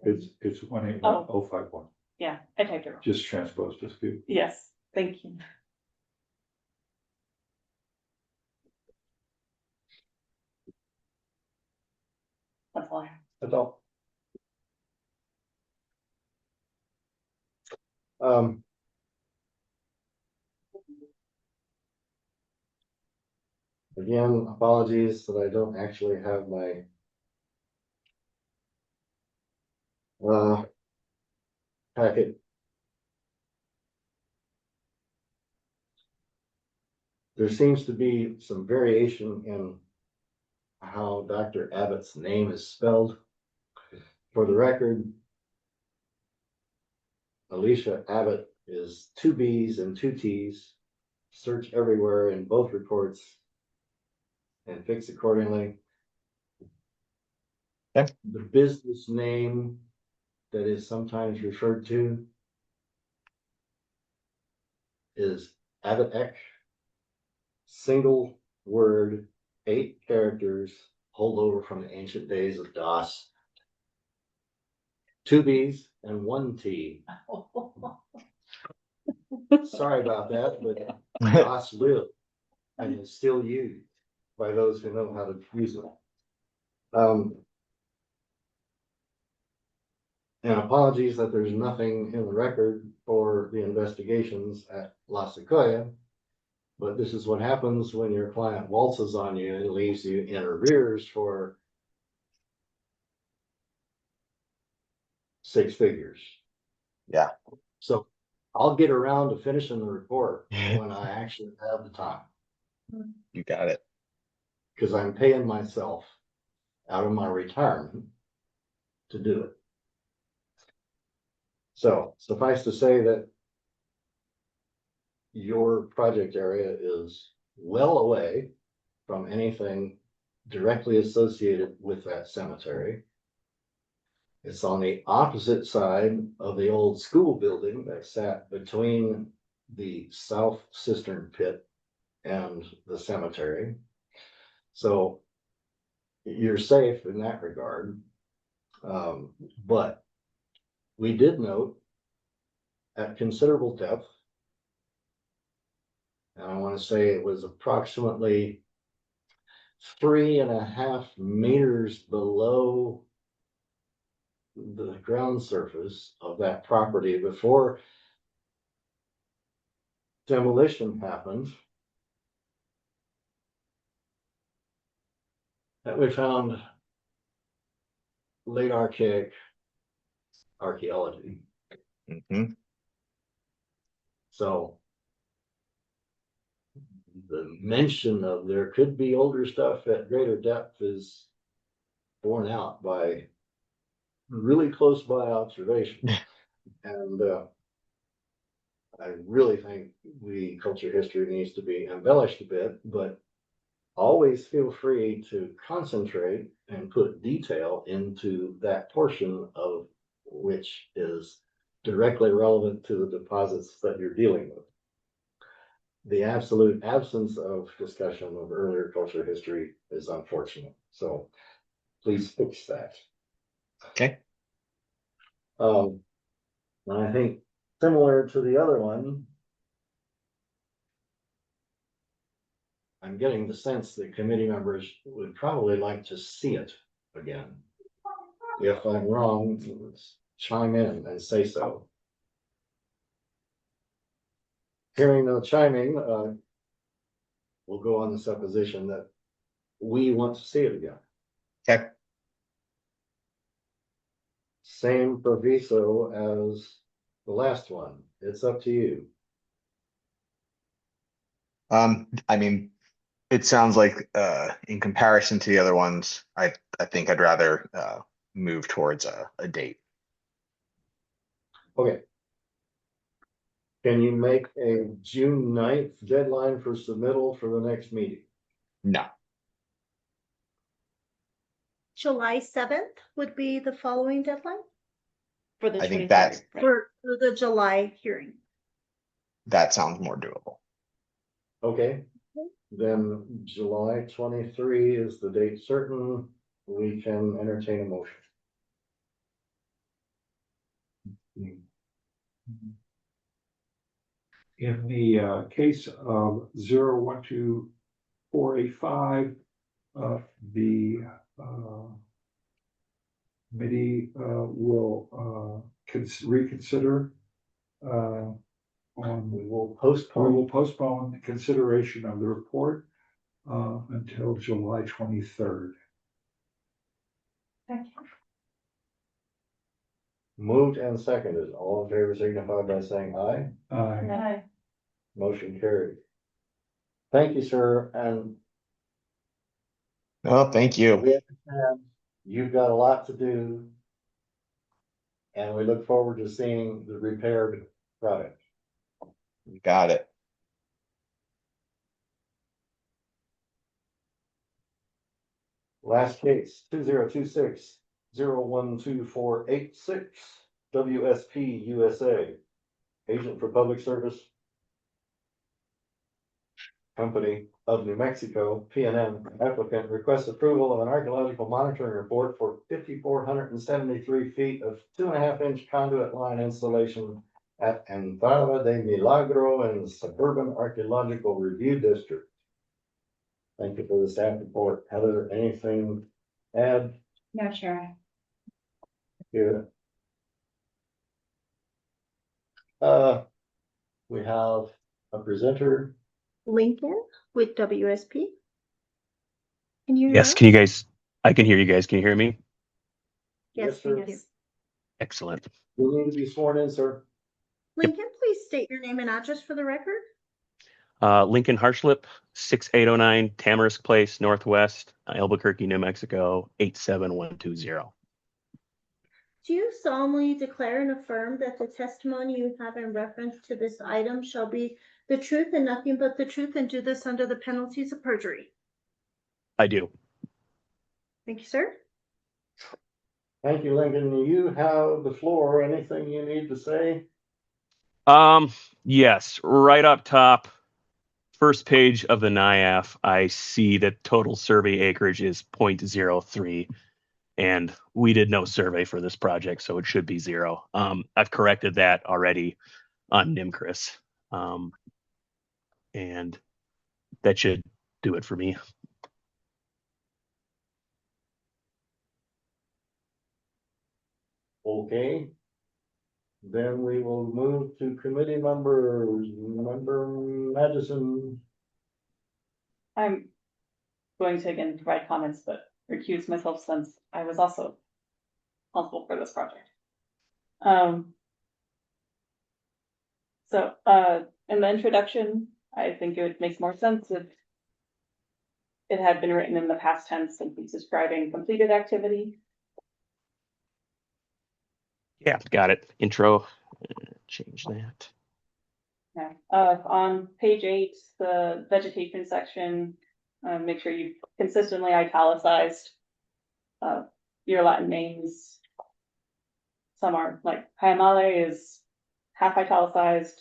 it's 181051. Yeah, I typed it wrong. Just transposed a few. Yes, thank you. That's all I have. That's all. Um. Again, apologies that I don't actually have my packet. There seems to be some variation in how Dr. Abbott's name is spelled. For the record, Alicia Abbott is 2 B's and 2 T's. Search everywhere in both reports and fix accordingly. Okay. The business name that is sometimes referred to is Abbott, single word, 8 characters, holdover from the ancient days of DOS. 2 B's and 1 T. Sorry about that, but DOS lived and is still used by those who know how to use it. And apologies that there's nothing in the record for the investigations at La Sequoia, but this is what happens when your client waltzes on you and leaves you in arrears for 6 figures. Yeah. So I'll get around to finishing the report when I actually have the time, You got it. because I'm paying myself out of my retirement to do it. So suffice to say that your project area is well away from anything directly associated with that cemetery. It's on the opposite side of the old school building that sat between the south cistern pit and the cemetery. So you're safe in that regard. But we did note at considerable depth, and I want to say it was approximately 3.5 meters below the ground surface of that property before demolition happened, that we found late archaic archaeology. Mhm. So the mention of there could be older stuff at greater depth is borne out by really close by observation. And I really think the culture history needs to be embellished a bit, but always feel free to concentrate and put detail into that portion of which is directly relevant to the deposits that you're dealing with. The absolute absence of discussion of earlier culture history is unfortunate. So please fix that. Okay. And I think similar to the other one, I'm getting the sense that committee members would probably like to see it again. If I'm wrong, let's chime in and say so. Hearing no chiming, we'll go on the supposition that we want to see it again. Okay. Same proviso as the last one. It's up to you. I mean, it sounds like in comparison to the other ones, I think I'd rather move towards a date. Okay. Can you make a June 9th deadline for submittal for the next meeting? No. July 7th would be the following deadline For the I think 23rd, right? for the July hearing. that sounds more doable. Okay, then July 23 is the date certain. We can entertain a motion. In the case of 012485, the committee will reconsider On, We will we postpone. will postpone the consideration of the report until July 23rd. Moved and seconded. All in favor signify by saying aye. Aye. Motion carried. Thank you, sir, and Oh, thank you. we understand you've got a lot to do. And we look forward to seeing the repaired product. You got it. Last case, 2026-012486, WSP USA, Agent for Public Service Company of New Mexico, PNM, applicant requests approval of an archaeological monitoring report for 5,473 feet of 2.5-inch conduit line installation at Entrada de Milagro in the Suburban Archaeological Review District. Thank you for the staff report. Heather, anything to add? No, Chair. Good. We have a presenter. Lincoln with WSP. Can you hear Yes, us? can you guys, I can hear you guys. Can you hear me? Yes, sir. thank you. Excellent. You need to be sworn in, sir. Lincoln, please state your name and address for the record. Lincoln Harslip, 6809 Tamarisk Place, Northwest, Albuquerque, New Mexico, 87120. Do you solemnly declare and affirm that the testimony you have in reference to this item shall be the truth and nothing but the truth, and do this under the penalties of perjury? I do. Thank you, sir. Thank you, Lincoln. You have the floor. Anything you need to say? Yes, right up top, first page of the NIAF, I see that total survey acreage is 0.03. And we did no survey for this project, so it should be 0. I've corrected that already on NIMCRIS. And that should do it for me. Okay. Then we will move to committee members. Member Madison. I'm going to again provide comments, but recuse myself since I was also responsible for this project. So in the introduction, I think it would make more sense if it had been written in the past tense, simply describing completed activity. Yeah, got it. Intro. Change that. Yeah. On page 8, the vegetation section, make sure you consistently italicized your Latin names. Some are like Hyamale is half italicized,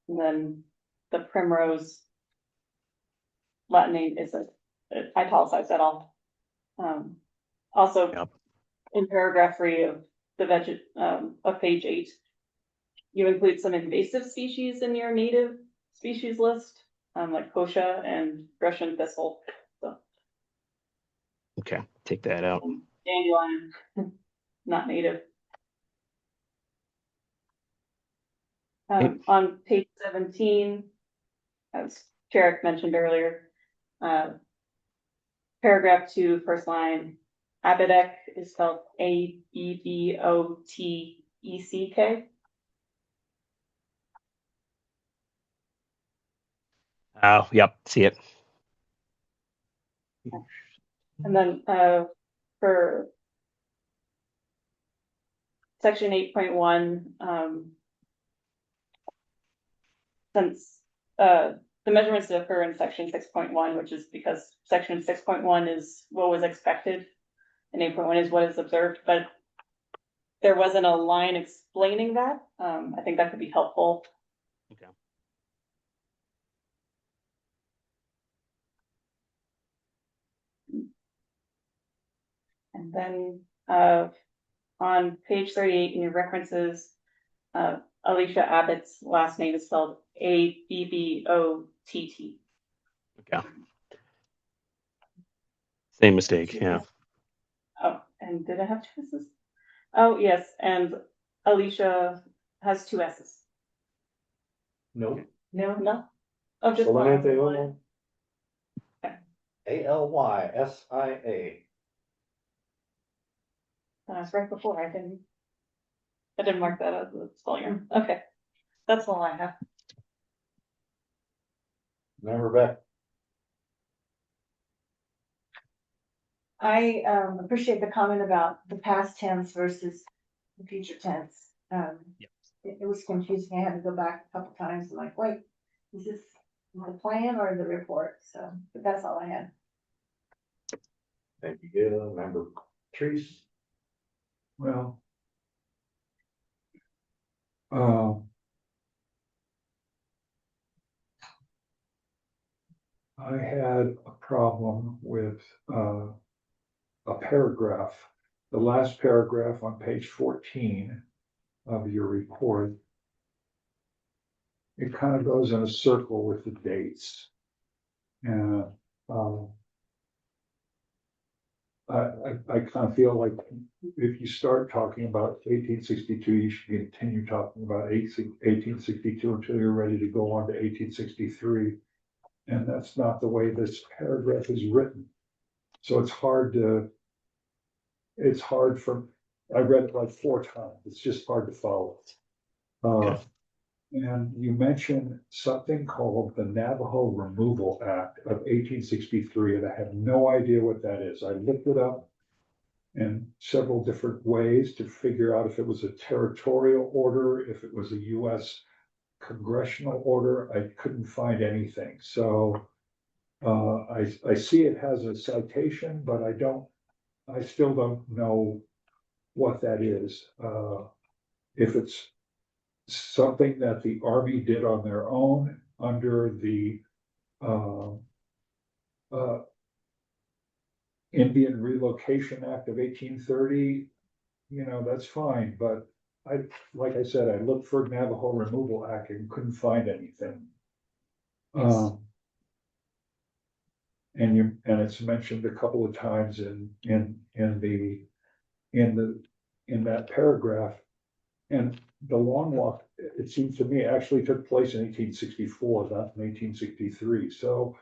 and then the primrose Latin name isn't italicized at all. Also, Yep. in paragraph 3 of the of page 8, you include some invasive species in your native species list, like kochia and Russian thistle. So, Okay, take that out. dandelion, not native. On page 17, as Jarek mentioned earlier, paragraph 2, first line, Abedeck is spelled Abboteck. Oh, yep, see it. And then for section 8.1, since the measurements differ in section 6.1, which is because section 6.1 is what was expected and 8.1 is what is observed, but there wasn't a line explaining that. I think that could be helpful. Okay. And then on page 38 in your references, Alicia Abbott's last name is spelled Abbott. Okay. Same mistake, yeah. Oh, and did I have choices? Oh, yes, and Alicia has two S's. Nope. No. Oh, just Solamente one. uno. Allysia. That's right before, I didn't mark that as the spelling error. Okay, that's all I have. Member Beck. I appreciate the comment about the past tense versus the future tense. It was confusing. I had to go back a couple times. I'm like, wait, is this the plan or the report? So, but that's all I had. Thank you, Gayla. Member Treese. Well. I had a problem with, a paragraph, the last paragraph on page 14 of your report. It kind of goes in a circle with the dates. And, I kind of feel like if you start talking about 1862, you should continue talking about 1862 until you're ready to go on to 1863. And that's not the way this paragraph is written. So it's hard for, I read it like 4 times. It's just hard to follow. And you mentioned something called the Navajo Removal Act of 1863, and I have no idea what that is. I looked it up in several different ways to figure out if it was a territorial order, if it was a US congressional order. I couldn't find anything. So I see it has a citation, but I still don't know what that is. If it's something that the Army did on their own under the Indian Relocation Act of 1830, that's fine. But like I said, I looked for Navajo Removal Act and couldn't find anything. And it's mentioned a couple of times in that paragraph. And the Long Walk, it seems to me, actually took place in 1864, not in 1863. So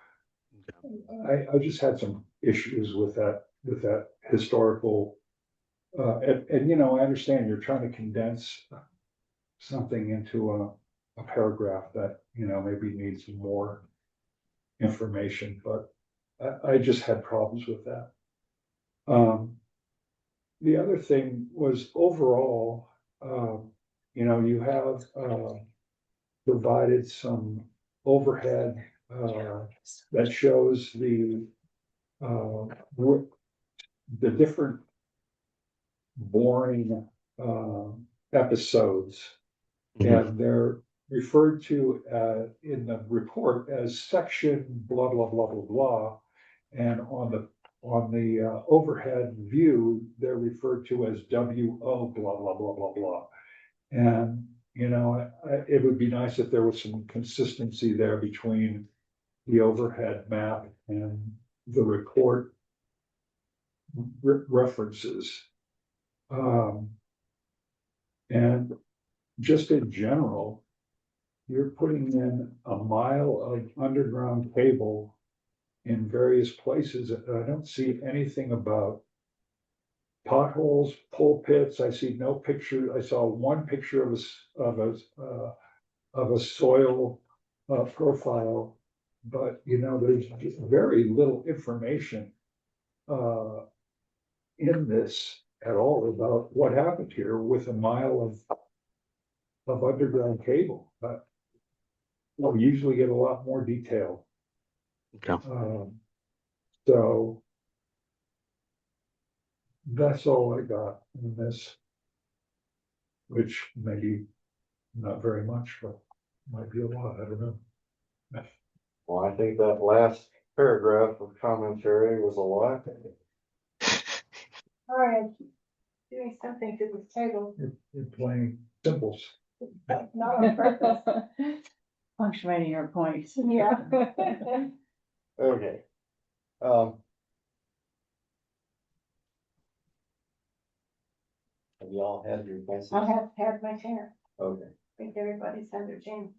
I just had some issues with that historical. And I understand you're trying to condense something into a paragraph that maybe needs more information, but I just had problems with that. The other thing was overall, you have provided some overhead that shows the different boring episodes, and they're referred to in the report as section blah blah blah blah blah, and on the overhead view they're referred to as WO blah blah blah blah blah. And it would be nice if there was some consistency there between the overhead map and the report references. And just in general, you're putting in a mile of underground cable in various places. I don't see anything about potholes, pole pits. I see no picture. I saw one picture of a soil profile, but there's very little information in this at all about what happened here with a mile of underground cable. We usually get a lot more detail. So that's all I got in this, which maybe not very much, but might be a lot. I don't know. Well, I think that last paragraph of commentary was a lot. All right, doing something to this table, You're playing symbols. not on purpose. Punctuating your points. Yeah. Okay. Have y'all had your message? I have had my share. Okay. I think everybody's under James.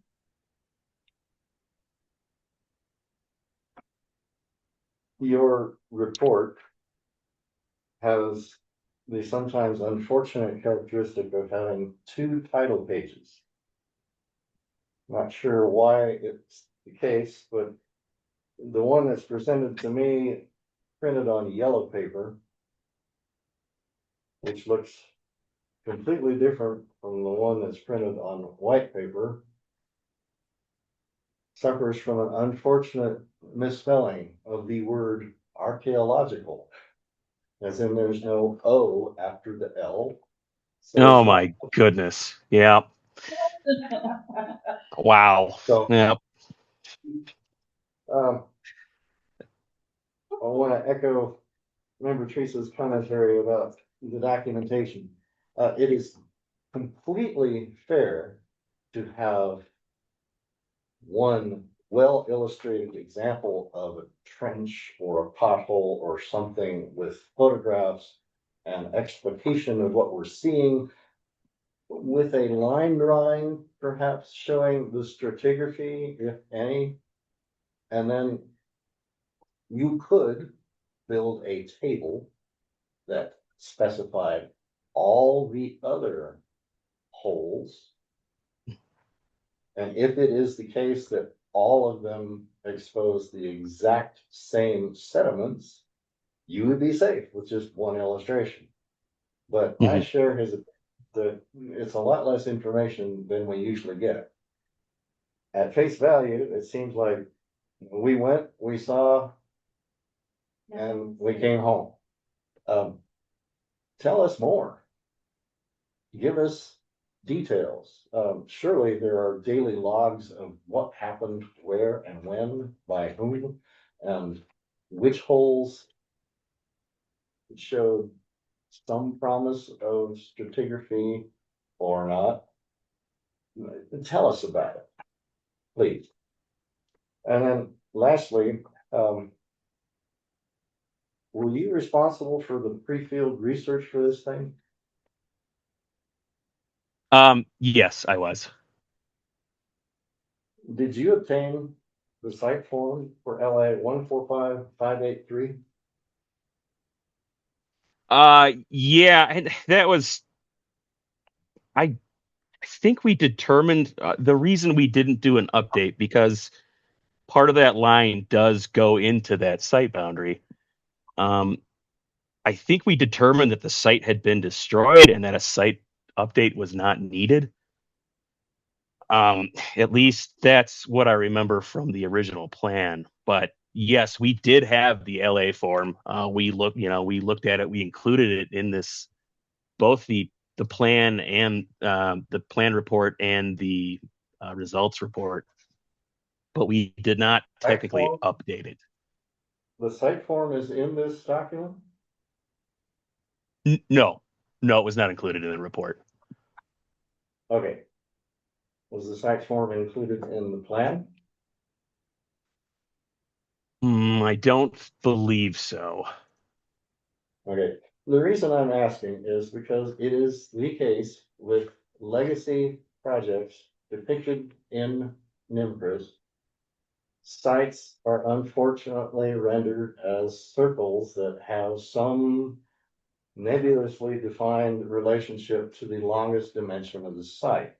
Your report has the sometimes unfortunate characteristic of having two title pages. Not sure why it's the case, but the one that's presented to me, printed on yellow paper, which looks completely different from the one that's printed on white paper, suffers from an unfortunate misspelling of the word archaeological, as in there's no O after the L. So Oh it's not. my goodness. Yeah. Wow. So, Yeah. I want to echo Member Teresa's commentary about the documentation. It is completely fair to have one well illustrated example of a trench or a pothole or something with photographs and explication of what we're seeing, with a line drawing perhaps showing the stratigraphy, if any. And then you could build a table that specified all the other holes. And if it is the case that all of them expose the exact same sediments, you would be safe with just one illustration. But I Mhm. share his, that it's a lot less information than we usually get. At face value, it seems like we went, we saw, and we came home. Tell us more. Give us details. Surely there are daily logs of what happened, where and when, by whom, and which holes showed some promise of stratigraphy or not. Tell us about it, please. And then lastly, were you responsible for the pre-field research for this thing? Yes, I was. Did you obtain the site form for LA 145583? Yeah, and that was, I think we determined the reason we didn't do an update because part of that line does go into that site boundary. Um, I think we determined that the site had been destroyed and that a site update was not needed. At least that's what I remember from the original plan. But yes, we did have the LA form. We looked at it. We included it in this, both the plan and the plan report and the results report. But we did not Site technically form? update it. The site form is in this document? No, no, it was not included in the report. Okay. Was the site form included in the plan? I don't believe so. Okay. The reason I'm asking is because it is the case with legacy projects depicted in NIMCRS. Sites are unfortunately rendered as circles that have some nebulously defined relationship to the longest dimension of the site.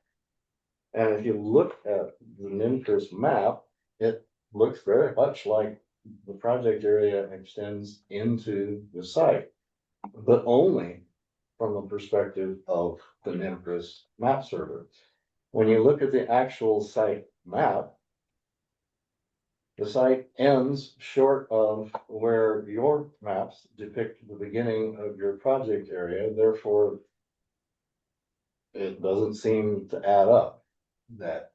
And if you look at the NIMCRS map, it looks very much like the project area extends into the site, but only from the perspective of the NIMCRS map server. When you look at the actual site map, the site ends short of where your maps depict the beginning of your project area. Therefore, it doesn't seem to add up that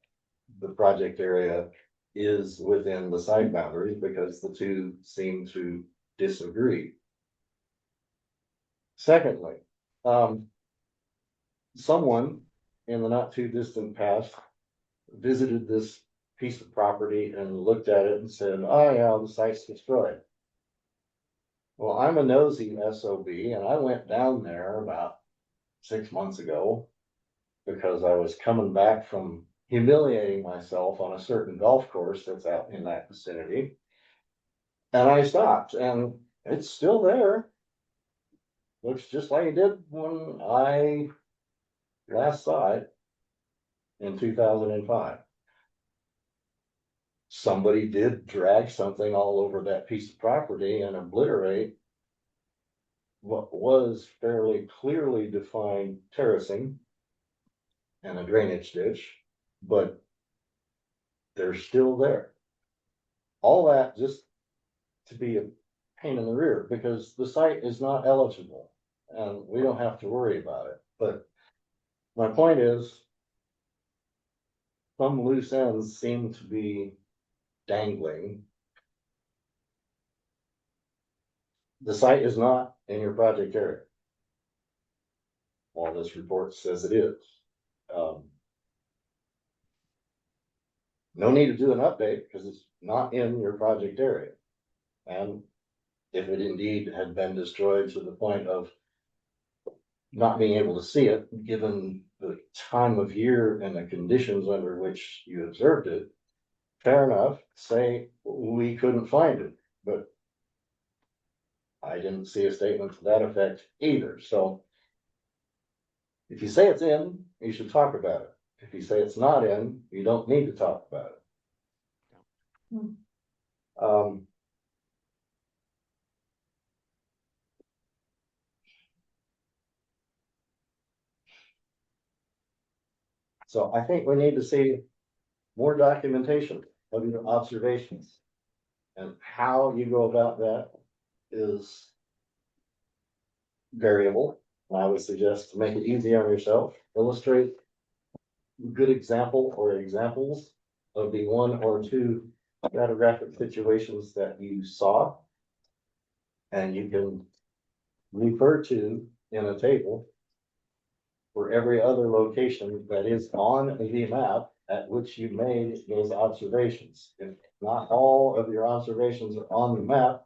the project area is within the site boundaries because the two seem to disagree. Secondly, someone in the not too distant past visited this piece of property and looked at it and said, oh yeah, the site's destroyed. Well, I'm a nosy SOB and I went down there about 6 months ago because I was coming back from humiliating myself on a certain golf course that's out in that vicinity. And I stopped, and it's still there. Looks just like it did when I last saw it in 2005. Somebody did drag something all over that piece of property and obliterate what was fairly clearly defined terracing and a drainage ditch, but they're still there. All that just to be a pain in the rear, because the site is not eligible and we don't have to worry about it. But my point is, some loose ends seem to be dangling. The site is not in your project area. Well, this report says it is. No need to do an update because it's not in your project area. And if it indeed had been destroyed to the point of not being able to see it, given the time of year and the conditions under which you observed it, fair enough, say we couldn't find it, but I didn't see a statement to that effect either. So if you say it's in, you should talk about it. If you say it's not in, you don't need to talk about it. So I think we need to see more documentation of your observations. And how you go about that is variable. I would suggest to make it easy on yourself, illustrate a good example or examples of the one or two stratigraphic situations that you saw. And you can refer to in a table for every other location that is on the map at which you made those observations. If not all of your observations are on the map,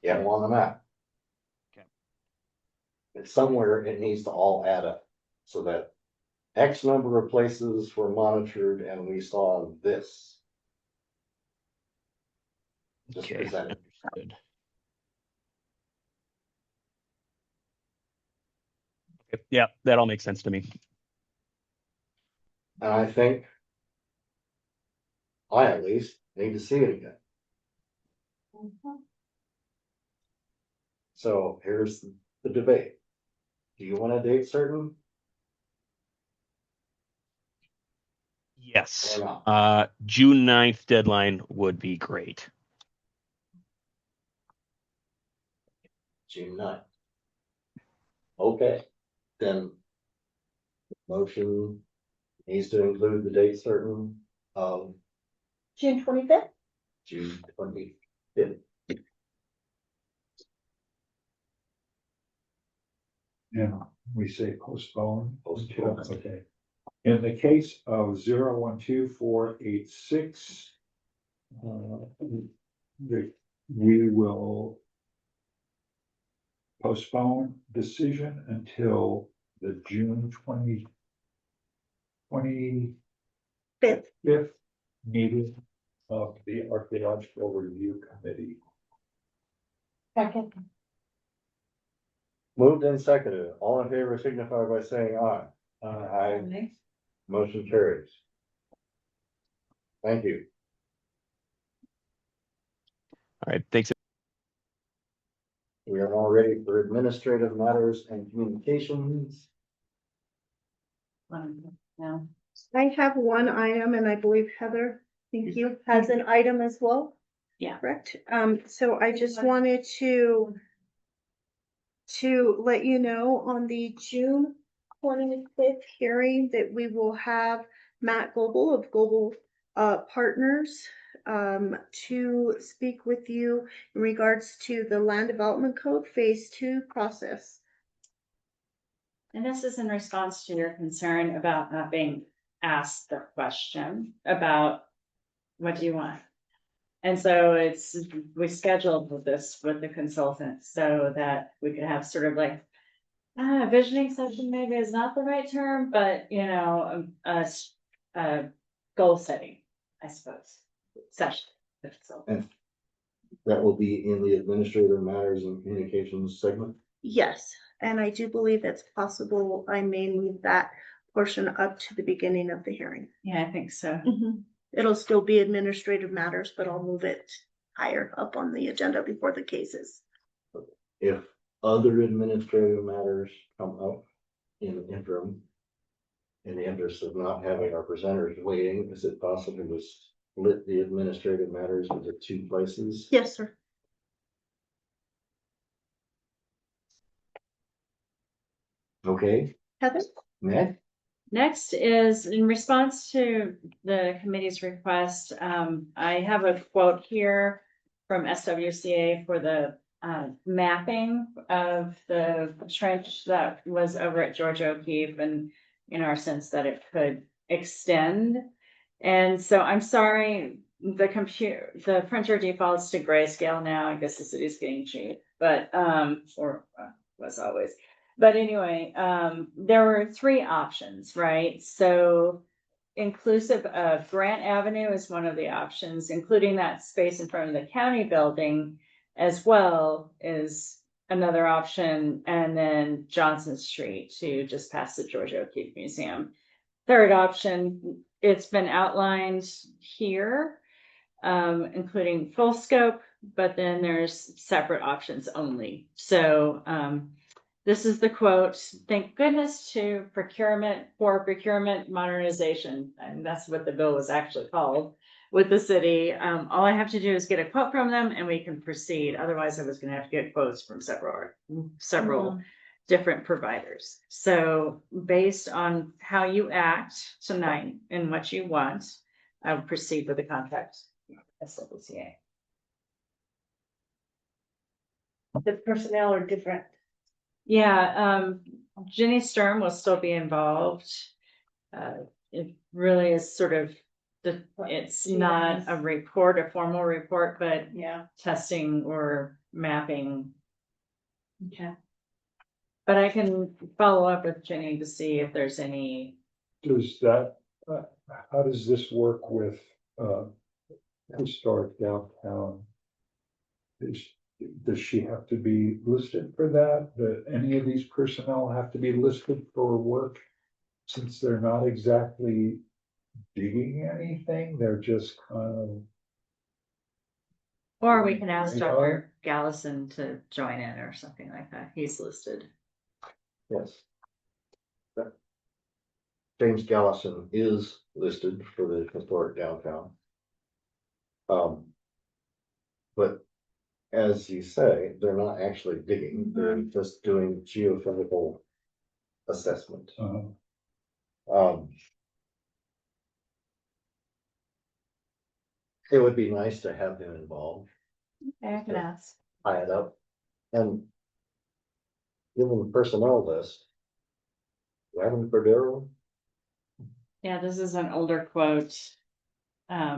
you have them on the map. Okay. But somewhere it needs to all add up so that X number of places were monitored and we saw this. Just Okay, presented. understood. Okay, yeah, that all makes sense to me. And I think I at least need to see it again. So here's the debate. Do you want a date certain? Yes. Or not? June 9th deadline would be great. June 9th. Okay, then motion needs to include the date certain of June 25th? June 25th. Yeah, we say postpone. Postpone. Okay. In the case of 012-486, we will postpone decision until the June 25th meeting of the Archeological Review Committee. Second. Moved and seconded. All in favor signify by saying aye. Aye. Motion carries. Thank you. All right, thanks. We are now ready for administrative matters and communications. Now, I have one item and I believe Heather, thank you, has an item as well. Yeah. Correct. So I just wanted to let you know on the June 25th hearing that we will have Matt Goebel of Goebel Partners to speak with you in regards to the Land Development Code Phase 2 process. And this is in response to your concern about not being asked the question about what do you want? And so we scheduled this with the consultant so that we could have sort of like Visioning session maybe is not the right term, but you know, goal setting, I suppose, session. So, And that will be in the administrative matters and communications segment. Yes, and I do believe it's possible I may move that portion up to the beginning of the hearing. yeah, I think so. It'll still be administrative matters, but I'll move it higher up on the agenda before the cases. If other administrative matters come up in the interim, in the interest of not having our presenters waiting, is it possible to split the administrative matters into two places? Yes, sir. Okay, Heather? Matt? Next is in response to the committee's request, I have a quote here from SWCA for the mapping of the trench that was over at George O'Keefe and in our sense that it could extend. And so I'm sorry, the printer defaults to grayscale now. I guess the city's getting cheap, but was always. But anyway, there were three options, right? So inclusive of Grant Avenue is one of the options, including that space in front of the county building as well is another option. And then Johnson Street to just past the George O'Keefe Museum. Third option, it's been outlined here, including full scope, but then there's separate options only. So, this is the quote, thank goodness for procurement modernization. And that's what the bill was actually called with the city. All I have to do is get a quote from them and we can proceed. Otherwise I was gonna have to get quotes from several different providers. So based on how you act tonight and what you want, I will proceed with the contract. SWCA. The personnel are different. Yeah, Jenny Sturm will still be involved. It really is sort of it's not a formal report, but Yeah. testing or mapping. Okay. But I can follow up with Jenny to see if there's any. Does that, how does this work with, historic downtown? Does she have to be listed for that? Do any of these personnel have to be listed for work? Since they're not exactly digging anything, they're just kind of. Or we can ask They Dr. Gallison to join in or something like that. He's listed. Yes. James Gallison is listed for the historic downtown. But as you say, they're not actually digging, they're just doing geophysical assessment. It would be nice to have him involved, Okay, I can ask. tie it up, and given the personnel list. Adam Cordero, Yeah, this is an older quote.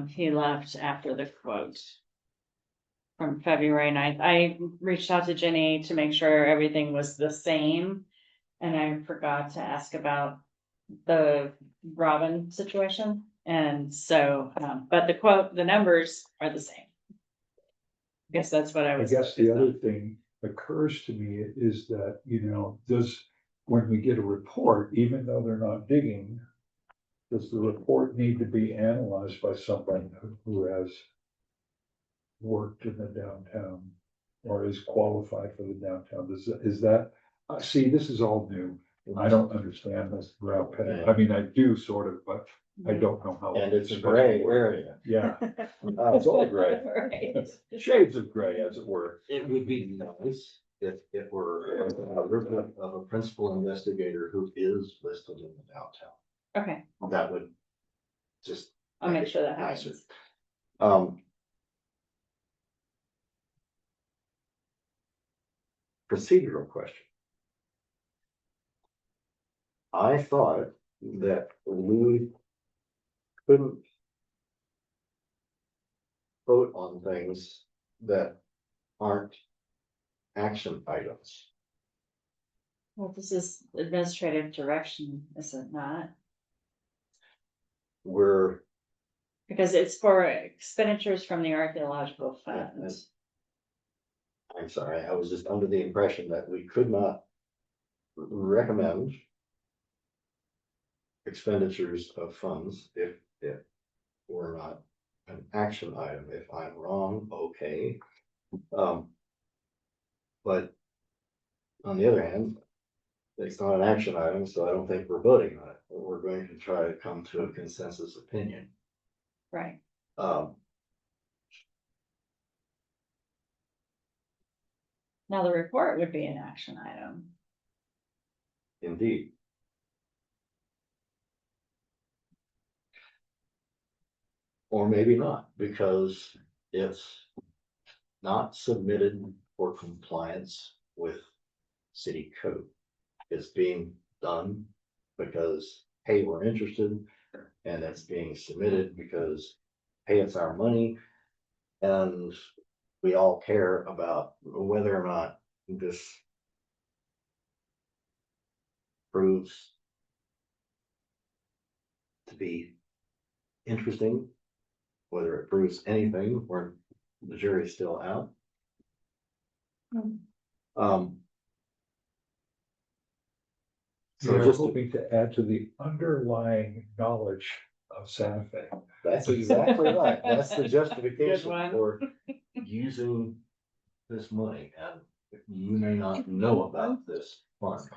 He left after the quote from February 9th. I reached out to Jenny to make sure everything was the same. And I forgot to ask about the Robin situation. And so, but the numbers are the same. I guess that's what I was. I guess the other thing occurs to me is that, when we get a report, even though they're not digging, does the report need to be analyzed by someone who has worked in the downtown or is qualified for the downtown? Is that, see, this is all new. I don't understand this ground pen. I mean, I do sort of, but I don't know how. and it's a gray area. Yeah, it's all gray. Right. Shades of gray, as it were. It would be nice if it were a report of a principal investigator who is listed in the downtown. Okay, That would just. I'll make sure that nicer. happens. Procedural question. I thought that we couldn't vote on things that aren't action items. Well, this is administrative direction, is it not? We're, Because it's for expenditures from the archaeological Yeah, fund. that's- I'm sorry, I was just under the impression that we could not recommend expenditures of funds if it were not an action item. If I'm wrong, okay. But on the other hand, it's not an action item, so I don't think we're voting on it. We're going to try to come to a consensus opinion. Right. Um, Now, the report would be an action item. indeed. Or maybe not, because it's not submitted for compliance with city code. It's being done because, hey, we're interested, and it's being submitted because, hey, it's our money, and we all care about whether or not this proves to be interesting, whether it proves anything, or the jury's still out. Um, So So we're just, hoping to add to the underlying knowledge of Santa Fe. that's exactly right. That's the justification one. for using this money, and you may not know about this fund.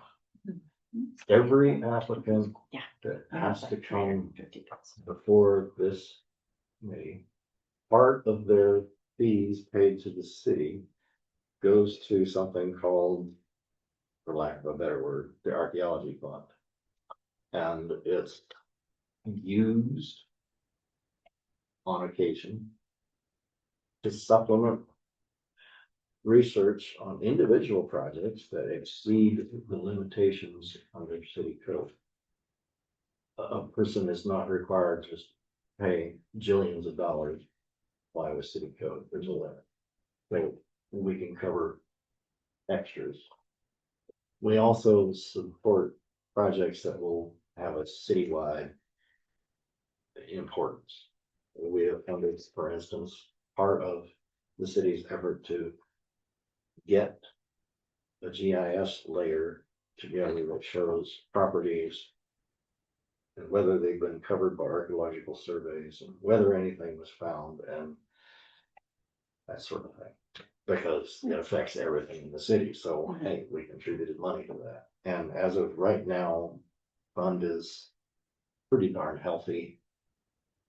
Every applicant Yeah. that has to come before this committee, part of their fees paid to the city goes to something called, for lack of a better word, the archaeology fund. And it's used on occasion to supplement research on individual projects that exceed the limitations under city code. A person is not required to pay jillions of dollars by with city code. There's a limit. So we can cover extras. We also support projects that will have a citywide importance. We have funded, for instance, part of the city's effort to get a GIS layer together that shows properties and whether they've been covered by archaeological surveys and whether anything was found and that sort of thing. Because it affects everything in the city. So, hey, we contributed money to that. And as of right now, fund is pretty darn healthy.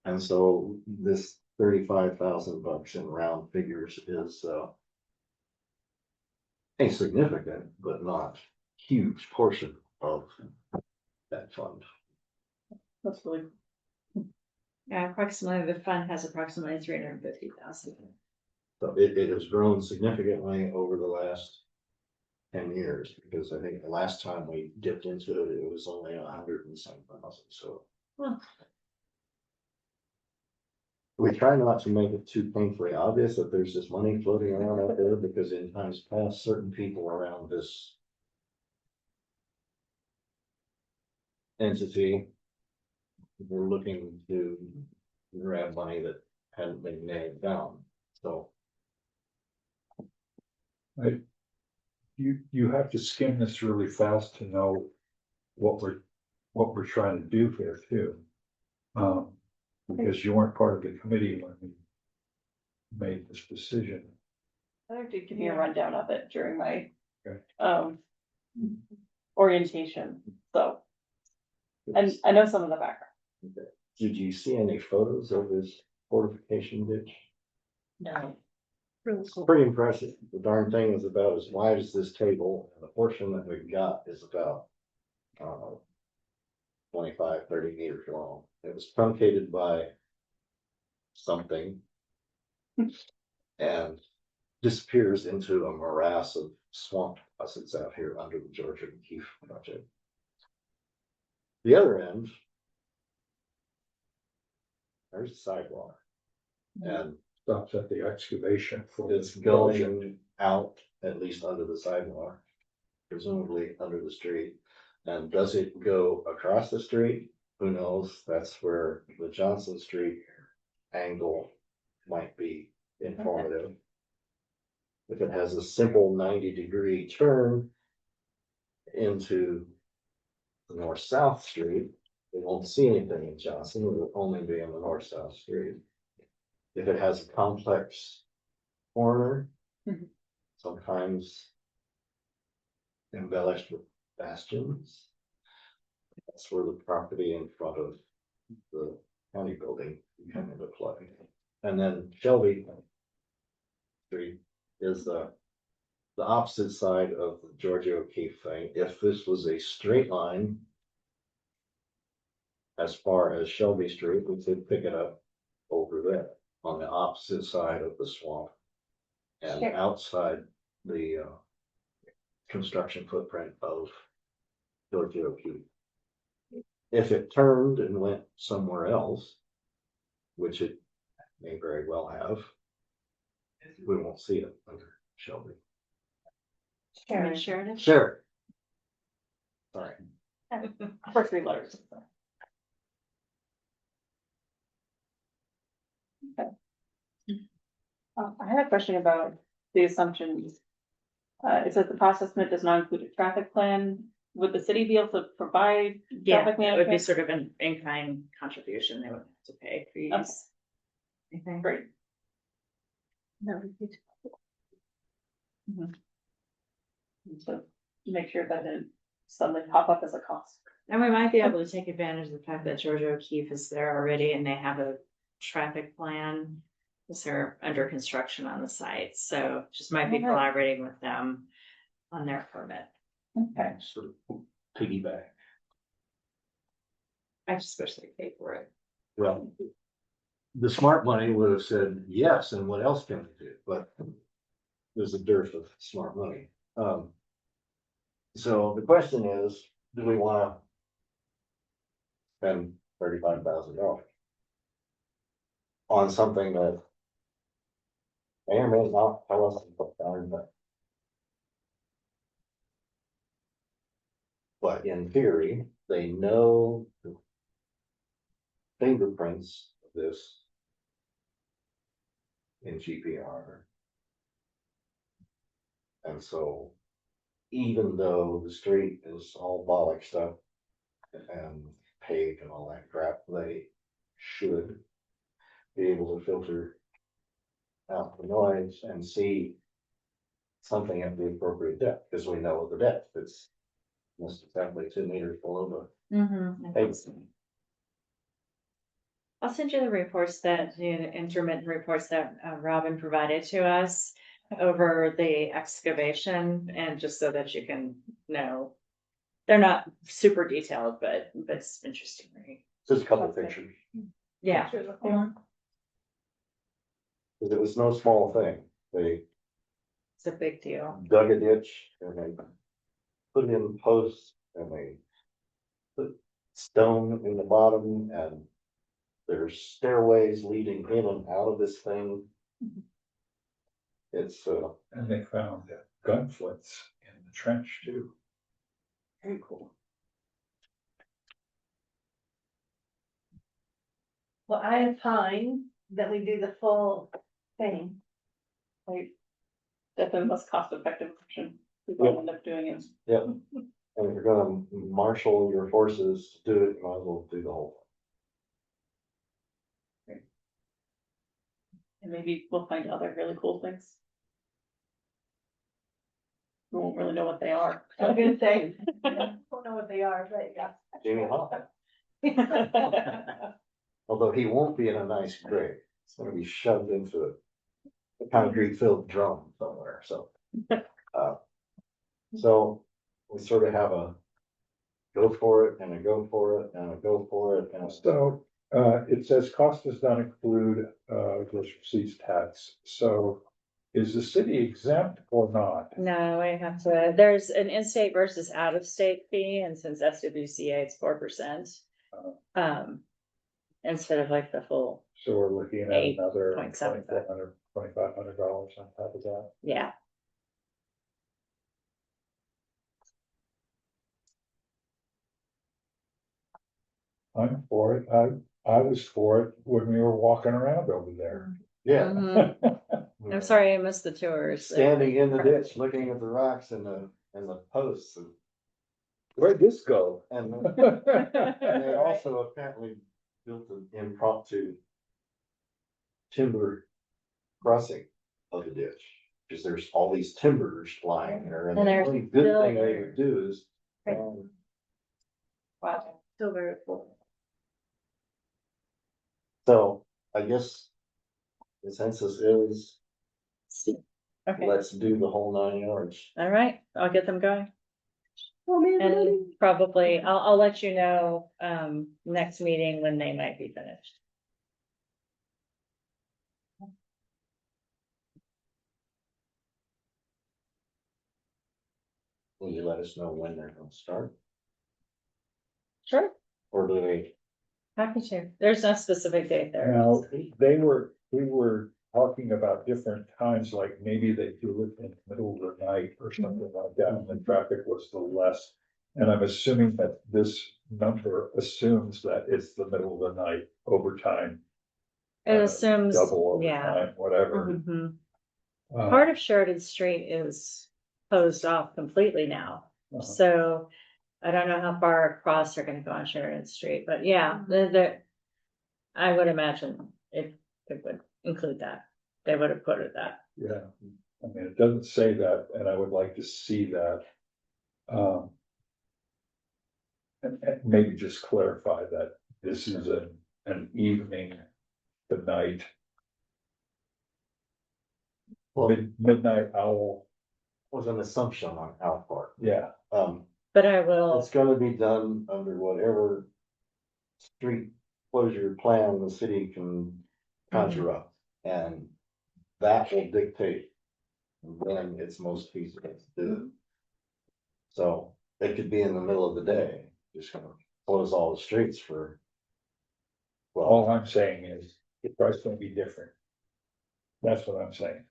And so this $35,000 in round figures is a significant but not huge portion of that fund. That's really, Yeah, approximately, the fund has approximately 350,000. So it has grown significantly over the last 10 years, because I think the last time we dipped into it, it was only 100 and some thousand, so. Huh. We try not to make it too painfully obvious that there's this money floating around out there, because in times past, certain people around this entity were looking to grab money that hadn't been nailed down, so. You have to skim this really fast to know what we're trying to do here too. Because you weren't part of the committee when we made this decision. I did give me a rundown of it during my, Okay. orientation, so. And I know some of the background. Did you see any photos of this fortification ditch? No. Really It's cool. pretty impressive. The darn thing is about as wide as this table, and the portion that we've got is about, 25, 30 meters long. It was truncated by something and disappears into a morass of swamp deposits out here under the Georgia Keefe project. The other end, there's a sidewalk, and Stops at the excavation for. it's going out, at least under the sidewalk, presumably under the street. And does it go across the street? Who knows? That's where the Johnson Street angle might be informative. If it has a simple 90-degree turn into the north-south street, they won't see anything in Johnson, it will only be on the north-south street. If it has a complex corner, sometimes embellished with bastions, that's where the property in front of the county building come into play. And then Shelby Street is the opposite side of the Georgia O'Keeffe thing. If this was a straight line as far as Shelby Street, we could pick it up over there on the opposite side of the swamp and Sure. outside the construction footprint of Georgia O'Keeffe. If it turned and went somewhere else, which it may very well have, we won't see it under Shelby. Sharon, Sheridan? Sure. Sorry. for 3 letters. Okay. I had a question about the assumptions. It says the cost estimate does not include a traffic plan. Would the city be able to provide Yeah, traffic it would be management? sort of an in-kind contribution they would have to pay for use. Okay. Great. No, we did. So make sure that didn't suddenly pop up as a cost. And we might be able to take advantage of the fact that Georgia O'Keeffe is there already and they have a traffic plan. Because they're under construction on the site, so just might be Okay. collaborating with them on their permit. Okay. Sort of piggyback. I just wish they paid for it. Well, the smart money would have said yes, and what else can we do? But there's a dearth of smart money. So the question is, do we want to spend $35,000 on something that may or may not tell us what value, but in theory, they know the fingerprints of this in GPR. And so even though the street is all bollock stuff and paved and all that crap, they should be able to filter out the noise and see something at the appropriate depth, because we know the depth. It's most exactly 2 meters below the pavement. I'll send you the reports that, the intermittent reports that Robin provided to us over the excavation, and just so that you can know. They're not super detailed, but it's interesting, right? Just a couple of pictures, Yeah. because it was no small thing. They It's a big deal. dug a ditch and they put in posts and they put stone in the bottom, and there's stairways leading in and out of this thing. It's And they found gunflits in the trench too. Very cool. Well, I am fine that we do the full thing. Like, that's the most cost effective option. People Yep. end up doing it. Yep. And if you're gonna marshal your forces to do it, you might as well do the whole And maybe we'll find other really cool things. We won't really know what they are. I was gonna say, I don't know what they are, but yeah. thing. Jamie Hoffa, although he won't be in a nice grave, it's gonna be shoved into a concrete filled drum somewhere, so. So we sort of have a go for it and a go for it and a go for it and a So, it says cost does not include, gross receipts tax. So is the city exempt or not? No, I have to, there's an in-state versus out-of-state fee, and since SWCA, it's 4%. Instead of like the full, So we're looking at another $8.75. $2,500 on top of that. yeah. I'm for it. I was for it when we were walking around over there. Yeah. Mhm. I'm sorry I missed the tours. Standing in the ditch, looking at the rocks and the posts and. Where'd this go? And they also apparently built an impromptu timber crossing of the ditch. Because there's all these timbers lying there, and And the they're only good still thing they there. would do is. Right. Wow. Still very cool. So I guess consensus is, Okay, let's do the whole 9 yards. all right, I'll get them going. Oh, man, And probably, I'll let you know, next meeting when they might be finished. Will you let us know when they're gonna start? Sure. Or do they? Happy to. There's no specific date there. Now, we were talking about different times, like maybe they do it in the middle of the night or something like that, and the traffic was the less. And I'm assuming that this number assumes that it's the middle of the night, overtime. It assumes, Double yeah. overtime, whatever. Mhm. Uh, Part of Sheridan Street is closed off completely now, uh, so I don't know how far across they're gonna go on Sheridan Street, but yeah, I would imagine it would include that. They would have quoted that. Yeah, I mean, it doesn't say that, and I would like to see that. And maybe just clarify that this is an evening, the night. Well, Midnight owl, was an assumption on our part. yeah, But I will, It's gonna be done under whatever street closure plan the city can conjure up. And that will dictate when it's most feasible to do it. So it could be in the middle of the day, just gonna close all the streets for. all Well, I'm saying is, the price gonna be different. That's what I'm saying.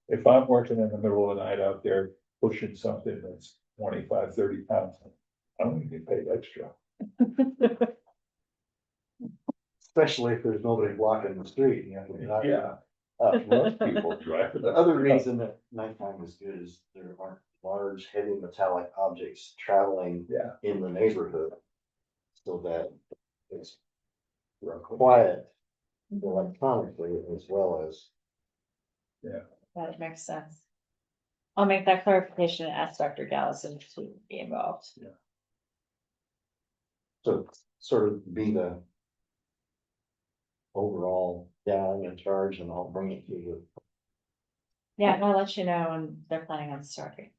If I'm working in the middle of the night out there pushing something that's 25, 30 pounds, I'm gonna get paid extra. especially if there's nobody blocking the street, you know. Yeah. Most people drive it. The other reason that nighttime is good is there aren't large, heavy metallic objects traveling Yeah. in the neighborhood. So that it's quiet electronically as well as. that makes sense. I'll make that clarification and ask Dr. Gallison to be involved. So sort of be the. Overall guy in charge, and I'll bring it to you. Yeah, and I'll let you know when they're planning on starting.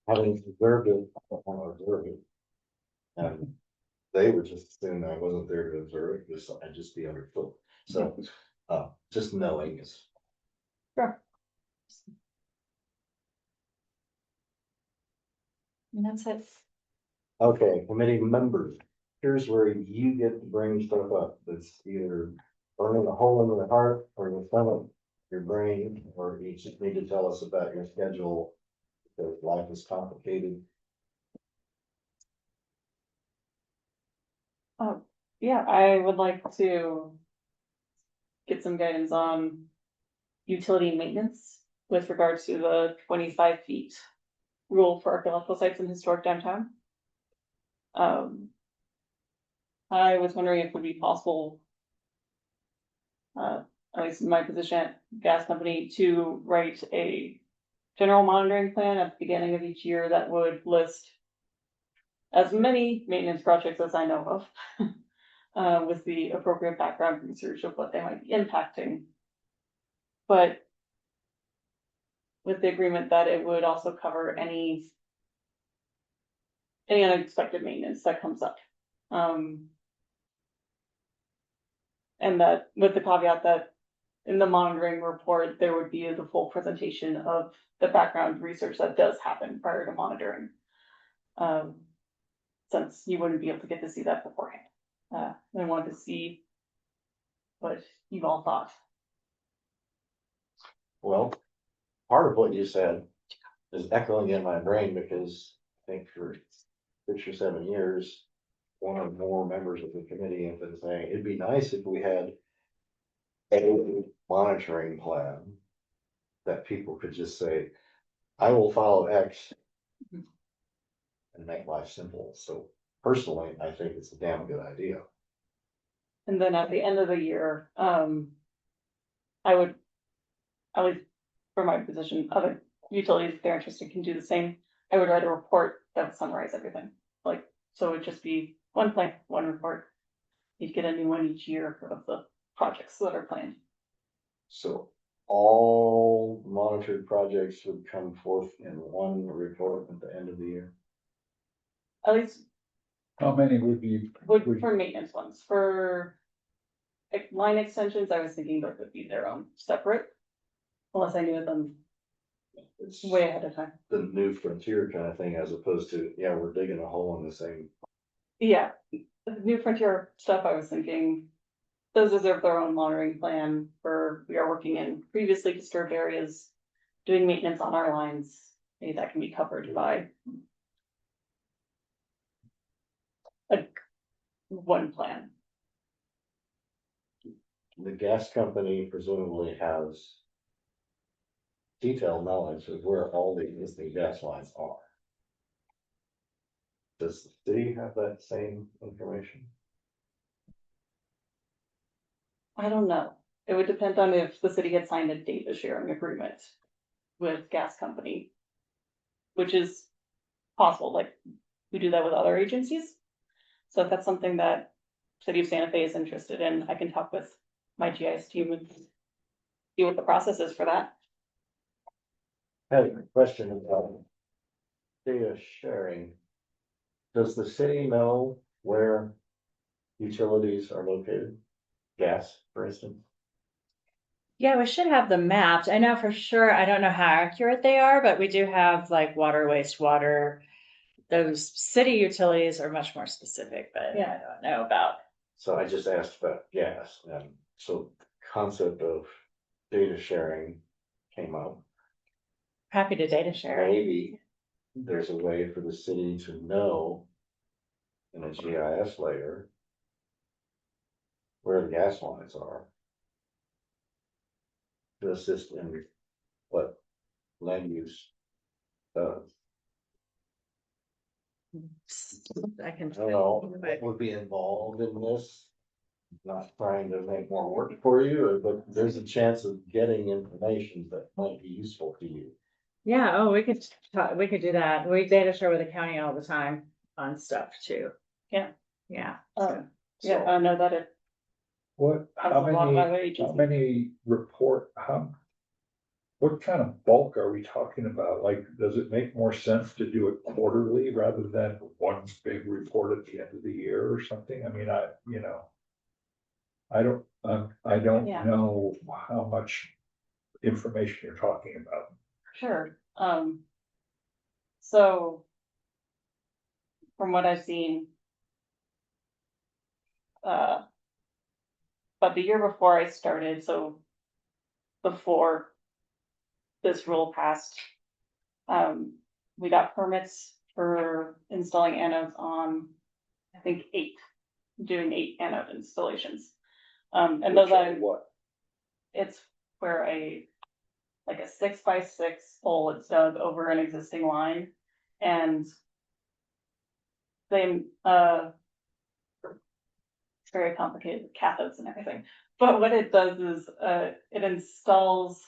Having observed it, I don't want to observe it. And they would just assume I wasn't there to observe it, because I'd just be underfoot. So, just knowing is. Sure. And that's it. Okay, committee members, here's where you get to bring stuff up that's either burning a hole in the heart or the front of your brain, or you just need to tell us about your schedule. Because life is complicated. Yeah, I would like to get some guidance on utility maintenance with regards to the 25 feet rule for archaeological sites in historic downtown. I was wondering if it would be possible, at least in my position at gas company, to write a general monitoring plan at the beginning of each year that would list as many maintenance projects as I know of, with the appropriate background research of what they might be impacting. But with the agreement that it would also cover any unexpected maintenance that comes up. And that with the caveat that in the monitoring report, there would be the full presentation of the background research that does happen prior to monitoring. Since you wouldn't be able to get to see that beforehand. I wanted to see what you all thought. Well, part of what you said is echoing in my brain because I think for 6 or 7 years, one or more members of the committee have been saying, it'd be nice if we had a monitoring plan that people could just say, I will follow X and make life simple. So personally, I think it's a damn good idea. And then at the end of the year, I would, at least for my position, other utilities, if they're interested, can do the same. I would write a report that would summarize everything, like, so it would just be one plan, one report. You'd get a new one each year of the projects that are planned. So all monitored projects would come forth in one report at the end of the year. At least How many would be, for maintenance ones, for like line extensions, I was thinking those would be their own separate. Unless I knew them It's way ahead of time. the new frontier kind of thing, as opposed to, yeah, we're digging a hole in the same. Yeah, the New Frontier stuff, I was thinking, those deserve their own monitoring plan for, we are working in previously disturbed areas, doing maintenance on our lines, maybe that can be covered by a one plan. The gas company presumably has detailed knowledge of where all the existing gas lines are. Does the city have that same information? I don't know, it would depend on if the city had signed a data sharing agreement with gas company, which is possible, like, we do that with other agencies. So if that's something that City of Santa Fe is interested in, I can talk with my GIS team and see what the process is for that. I have a question about data sharing. Does the city know where utilities are located? Gas, for instance? Yeah, we should have them mapped. I know for sure, I don't know how accurate they are, but we do have like water, wastewater. Those city utilities are much more specific, but Yeah. I don't know about. So I just asked about gas, and so concept of data sharing came up. Happy to data share. Maybe there's a way for the city to know in a GIS layer where the gas lines are to assist in what land use does. I can. I don't know what would be involved in this. Not trying to make more work for you, but there's a chance of getting information that might be useful to you. Yeah, oh, we could talk, we could do that. We data share with the county all the time on stuff too. Yeah. Yeah. Yeah, I know that it. what, has a lot of other agencies. what kind of bulk are we talking about? Like, does it make more sense to do it quarterly rather than one big report at the end of the year or something? I mean, I don't Yeah. know how much information you're talking about. Sure, so. From what I've seen. But the year before I started, so. Before. This rule passed. We got permits for installing anodes on, I think, doing 8 anode installations. And those What? it's where like a 6x6 hole is dug over an existing line, and they it's very complicated with cathodes and everything. But what it does is it installs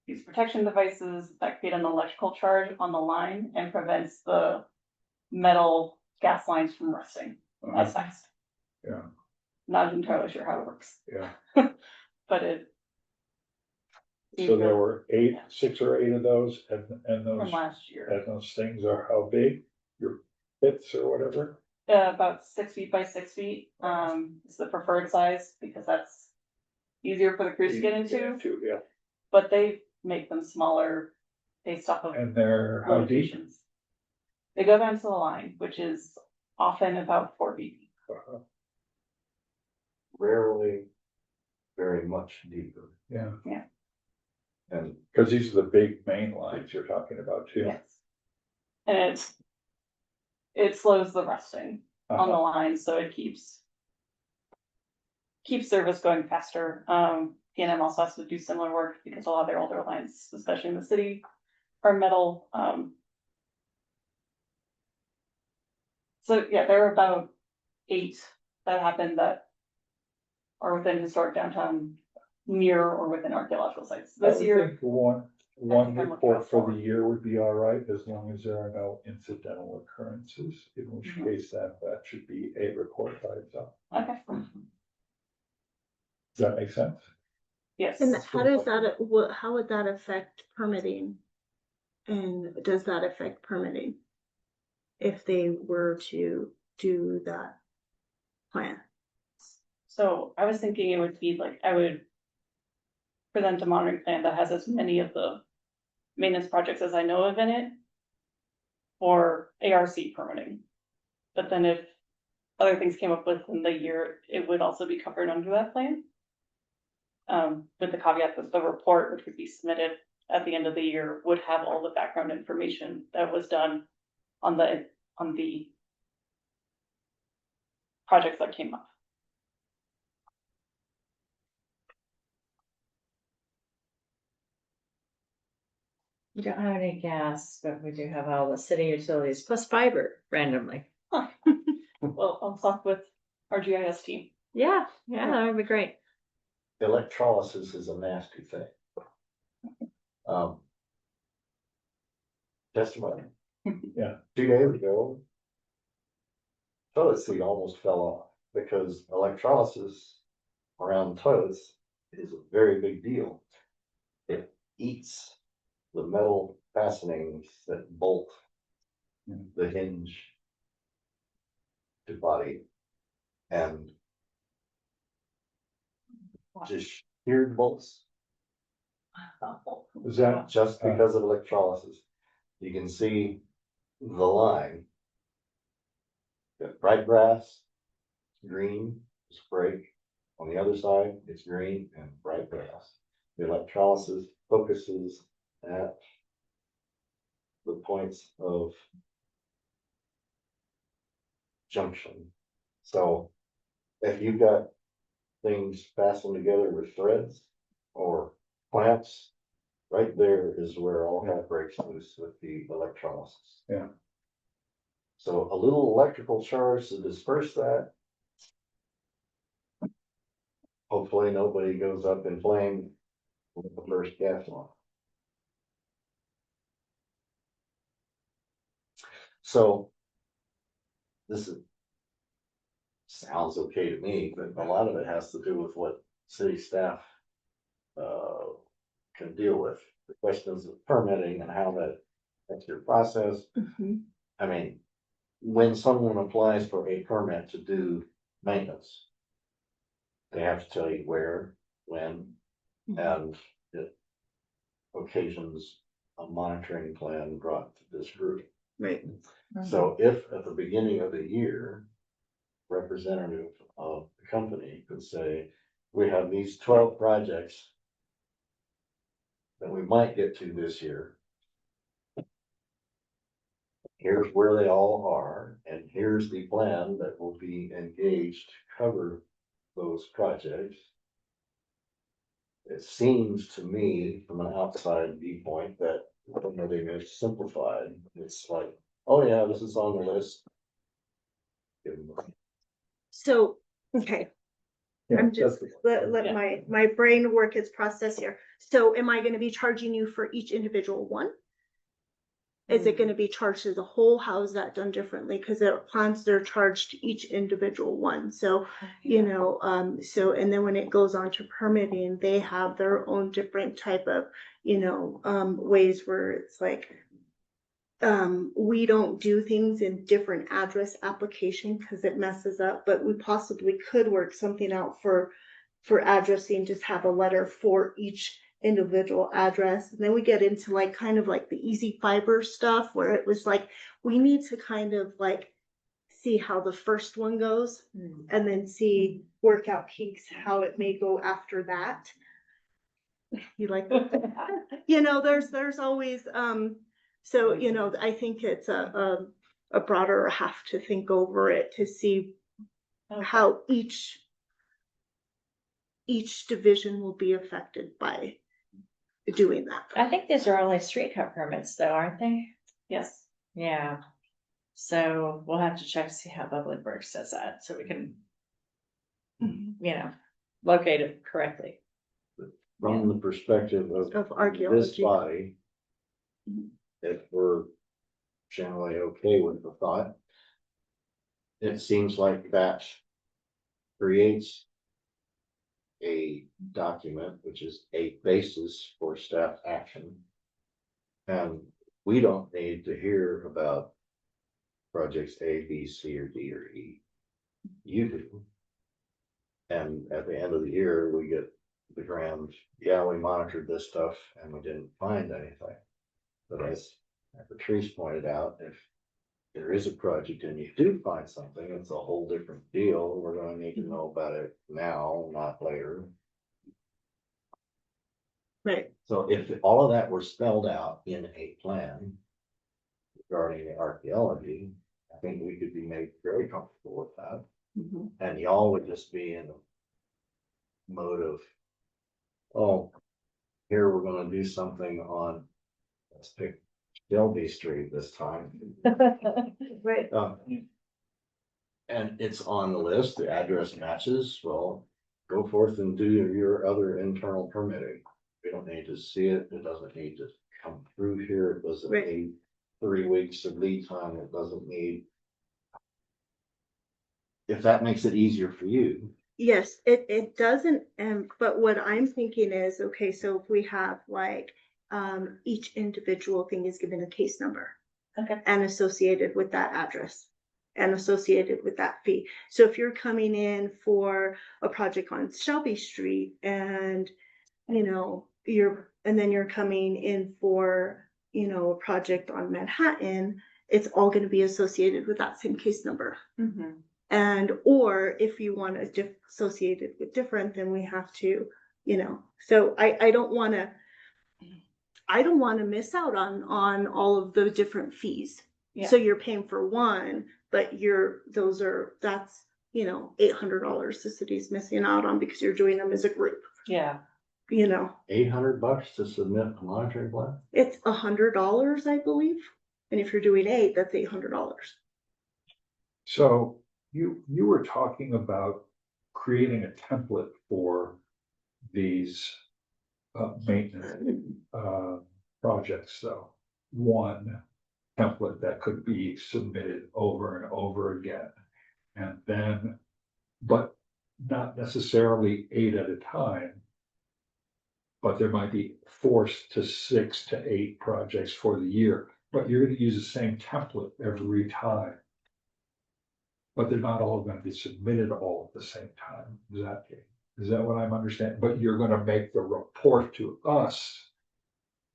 these protection devices that create an electrical charge on the line and prevents the metal gas lines from rusting as fast. Yeah. Not entirely sure how it works. Yeah. But it. So there were 6 or 8 of those, and those, From last year. and those things are how big? Your pits or whatever? About 6 feet by 6 feet. It's the preferred size because that's easier for the crews to get into. Yeah. But they make them smaller based off of And they're how deep? locations. They go down to the line, which is often about 4 feet. Rarely very much deeper. Yeah. Yeah. And Cause these are the big main lines you're talking about too. Yes. And it slows the rusting on the Uh-huh. line, so it keeps service going faster. PNM also has to do similar work because a lot of their older lines, especially in the city, are metal. So yeah, there are about 8 that happen that are within historic downtown, near or within archaeological sites. I This would year, think one I'm looking report out for for. the year would be all right, as long as there are no incidental occurrences, in which Mhm. case that should be a report by itself. Okay, Does that make sense? yes. And how does that, how would that affect permitting? And does that affect permitting? If they were to do that plan? So I was thinking it would be like, I would present a monitoring plan that has as many of the maintenance projects as I know of in it, or ARC permitting. But then if other things came up within the year, it would also be covered under that plan. With the caveat that the report, which would be submitted at the end of the year, would have all the background information that was done on the projects that came up. We don't have any gas, but we do have all the city utilities plus fiber randomly. Well, I'll talk with our GIS team. Yeah, that would be great. electrolysis is a nasty thing. Testimony. Yeah. 2 days ago, toilet seat almost fell off because electrolysis around toilets is a very big deal. It eats the metal fastenings that bolt the hinge to body, and just sheared bolts Is that, just because of electrolysis. You can see the line. Got bright grass, green, it's break. On the other side, it's green and bright grass. The electrolysis focuses at the points of junction. So if you've got things fastened together with threads or clamps, right there is where all hell breaks loose with the electrolysis. Yeah. So a little electrical charge to disperse that. Hopefully nobody goes up in flame with the first gas line. So this sounds okay to me, but a lot of it has to do with what city staff can deal with. The questions of permitting and how that's your process. I mean, when someone applies for a permit to do maintenance, they have to tell you where, when, and it occasions a monitoring plan brought to this group. Right. So if at the beginning of the year, representative of the company could say, we have these 12 projects that we might get to this year. Here's where they all are, and here's the plan that will be engaged to cover those projects. It seems to me, from an outside viewpoint, that everything is simplified. It's like, oh yeah, this is on the list. Give them a- So, okay, yeah, I'm just, that's- let my brain work its process here. So am I gonna be charging you for each individual one? Is it gonna be charged as a whole? How is that done differently? Cause there are plans that are charged to each individual one, so, you know, so, and then when it goes on to permitting, they have their own different type of, you know, ways where it's like, we don't do things in different address application because it messes up, but we possibly could work something out for addressing, just have a letter for each individual address. And then we get into like kind of like the easy fiber stuff where it was like, we need to kind of like see how the first one goes and then see work out kinks, how it may go after that. You like that? You know, there's always, so, you know, I think it's a broader have to think over it to see how each division will be affected by doing that. I think these are only street cut permits though, aren't they? Yes. Yeah. So we'll have to check to see how Public Works does that, so we can, you know, locate it correctly. From the perspective of Of this archaeology. body, if we're generally okay with the thought, it seems like that creates a document, which is a basis for staff action. And we don't need to hear about projects A, B, C, or D, or E. You do. And at the end of the year, we get the grand, yeah, we monitored this stuff and we didn't find anything. But as Patrice pointed out, if there is a project and you do find something, it's a whole different deal. We're gonna need to know about it now, not later. Right. So if all of that were spelled out in a plan regarding the archaeology, I think we could be made very comfortable with that. And y'all would just be in a mode of, oh, here we're gonna do something on, let's pick Shelby Street this time. Right. And it's on the list, the address matches, well, go forth and do your other internal permitting. We don't need to see it, it doesn't need to come through here, it doesn't Right. need 3 weeks of lead time, it doesn't need. If that makes it easier for you. Yes, it doesn't, but what I'm thinking is, okay, so if we have like, each individual thing is given a case number. Okay. And associated with that address and associated with that fee. So if you're coming in for a project on Shelby Street and, you know, then you're coming in for, you know, a project on Manhattan, it's all going to be associated with that same case number. And, or if you want to associate it with different, then we have to, you know, so I don't want to miss out on all of the different fees. Yeah. So you're paying for one, but that's, you know, $800 the city's missing out on because you're doing them as a group, Yeah. you know. $800 to submit a monitoring plan? It's $100, I believe. And if you're doing 8, that's $800. So you were talking about creating a template for these maintenance projects, though. One template that could be submitted over and over again. And then, but not necessarily 8 at a time. But there might be 4 to 6 to 8 projects for the year, but you're gonna use the same template every time. But they're not all gonna be submitted all at the same time. Is that what I'm understanding? But you're gonna make the report to us.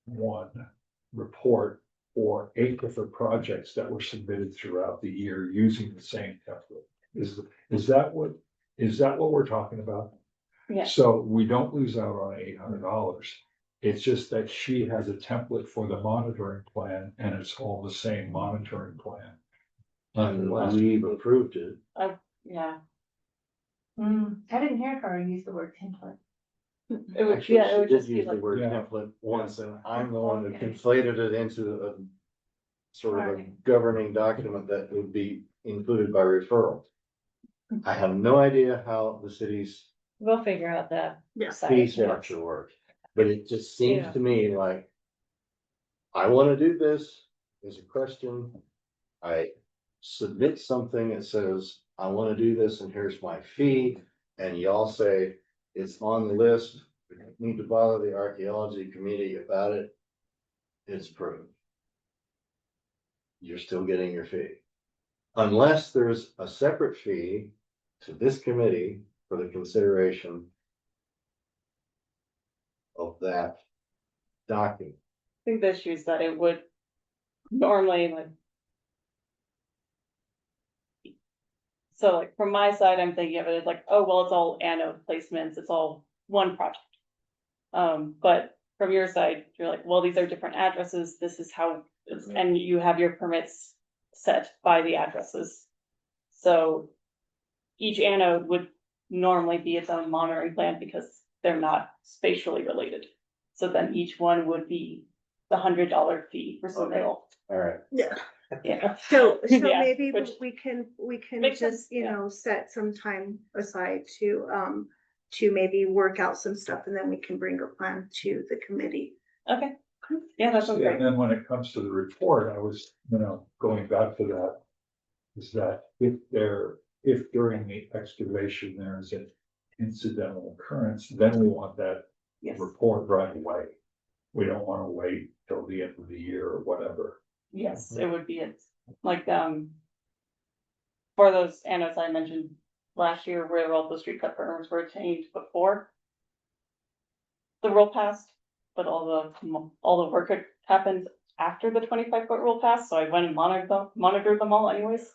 One report for 8 different projects that were submitted throughout the year using the same template. Is that what we're talking about? Yeah. So we don't lose out on $800. It's just that she has a template for the monitoring plan and it's all the same monitoring plan. And we've approved it. Yeah. I didn't hear her use the word template. It would, Actually, yeah, it she would did just be use the like, word Yeah. template once, and I'm the one that Okay. conflated it into a sort of a governing document that would be included by referral. I have no idea how the city's We'll figure out that. Yeah. fee structure works, but it just seems Yeah. to me like I want to do this. There's a question. I submit something that says, I want to do this and here's my fee. And y'all say, it's on the list. We don't need to bother the archaeology committee about it. It's approved. You're still getting your fee. Unless there's a separate fee to this committee for the consideration of that document. I think the issue is that it would normally like. So like from my side, I'm thinking of it as like, oh, well, it's all anode placements, it's all one project. But from your side, you're like, well, these are different addresses, this is how, and you have your permits set by the addresses. So each anode would normally be its own monitoring plan because they're not spatially related. So then each one would be the $100 fee for submittal. All right. Yeah. Yeah. So Yeah, maybe which we can makes just, sense, you yeah. know, set some time aside to maybe work out some stuff and then we can bring a plan to the committee. Okay. Yeah, that sounds Yeah, great. and then when it comes to the report, I was, going back to that, is that if during the excavation there is an incidental occurrence, then we want that Yes. report right away. We don't want to wait till the end of the year or whatever. Yes, it would be, it's like, for those anodes I mentioned last year where all the street cut burners were changed before the rule passed, but all the work had happened after the 25-foot rule passed, so I went and monitored them all anyways.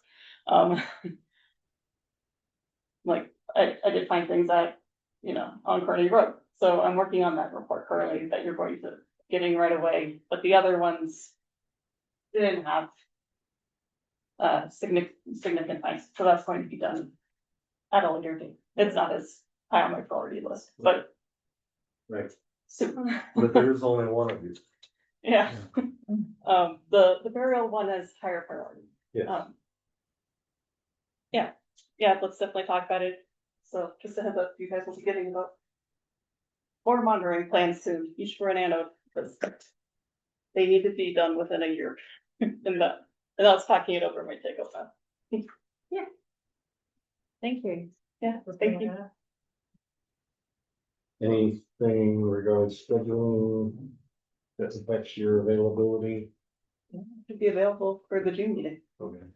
Like, I did find things on Kearney Road, so I'm working on that report currently that you're going to getting right away, but the other ones didn't have significant things, so that's going to be done at a later date. It's not as high on my priority list, but Right. soon. But there is only one of you. Yeah. The burial one is higher priority. Yes. Yeah, let's definitely talk about it. So just a heads up, you guys will be getting about 4 monitoring plans soon, each for an anode, because they need to be done within a year. And that's talking it over might take a while. Thank you. Yeah, thank you. Anything regarding scheduling that affects your availability? To be available for the June meeting. Okay.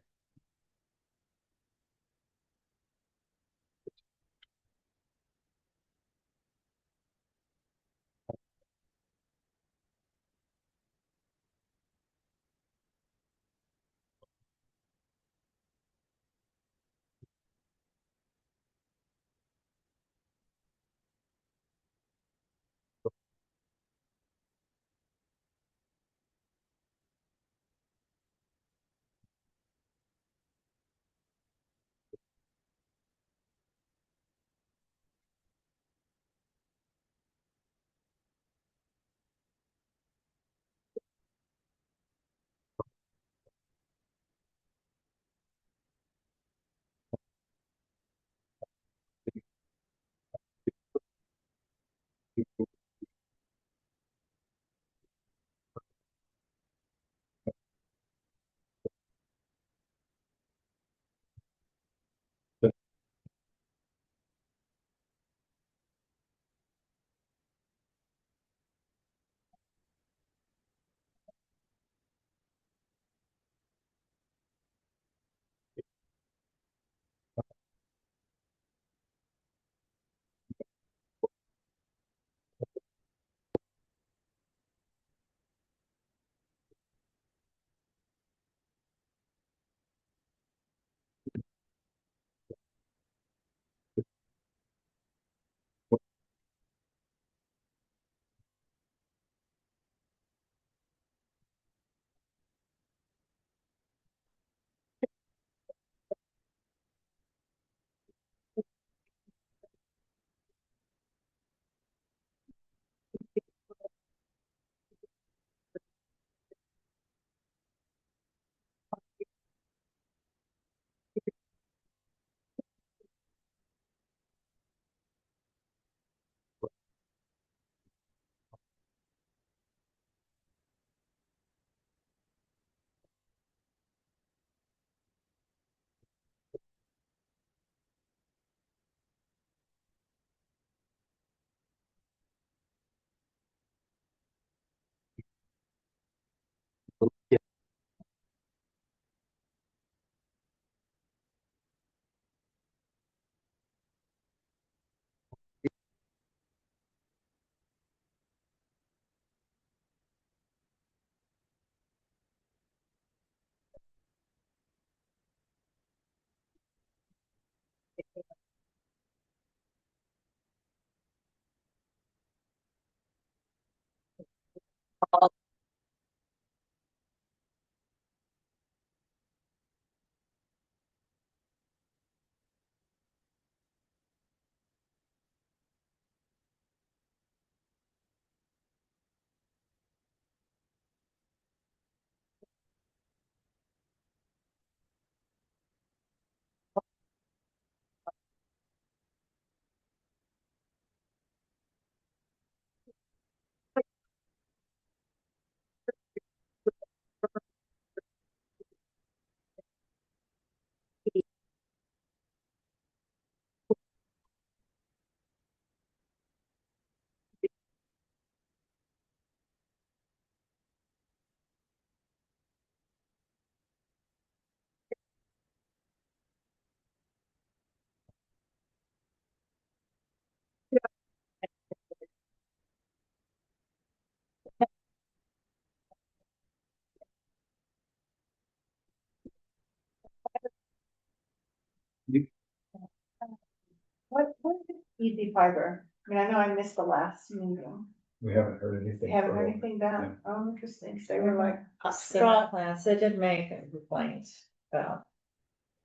What is easy fiber? I mean, I know I missed the last meeting. We haven't heard anything. You haven't from heard them. anything back? Oh, interesting. So they were like, Scott plans, they did make a complaint about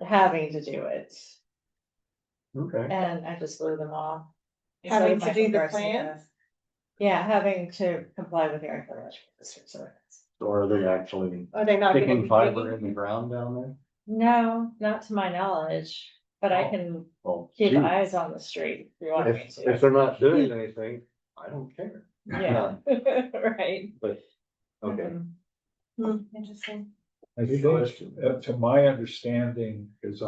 having to do it, Okay. and I just blew them off. having So to do the Michael Garcia plan? does. Yeah, having to comply with the archaeological district ordinance. So are they actually Are they not? gonna picking be fiber digging? in the ground down there? No, not to my knowledge, but I can Well, keep gee, eyes on the street if you want me if to. they're not doing anything, I don't care. Yeah, right. But, okay. Interesting. I think, to my understanding, is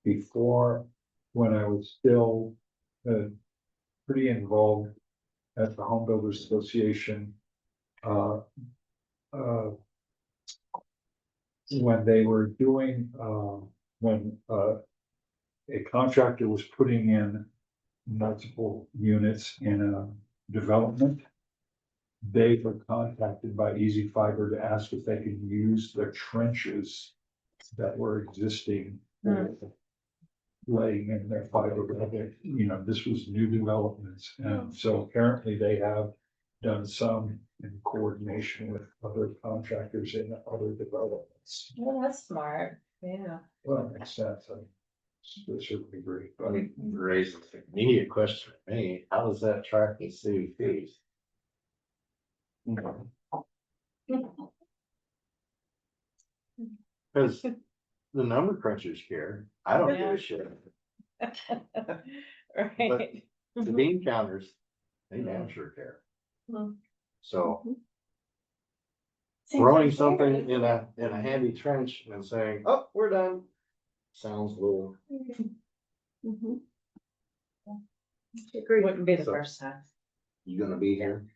before, when I was still, pretty involved at the Home Builders Association, uh, when they were doing, when, a contractor was putting in multiple units in a development, they were contacted by Easy Fiber to ask if they could use the trenches that were existing, laying in their fiber. You know, this was new developments, and so apparently they have done some in coordination with other contractors in other developments. Well, that's smart, yeah. Well, it makes sense. I certainly agree, but Raises the immediate question for me, how does that track the city fees? Cause the number crunchers care, I don't give a shit, Right. the bean counters, they damn sure care. Mhm. So Seems throwing like something fair. in a handy trench and saying, oh, we're done, sounds a little. Mhm. Agreed. Wouldn't be the So- first time. You gonna be here?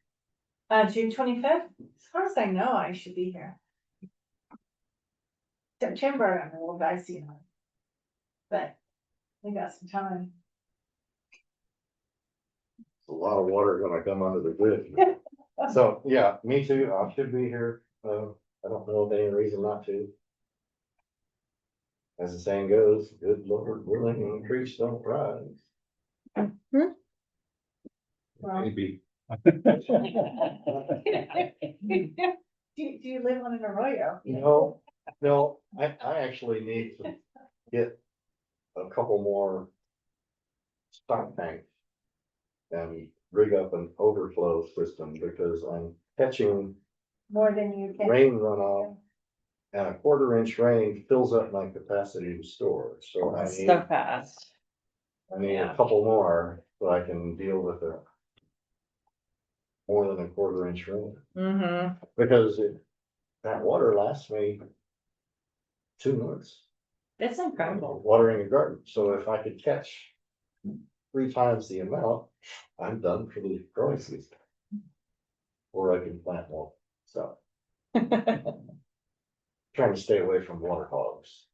June 25th, as far as I know, I should be here. September, I'm a little dicey on it. But we got some time. A lot of water gonna come under the bridge. So, yeah, me too, I should be here, I don't know of any reason not to. As the saying goes, good Lord willing, the creeks don't rise. Well, maybe. do you live on an arroyo? No, I actually need to get a couple more stock tanks and rig up an overflow system because I'm catching More than you can. rain runoff. And a 1/4 inch rain fills up my capacity to store, so I need, So fast. I need a Yeah. couple more so I can deal with it. More than a 1/4 inch rain, Mm-hmm. because that water lasts me 2 months. It's incredible. Watering a garden, so if I could catch 3 times the amount, I'm done for the growing season. Or I can plant more, so trying to stay away from water hogs.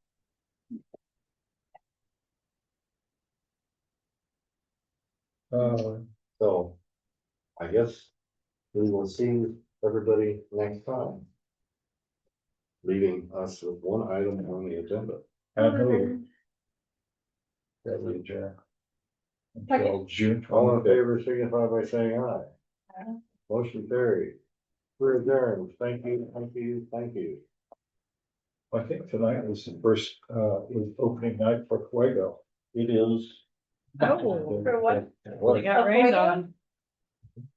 So I guess we will see everybody next time. Leaving us with one item on the agenda. I know. That we adjourn. Until June All in 25th. favor, signify by saying aye. Motion carried. We're adjourned. Thank you, thank you, thank you. I think tonight was the first, was opening night for Fuego. It is. Oh, for what? They got rained on.